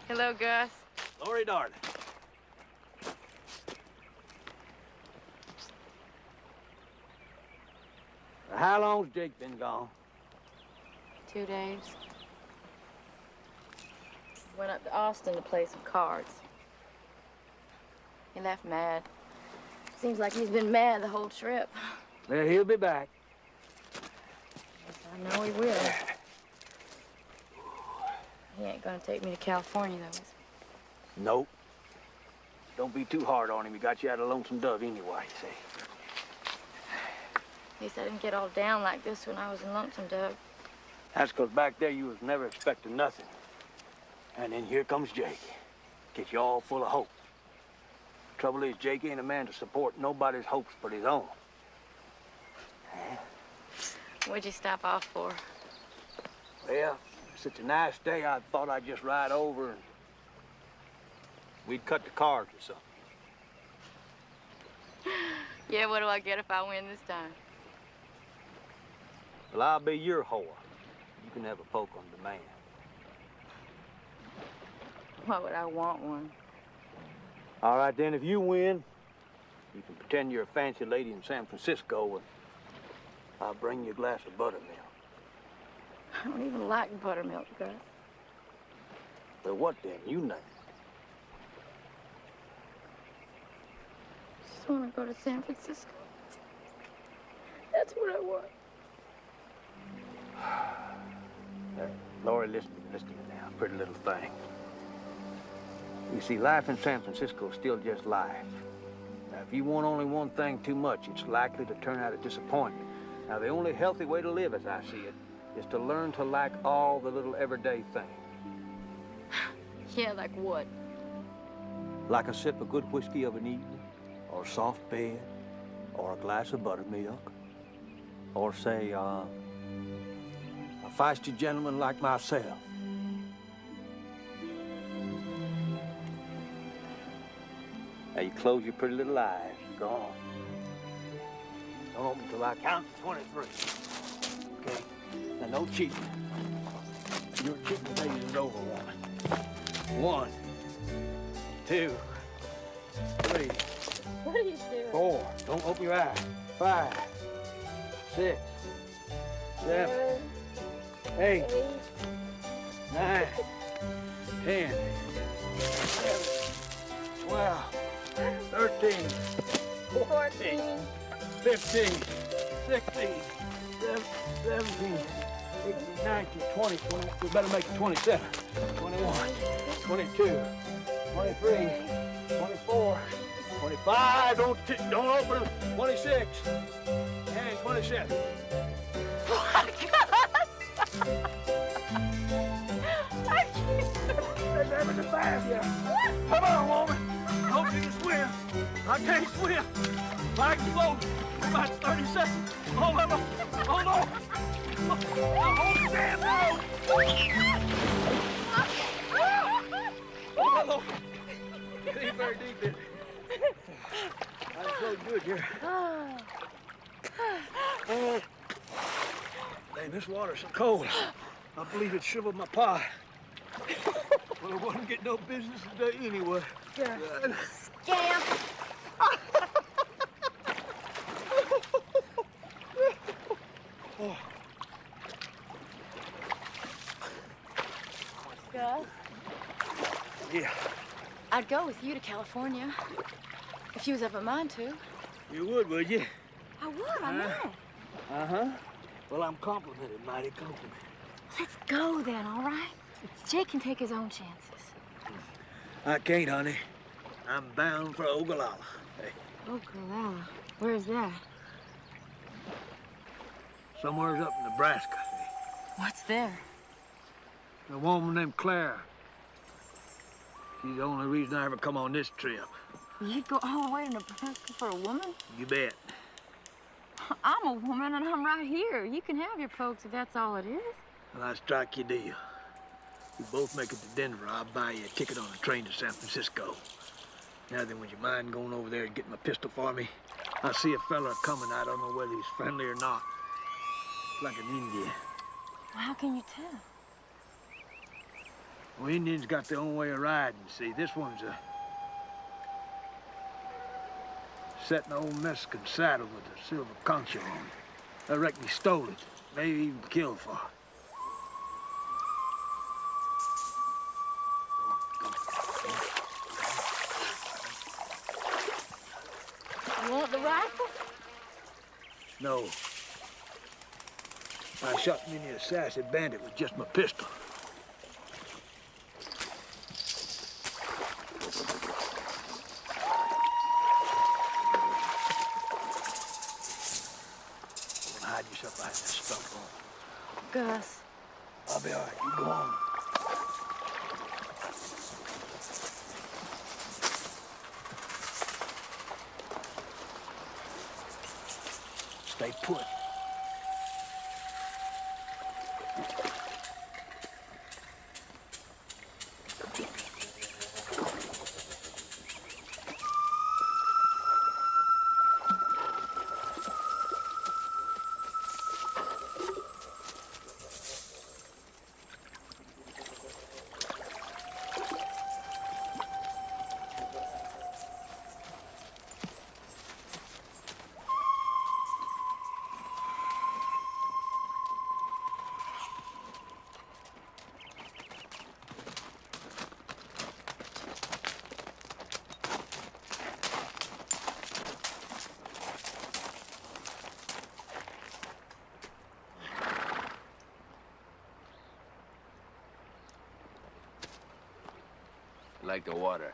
Hello, Gus. Lori, darling. How long's Jake been gone? 2 days. Went up to Austin to play some cards. He left mad. Seems like he's been mad the whole trip. Well, he'll be back. Yes, I know he will. He ain't gonna take me to California, though, is he? Nope. Don't be too hard on him. He got you out of Lonesome Dove anyway, see. At least I didn't get all down like this when I was in Lonesome Dove. That's 'cause back there you was never expecting nothing. And then here comes Jake. Gets you all full of hope. Trouble is, Jake ain't a man to support nobody's hopes but his own. What'd you stop off for? Well, such a nice day, I thought I'd just ride over and we'd cut the cards or something. Yeah, what do I get if I win this time? Well, I'll be your whore. You can have a poke on demand. Why would I want one? All right, then, if you win, you can pretend you're a fancy lady in San Francisco and I'll bring you a glass of buttermilk. I don't even like buttermilk, Gus. Well, what then? You name it. Just want to go to San Francisco. That's what I want. Lori, listen to me now, pretty little thing. You see, life in San Francisco is still just life. Now, if you want only one thing too much, it's likely to turn out a disappointment. Now, the only healthy way to live, as I see it, is to learn to like all the little everyday things. Yeah, like what? Like a sip of good whiskey of an evening, or a soft bed, or a glass of buttermilk, or say, a feisty gentleman like myself. Now you close your pretty little eyes. Go on. Don't open till I count to 23. Okay? Now no cheating. Your cheating days is over, woman. 1, 2, 3. What are you doing? Don't open your eyes. 5, 6, 7, 8, 9, 10, 11, 12, 13, 14, 15, 16, 17, 18, 19, 20, 20. We better make it 27, 21, 22, 23, 24, 25. Don't open it. 26 and 27. That was a fast, yeah. Come on, woman. Hope you can swim. I can't swim. I can float. About 30 seconds. Hold on. Hold on. Hold the damn boat. Hello. It ain't very deep, is it? I'm so good here. Man, this water's so cold. I believe it shivered my pie. Well, I wouldn't get no business today anyway. Yeah. Scamp. Oh. Gus? Yeah. I'd go with you to California. If you was ever mine to. You would you? I would, I know. Uh-huh. Well, I'm complimented, mighty complimented. Let's go then, all right? Jake can take his own chances. I can't, honey. I'm bound for Ogallala. Hey, Ogallala? Where's that? somewhere's up in Nebraska. What's there? A woman named Claire. She's the only reason I ever come on this trip. You'd go all the way to Nebraska for a woman? You bet. I'm a woman and I'm right here. You can have your folks if that's all it is. Well, I strike your deal. We both make it to Denver. I'll buy you a ticket on a train to San Francisco. Now then, would you mind going over there and getting my pistol for me? I see a fella coming. I don't know whether he's friendly or not. Like an Indian. Well, how can you tell? Well, Indians got their own way of riding, see. This one's a setting old Mexican saddle with a silver concho on it. I reckon he stole it. Maybe even killed for it. You want the rifle? No. I shot many a sassy bandit with just my pistol. Hide yourself behind that stump on. Gus. I'll be all right. You go on. Stay put. Like the water.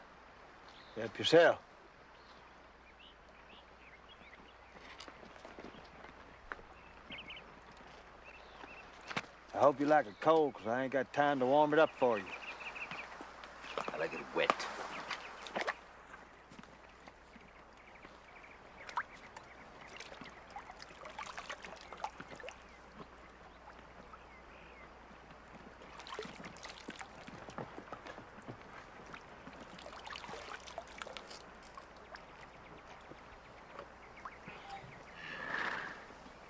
Help yourself. I hope you like it cold, because I ain't got time to warm it up for you. I like it wet.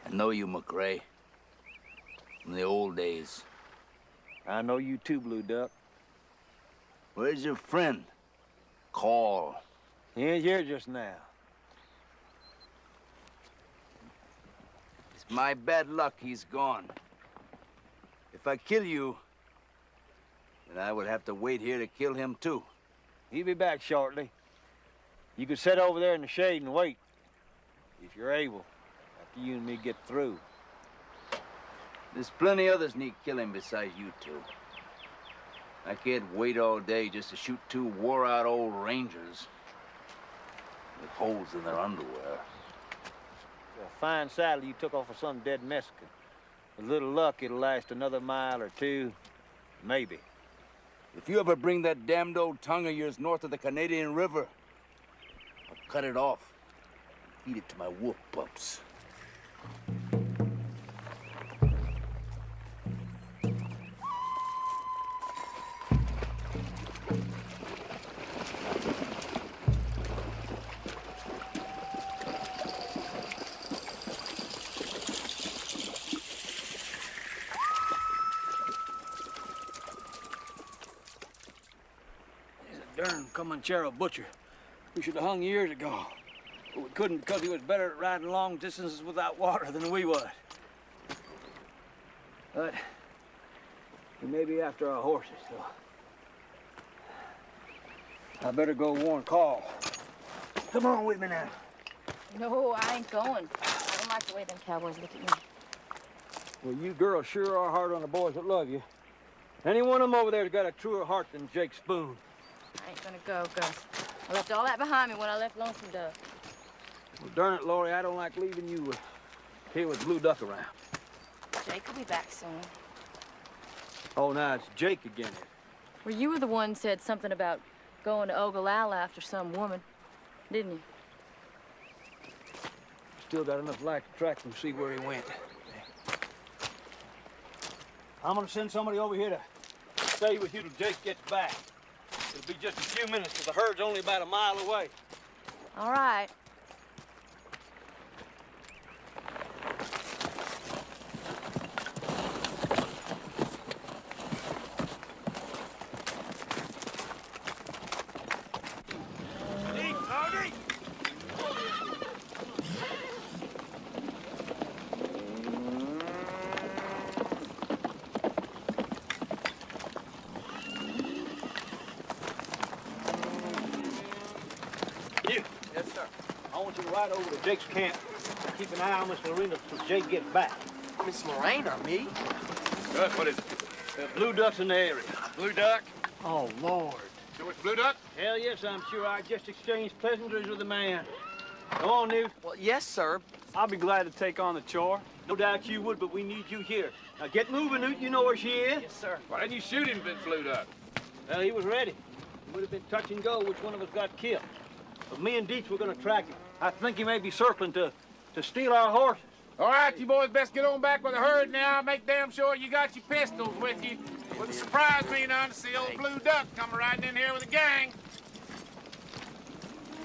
I know you, McRae. From the old days. I know you too, Blue Duck. Where's your friend? Call. He ain't here just now. my bad luck he's gone. If I kill you, then I would have to wait here to kill him too. He'll be back shortly. You could sit over there in the shade and wait, if you're able, after you and me get through. There's plenty others need killing besides you two. I can't wait all day just to shoot two wore-out old rangers with holes in their underwear. A fine saddle you took off of some dead Mexican. With little luck, it'll last another mile or two, maybe. If you ever bring that damned old tongue of yours north of the Canadian River, I'll cut it off, feed it to my wolf pups. Darn Comanchero butcher. We should have hung years ago. But we couldn't because he was better at riding long distances without water than we was. But we may be after our horses, so I better go warn Carl. Come on with me now. No, I ain't going. I don't like the way them cowboys look at me. Well, you girls sure are hard on the boys that love you. Any one of them over there's got a truer heart than Jake Spoon. I ain't gonna go, Gus. I left all that behind me when I left Lonesome Dove. Well, darn it, Lori, I don't like leaving you here with Blue Duck around. Jake will be back soon. Oh, now it's Jake again. Well, you were the one who said something about going to Ogallala after some woman, didn't you? Still got enough light to track him and see where he went. I'm gonna send somebody over here to stay with you till Jake gets back. It'll be just a few minutes, because the herd's only about a mile away. All right. Hey, Tony! I want you to ride over to Jake's camp and keep an eye on Miss Lorena till Jake gets back. Miss Lorena, me? Good, what is it? Blue Duck's in the area. Blue Duck? Oh, Lord. Sure it's Blue Duck? Hell yes, I'm sure. I just exchanged pleasantries with the man. Go on, Newt. Well, yes, sir. I'll be glad to take on the chore. No doubt you would, but we need you here. Now get moving, Newt. You know where she is. Yes, sir. Why didn't you shoot him, Blue Duck? Well, he was ready. It would have been touch and go which one of us got killed. But me and Dietz were going to track him. I think he may be circling to steal our horses. All right, you boys best get on back with the herd now. Make damn sure you got your pistols with you. Wouldn't surprise me none to see old Blue Duck come riding in here with a gang.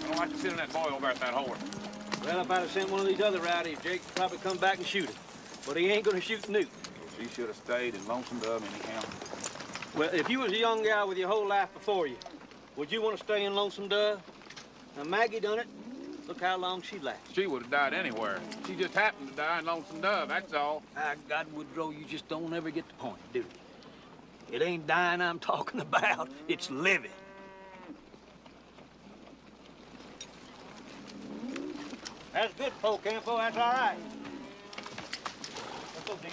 I don't like to sit on that boy over at that horse. Well, if I'd have sent one of these other rowdies, Jake would probably come back and shoot him. But he ain't going to shoot Newt. She should have stayed in Lonesome Dove anyhow. Well, if you was a young gal with your whole life before you, would you want to stay in Lonesome Dove? Now, Maggie done it. Look how long she lasted. She would have died anywhere. She just happened to die in Lonesome Dove, that's all. God, Woodrow, you just don't ever get the point, do you? It ain't dying I'm talking about. It's living. That's good, folk, Campo. That's all right. Let's go, Deke.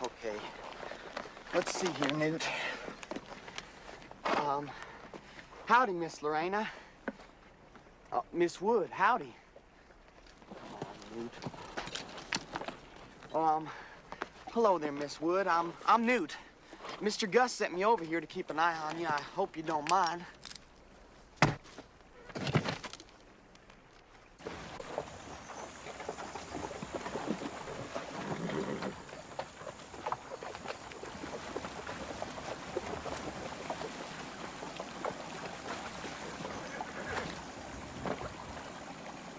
Okay. Let's see here, Newt. Howdy, Miss Lorena. Miss Wood, howdy. Hello there, Miss Wood. I'm Newt. Mr. Gus sent me over here to keep an eye on you. I hope you don't mind.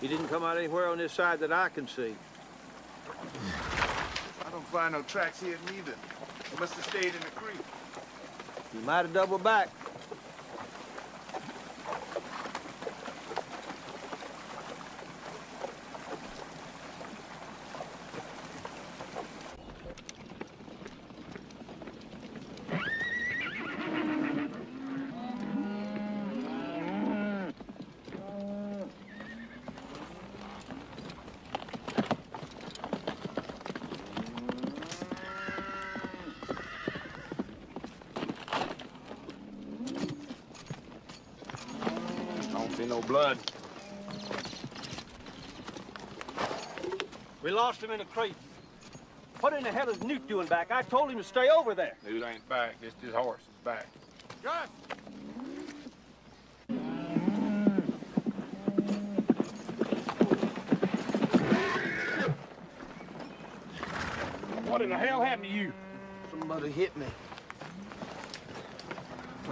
He didn't come out anywhere on this side that I can see. I don't find no tracks here neither. They must have stayed in the creek. You might have doubled back. See no blood. We lost him in the creek. What in the hell is Newt doing back? I told him to stay over there. Dude ain't back. Just his horse is back. Gus! What in the hell happened to you? Somebody hit me.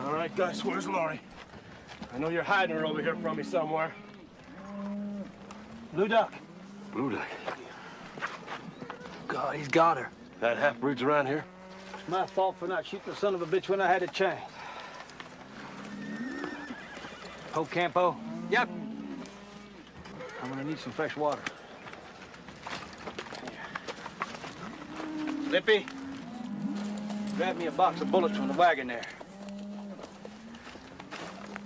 All right, Gus, where's Laurie? I know you're hiding her over here from me somewhere. Blue Duck. Blue Duck. God, he's got her. That half-breed's around here? It's my fault for not shooting the son of a bitch when I had a chance. Ho Campo? Yep. I'm gonna need some fresh water. Lippy, grab me a box of bullets from the wagon there.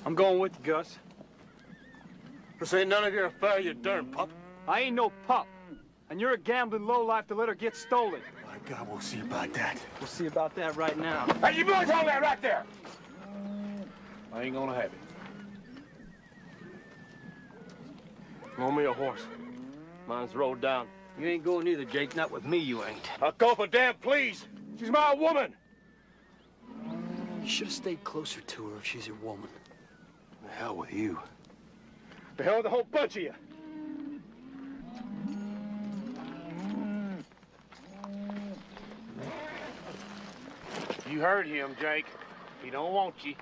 I'm going with you, Gus. This ain't none of your affair, you darn pup. I ain't no pup. And you're a gambling lowlife to let her get stolen. My God, we'll see about that. We'll see about that right now. Hey, you boys hold that right there! I ain't gonna have it. Loan me a horse. Mine's rolled down. You ain't going either, Jake. Not with me, you ain't. I'll go for damn please. She's my woman. You should have stayed closer to her if she's your woman. The hell with you. The hell with the whole bunch of you. You heard him, Jake. He don't want you.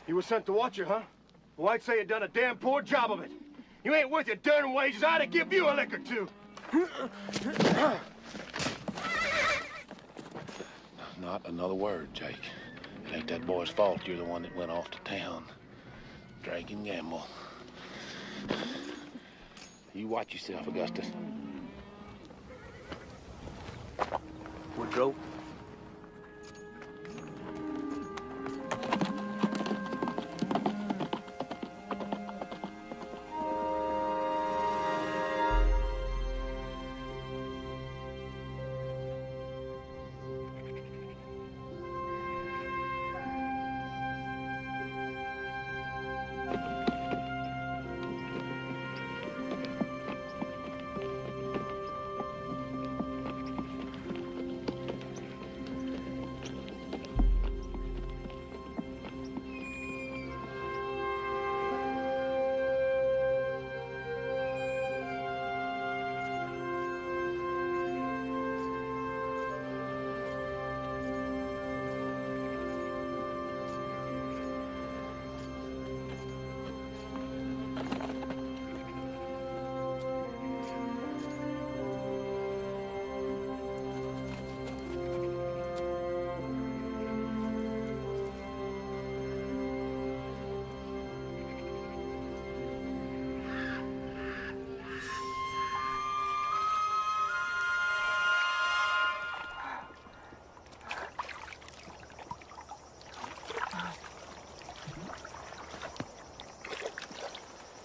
You were sent to watch her, huh? Well, I'd say you done a damn poor job of it. You ain't worth your darn wages. I'd have give you a lick or two. Not another word, Jake. It ain't that boy's fault you're the one that went off to town. Drink and gamble. You watch yourself, Augustus. Woodrow.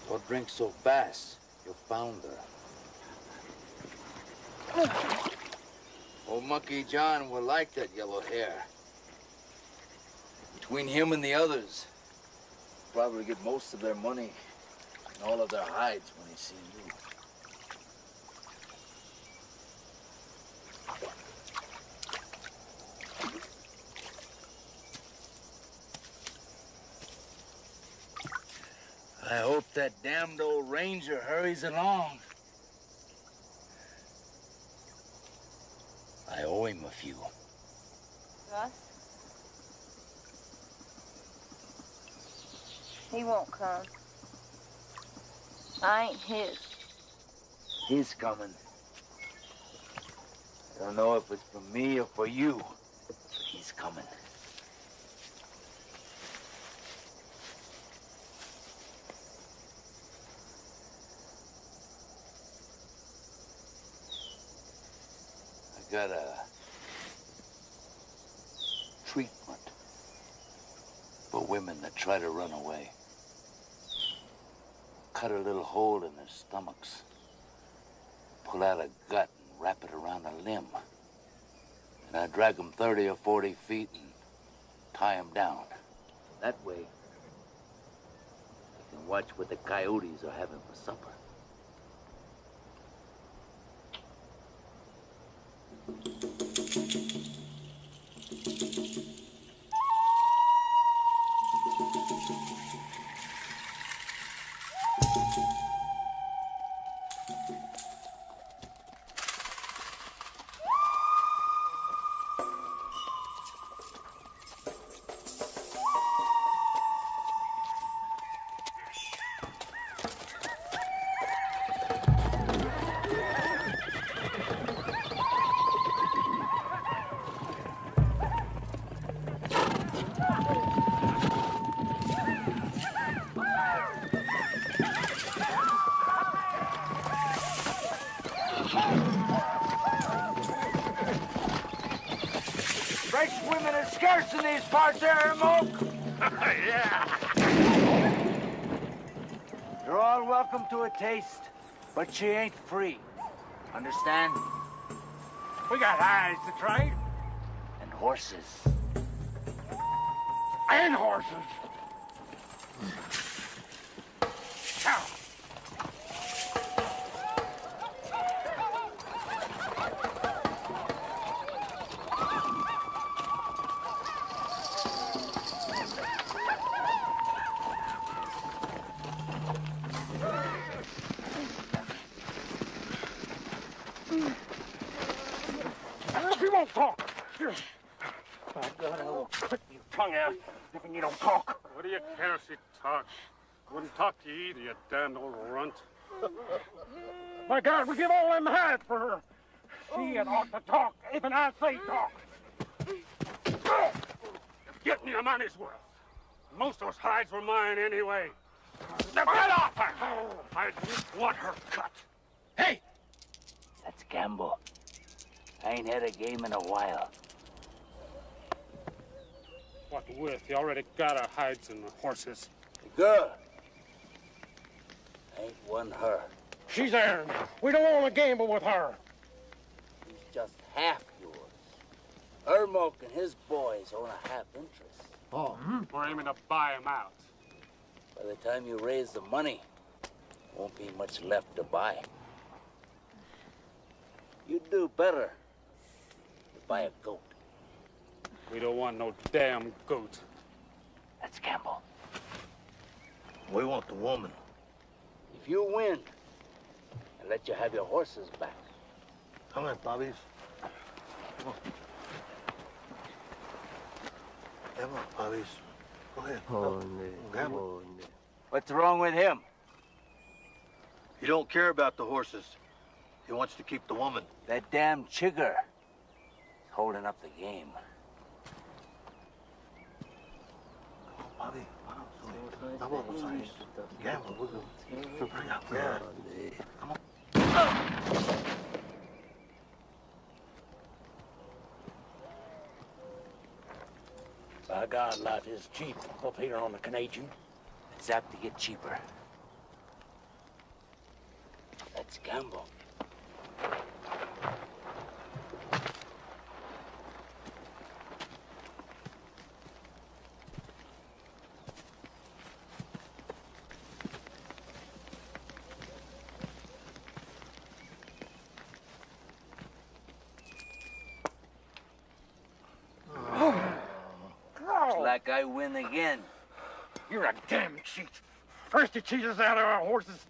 Don't drink so fast. You found her. Old Monkey John will like that yellow hair. Between him and the others, probably get most of their money and all of their hides when they see you. I hope that damned old ranger hurries along. I owe him a few. Gus? He won't come. I ain't his. He's coming. Don't know if it's for me or for you, but he's coming. I got a treatment for women that try to run away. Cut a little hole in their stomachs, pull out a gut and wrap it around a limb. And I drag them 30 or 40 feet and tie them down. That way, I can watch what the coyotes are having for supper. Fresh women are scarce in these parts, Aramoke. Yeah. You're all welcome to a taste, but she ain't free. Understand? We got hides to trade. And horses. And horses. Now, if you won't talk, here. By God, I will cut your tongue out if you don't talk. What do you care if she talks? Wouldn't talk to you either, you damned old runt. My God, we give all them hides for her. She had ought to talk, even I say talk. Get me a money's worth. Most of those hides were mine anyway. Now get off her! I didn't want her cut. Hey! That's Gamble. I ain't had a game in a while. What with? You already got our hides and the horses. The girl. Ain't won her. She's ours. We don't want to gamble with her. She's just half yours. Ermoke and his boys own a half interest. Oh, we're aiming to buy him out. By the time you raise the money, won't be much left to buy. You'd do better to buy a goat. We don't want no damn goat. That's Campbell. We want the woman. If you win, I'll let you have your horses back. Come on, Bobbies. Come on. Come on, Bobbies. Go ahead. Come on. What's wrong with him? He don't care about the horses. He wants to keep the woman. That damn chigger is holding up the game. Bobby, come on, Gamble, we're going. Hurry up, man. Come on. By God, life is cheap up here on the Canadian. It's apt to get cheaper. That's Gamble. Like I win again. You're a damn cheat. First you cheat us out of our horses,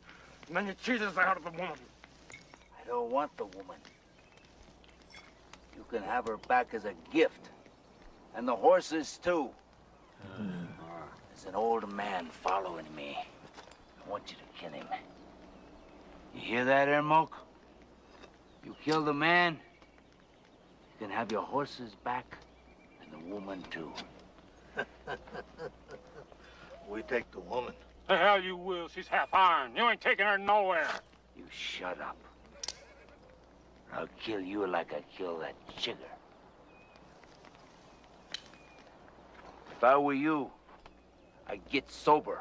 and then you cheat us out of the woman. I don't want the woman. You can have her back as a gift. And the horses, too. There's an old man following me. I want you to kill him. You hear that, Ermoke? You kill the man, You can have your horses back and the woman too. We take the woman. The hell you will. She's half iron. You ain't taking her nowhere. You shut up. I'll kill you like I killed that chigger. If I were you, I'd get sober.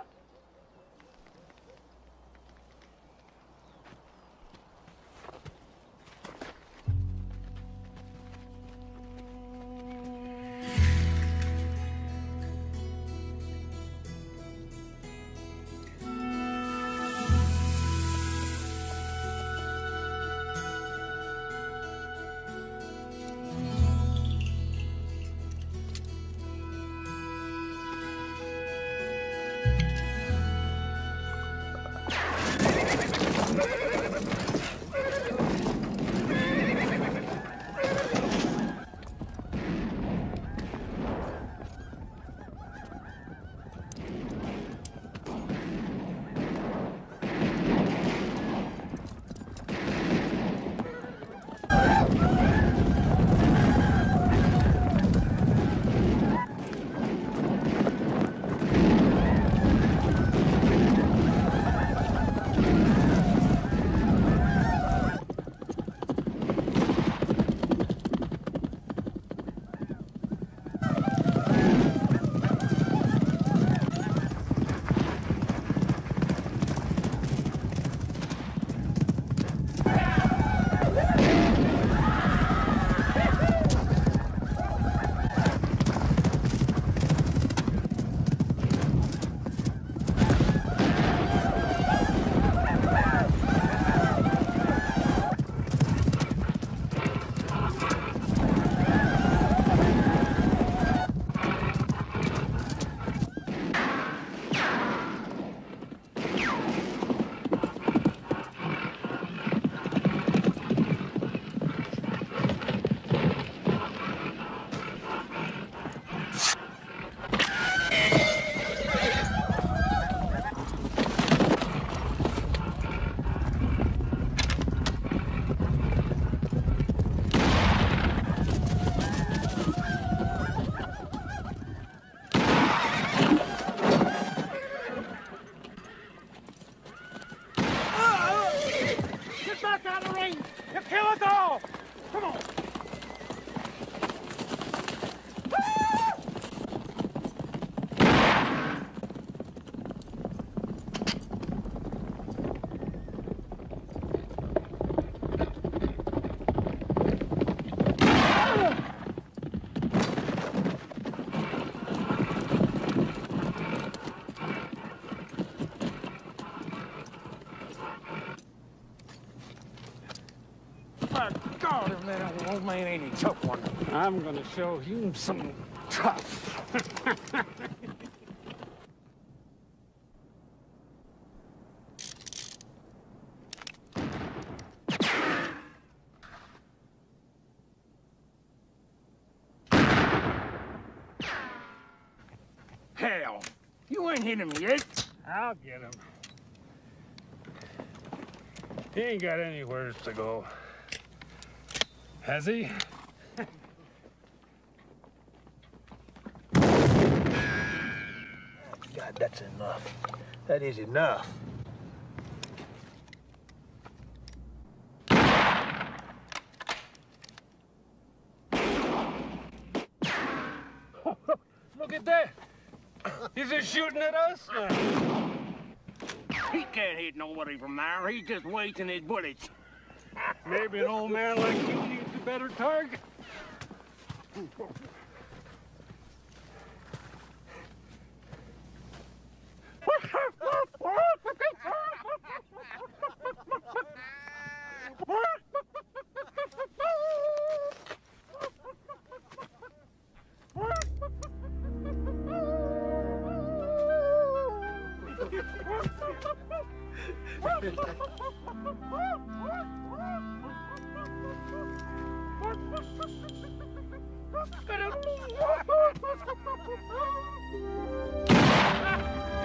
That old man ain't a tough one. I'm gonna show you some tough. Hell, you ain't hit him yet. I'll get him. He ain't got anywhere to go. Has he? God, that's enough. That is enough. Look at that. Is he shooting at us? He can't hit nobody from there. He's just wasting his bullets. Maybe an old man like you needs a better target.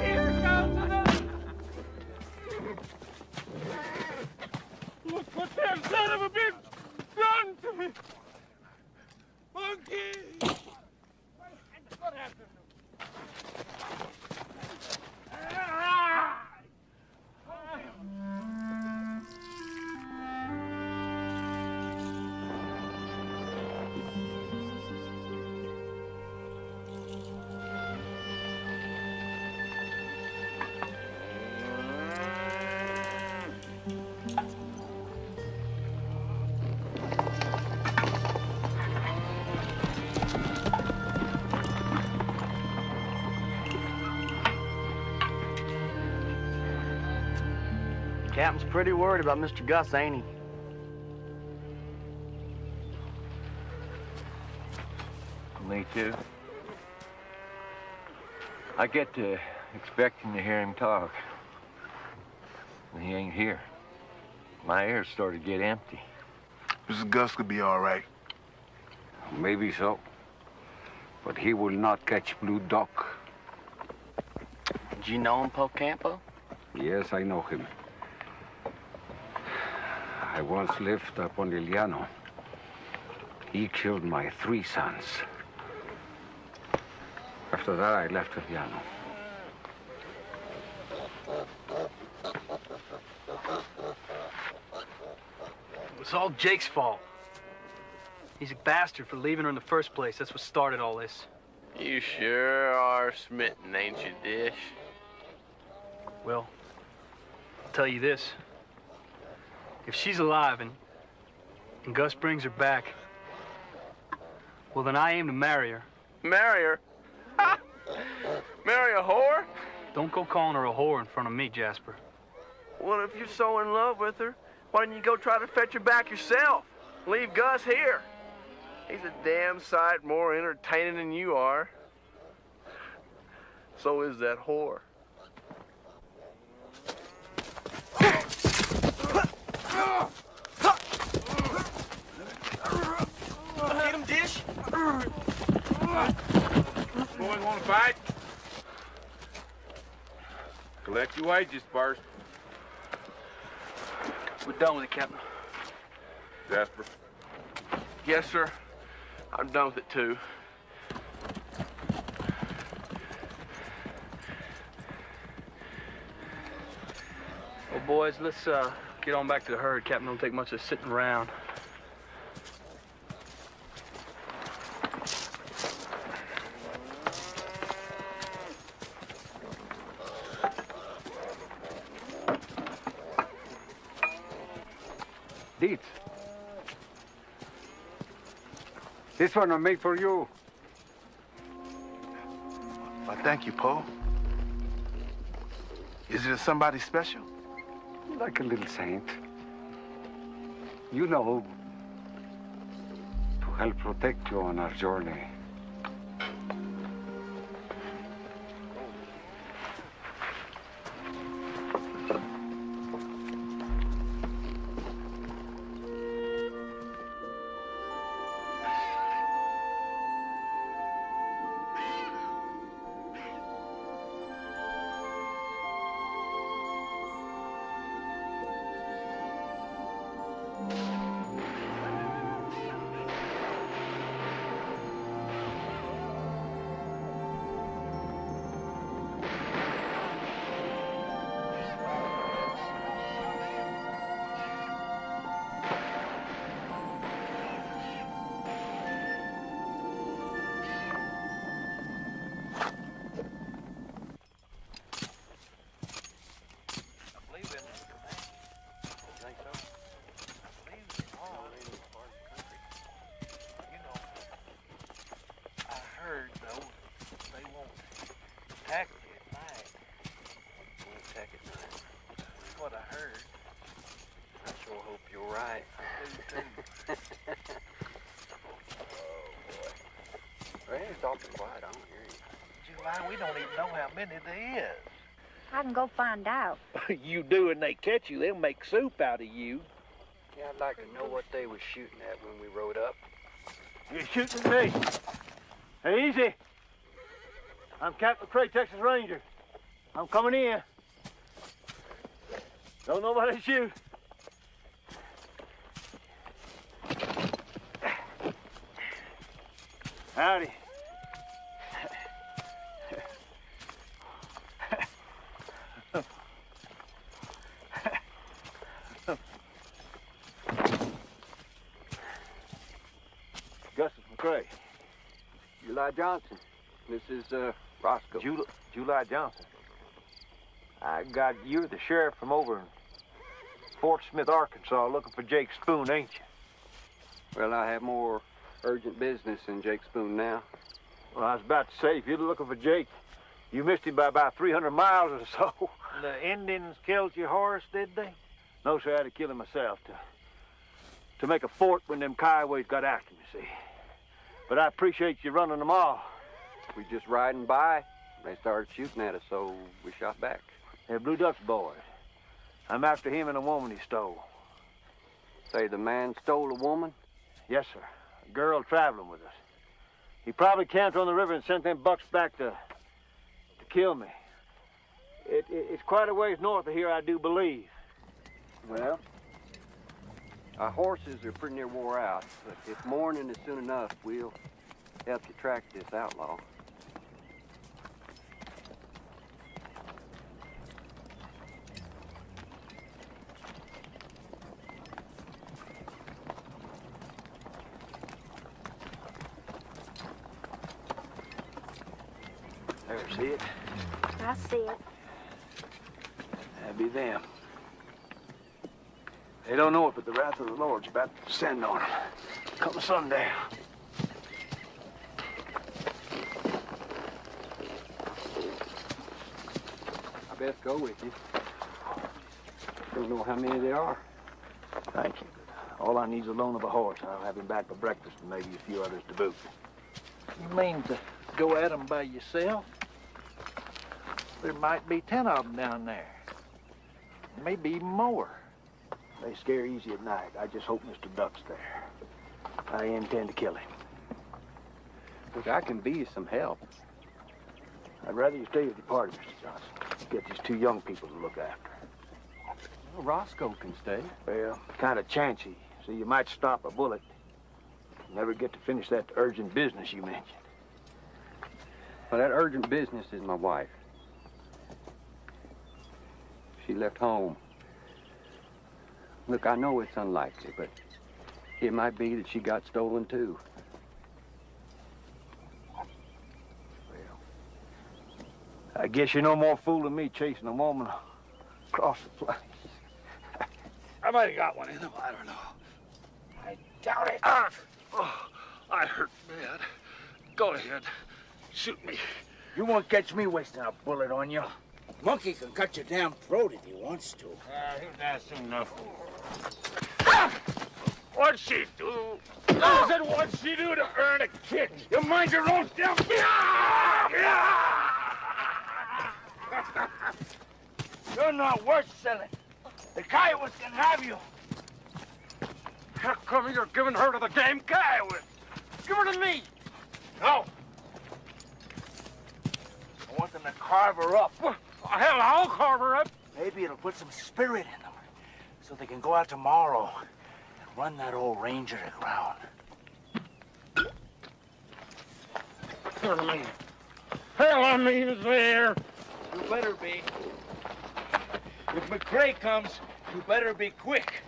Here comes another. Look what that son of a bitch done to me. Captain's pretty worried about Mr. Gus, ain't he? Me too. I get to expecting to hear him talk. When he ain't here, my ears start to get empty. Mr. Gus could be all right. Maybe so. But he will not catch Blue Duck. Do you know him, Pocampo? Yes, I know him. I once lived up on El Llano. He killed my 3 sons. After that, I left El Llano. It was all Jake's fault. He's a bastard for leaving her in the first place. That's what started all this. You sure are smitten, ain't you, Dish? Well, I'll tell you this. If she's alive and Gus brings her back, well, then I aim to marry her. Marry her? Marry a whore? Don't go calling her a whore in front of me, Jasper. Well, if you're so in love with her, why didn't you go try to fetch her back yourself? Leave Gus here. He's a damn sight more entertaining than you are. So is that whore. Get him, Dish! Boys want to fight? Collect your wages first. We're done with it, Captain. Jasper. Yes, sir. I'm done with it, too. Well, boys, let's get on back to the herd. Captain don't take much of sitting around. Dietz. This one I made for you. Why, thank you, Poe. Is it somebody special? Like a little saint. You know, to help protect you on our journey. We don't even know how many there is. I can go find out. You do and they catch you, they'll make soup out of you. Yeah, I'd like to know what they was shooting at when we rode up. You're shooting at me. Hey, easy. I'm Captain Cray, Texas Ranger. I'm coming in. Don't nobody shoot. Howdy. Gustus McCrae. July Johnson. This is, Roscoe. July Johnson. You're the sheriff from over in Fort Smith, Arkansas, looking for Jake Spoon, ain't you? Well, I have more urgent business than Jake Spoon now. Well, I was about to say, if you're looking for Jake, you missed him by about 300 miles or so. The Indians killed your horse, did they? No, sir, I had to kill him myself to make a fort when them Kioways got after me, see. But I appreciate you running them off. We just riding by. They started shooting at us, so we shot back. They're Blue Duck's boys. I'm after him and a woman he stole. Say the man stole a woman? Yes, sir. A girl traveling with us. He probably camped on the river and sent them bucks back to kill me. It's quite a ways north of here, I do believe. Well, our horses are pretty near wore out, but if morning is soon enough, we'll help you track this outlaw. There, see it? I see it. That'd be them. They don't know it, but the wrath of the Lord's about to descend on them. Come sundown. I best go with you. Don't know how many there are. Thank you. All I need is a loan of a horse. I'll have him back for breakfast and maybe a few others to boot. You mean to go at them by yourself? There might be 10 of them down there. Maybe even more. They scare easy at night. I just hope Mr. Duck's there. I intend to kill him. Look, I can be you some help. I'd rather you stay with your party, Mr. Johnson. Get these two young people to look after. Well, Roscoe can stay. Well, kind of chancy. So you might stop a bullet. Never get to finish that urgent business you mentioned. Well, that urgent business is my wife. She left home. Look, I know it's unlikely, but it might be that she got stolen, too. Well, I guess you're no more fool than me chasing a woman across the place. I might have got one in them. I don't know. I doubt it. Oh, I hurt bad. Go ahead. Shoot me. You won't catch me wasting a bullet on you. Monkey can cut your damn throat if he wants to. That's enough. What'd she do? I said, what'd she do to earn a kick? You mind your own damn... You're not worth selling. The Kiowas can have you. How come you're giving her to the damn Kiowas? Give her to me. No. I want them to carve her up. Well, hell, I'll carve her up. Maybe it'll put some spirit in them, so they can go out tomorrow and run that old ranger to ground. Hell, I mean, there. You better be. If McCrae comes, you better be quick.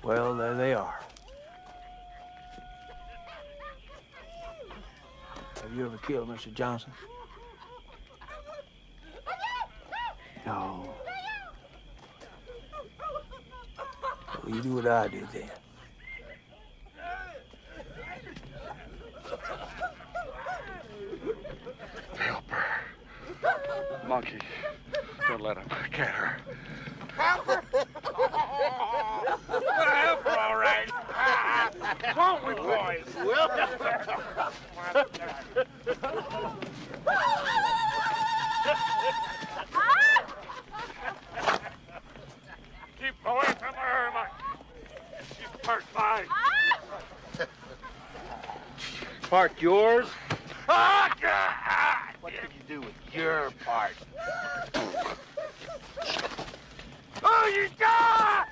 Well, there they are. Have you ever killed Mr. Johnson? No. Well, you do what I do then. Help her. Monkey, don't let him get her. Help her? We'll help her, all right. Won't we, boys? We'll Keep away from her, she's part mine. Part yours? What could you do with your part? Oh, you die!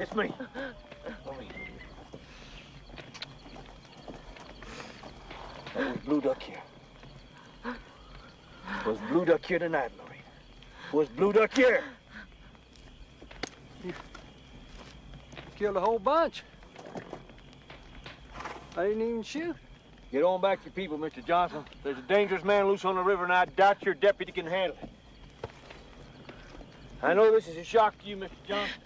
It's me. Was Blue Duck here? Was Blue Duck here tonight, Lorraine? Was Blue Duck here? You killed a whole bunch. I didn't even shoot. Get on back to your people, Mr. Johnson. There's a dangerous man loose on the river, and I doubt your deputy can handle it. I know this is a shock to you, Mr. Johnson.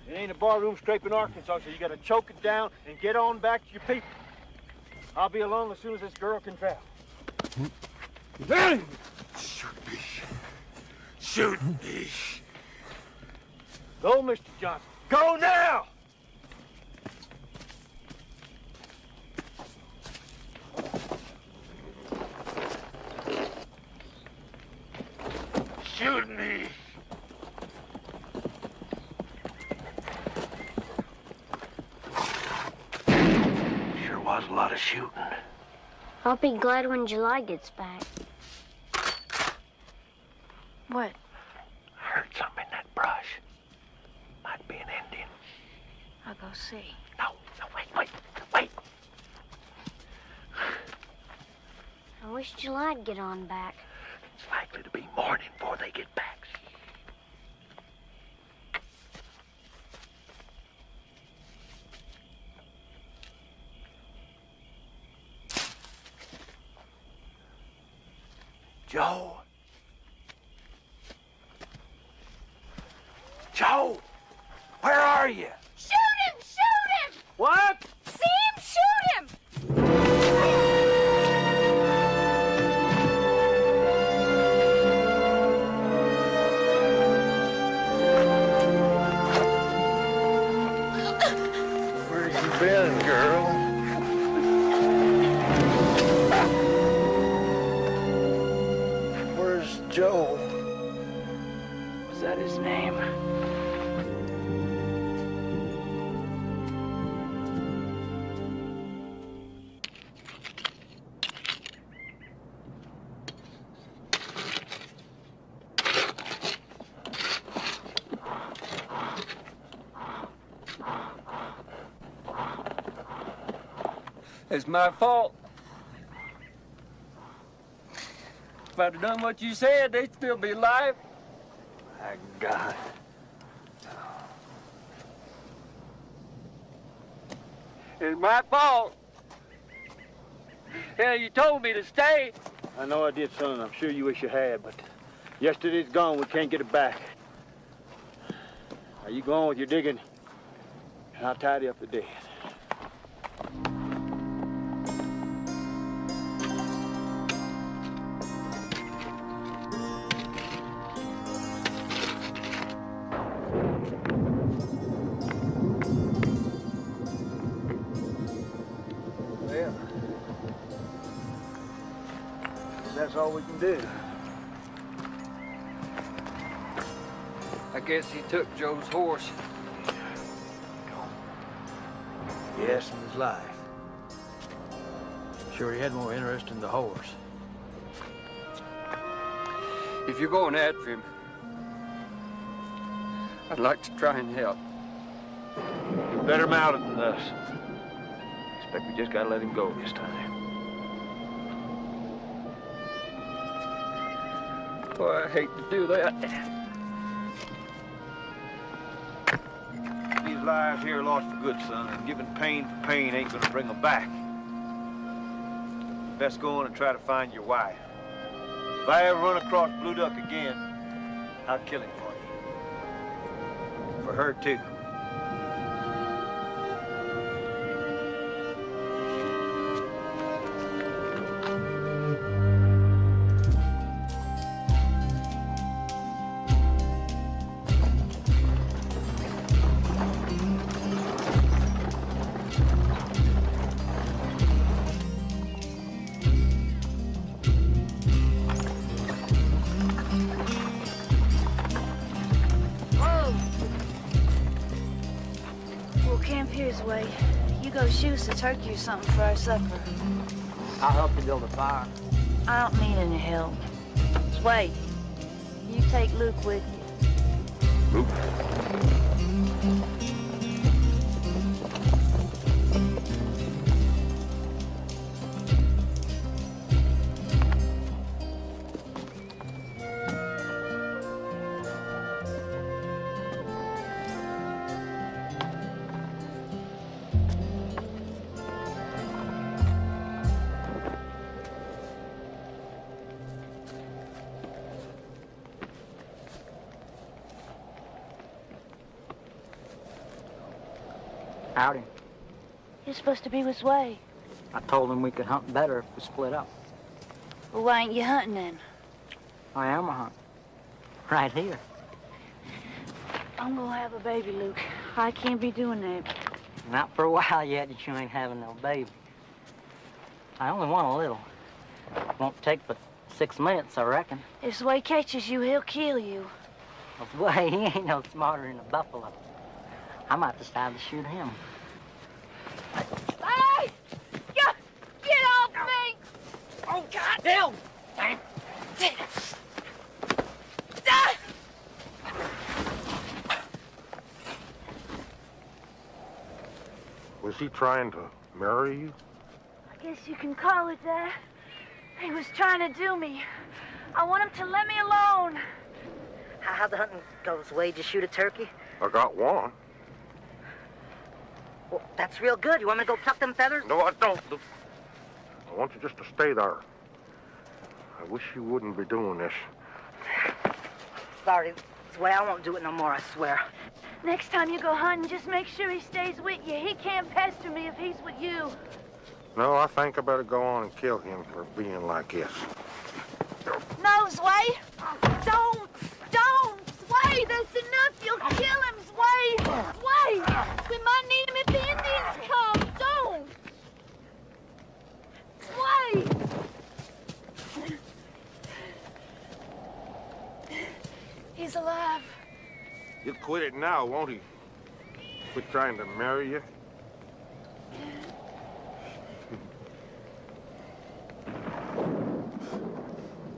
It ain't a barroom scrape in Arkansas, so you gotta choke it down and get on back to your people. I'll be along as soon as this girl can travel. Shoot me. Shoot me. Go, Mr. Johnson. Go now! Shoot me. Sure was a lot of shooting. I'll be glad when July gets back. What? I heard something in that brush. Might be an Indian. I'll go see. No, wait. I wish July'd get on back. It's likely to be morning before they get back. Joe? Joe? Where are you? Shoot him! Shoot him! What? See him? Shoot him! Where you been, girl? Where's Joe? Was that his name? It's my fault. If I'd have done what you said, they'd still be alive. My God. It's my fault. Hell, you told me to stay. I know I did, son. I'm sure you wish you had, but yesterday's gone. We can't get it back. Now you go on with your digging, and I'll tidy up the dead. Well, that's all we can do. I guess he took Joe's horse. Yes, in his life. Sure, he had more interest in the horse. If you're going after him, I'd like to try and help. You're better mounted than us. Expect we just gotta let him go this time. Boy, I hate to do that. These lives here are lost for good, son, and giving pain for pain ain't gonna bring them back. Best go on and try to find your wife. If I ever run across Blue Duck again, I'll kill him for you. For her, too. camp here, Sway. You go shoot a turkey or something for our supper. I'll help you build a fire. I don't need any help. Sway, you take Luke with you. Luke? Howdy. You're supposed to be with Sway. I told him we could hunt better if we split up. Well, why ain't you hunting then? I am a hunt. Right here. I'm gonna have a baby, Luke. I can't be doing that. Not for a while yet that you ain't having no baby. I only want a little. Won't take but 6 minutes, I reckon. If Sway catches you, he'll kill you. Well, Sway, he ain't no smarter than a buffalo. I might decide to shoot him. Hey! Get off me! Oh, God! Damn! Was he trying to marry you? I guess you can call it that. He was trying to do me. I want him to let me alone. How'd the hunting go, Sway? Did you shoot a turkey? I got one. Well, that's real good. You want me to go pluck them feathers? No, I don't. I want you just to stay there. I wish you wouldn't be doing this. Sorry, Sway, I won't do it no more, I swear. Next time you go hunting, just make sure he stays with you. He can't pester me if he's with you. No, I think I better go on and kill him for being like this. No, Sway! Don't! Sway, that's enough! You'll kill him, Sway! Sway! We might need him if the Indians come! Don't! Sway! He's alive. He'll quit it now, won't he? Quit trying to marry you.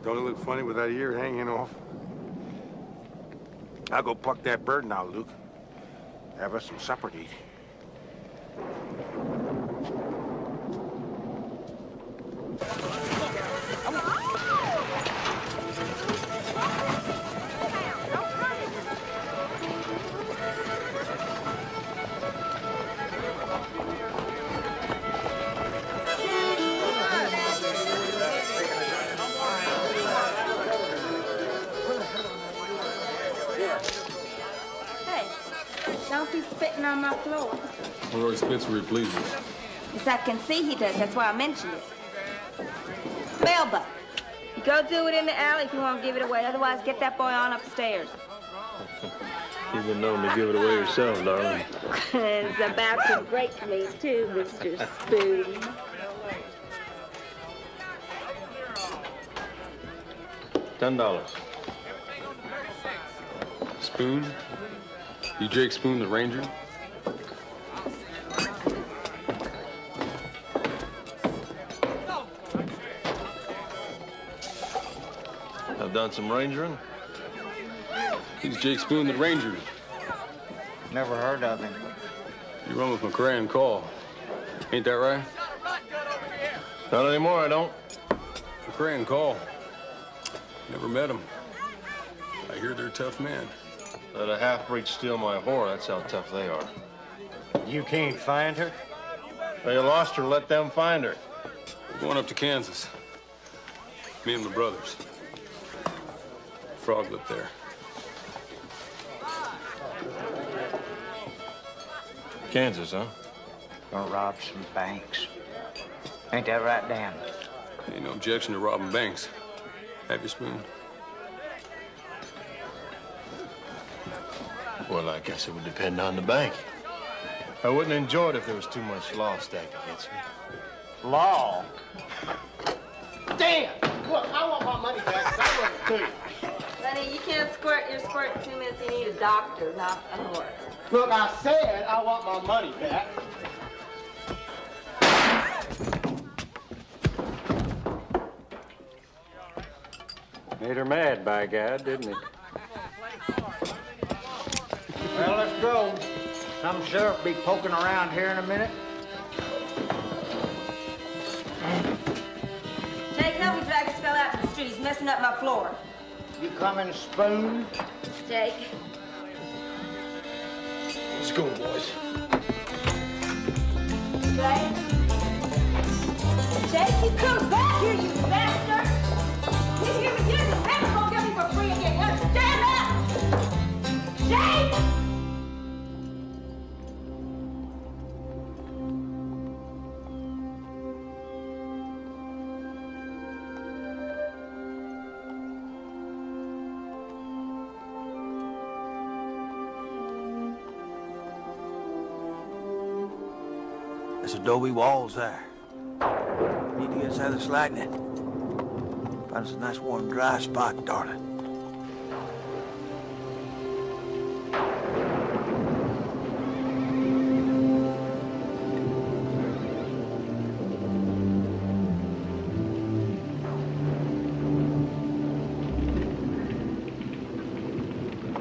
Don't it look funny with that ear hanging off? I'll go pluck that bird now, Luke. Have us some supper to eat. Don't be spitting on my floor. Roy spits where he pleases. Yes, I can see he does. That's why I mentioned it. Melba, you go do it in the alley if you want to give it away. Otherwise, get that boy on upstairs. You've been known to give it away yourself, darling. It's about to break me, too, Mr. Spoon. $10. Spoon? You Jake Spoon, the ranger? I've done some rangering. He's Jake Spoon, the ranger. Never heard of him. You run with McCrae and Call. Ain't that right? Not anymore, I don't. McCrae and Call. Never met him. I hear they're a tough man. Let a half-breed steal my whore, that's how tough they are. You can't find her? They lost her, let them find her. We're going up to Kansas. Me and my brothers. Frog lived there. Kansas, huh? Gonna rob some banks. Ain't that right, Dan? Ain't no objection to robbing banks. Have you, Spoon? Well, I guess it would depend on the bank. I wouldn't enjoy it if there was too much law stacked against me. Law? Dan, look, I want my money back. I wouldn't do you. Let Honey, you can't squirt your squirt in 2 minutes. You need a doctor, not a horse. Look, I said I want my money back. Made her mad, by God, didn't he? Well, let's go. Some sheriff be poking around here in a minute. Jake, help me drag this fella out to the street. He's messing up my floor. You coming, Spoon? Jake. Let's go, boys. Jake? Jake, you come back here, you bastard! You hear me? Here's the pepper gonna get me for free again. You understand that? Jake! There's adobe walls there. Need to get us out of this lightning. Find us a nice warm dry spot, darling.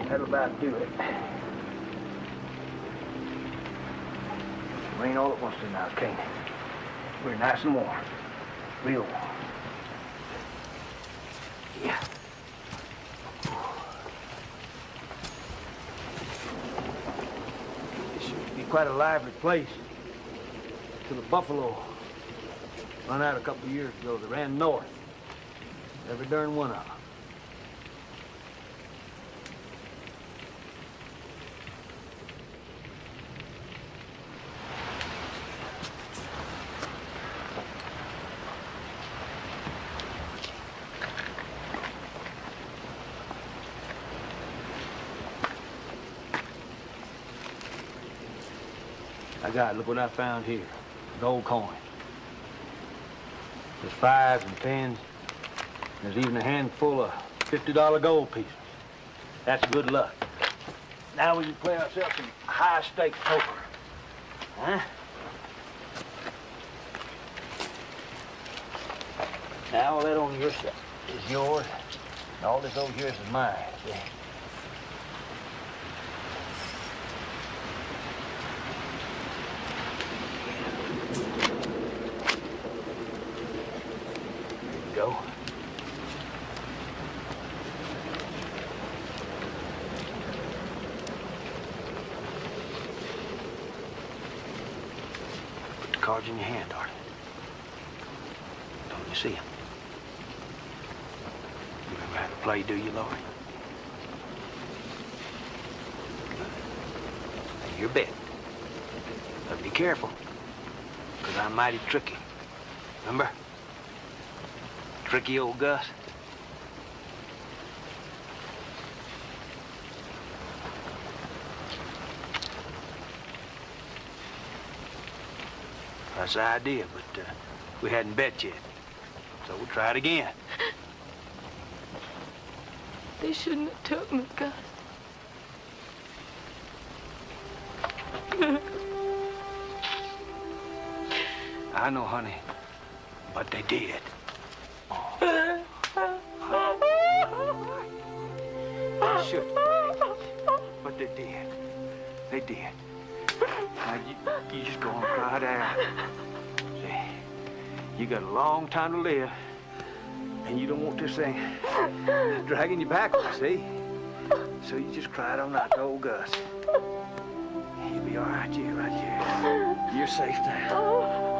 That'll about do it. Rain all at once now, can't it? We're nice and warm. Real warm. Yeah. This should be quite a lively place. Till the buffalo run out a couple of years ago. They ran north. Every darn one of them. God, look what I found here. Gold coin. There's 5s and 10s. There's even a handful of $50 gold pieces. That's good luck. Now we can play ourselves some high-stakes poker. Huh? Now all that on your side is yours, and all this over here is mine. See? Go. Put the cards in your hand, darling. Don't you see them? You remember how to play, do you, Lori? Now, your bet. But be careful, because I'm mighty tricky. Remember? Tricky old Gus. That's the idea, but we hadn't bet yet. So we'll try it again. They shouldn't have took me, Gus. I know, honey, but they did. Should. But they did. They did. Now, you just go and cry it out. See, you got a long time to live, and you don't want this thing dragging you backwards, see? So you just cry it on out to old Gus. You'll be all right, you, right here. You're safe now.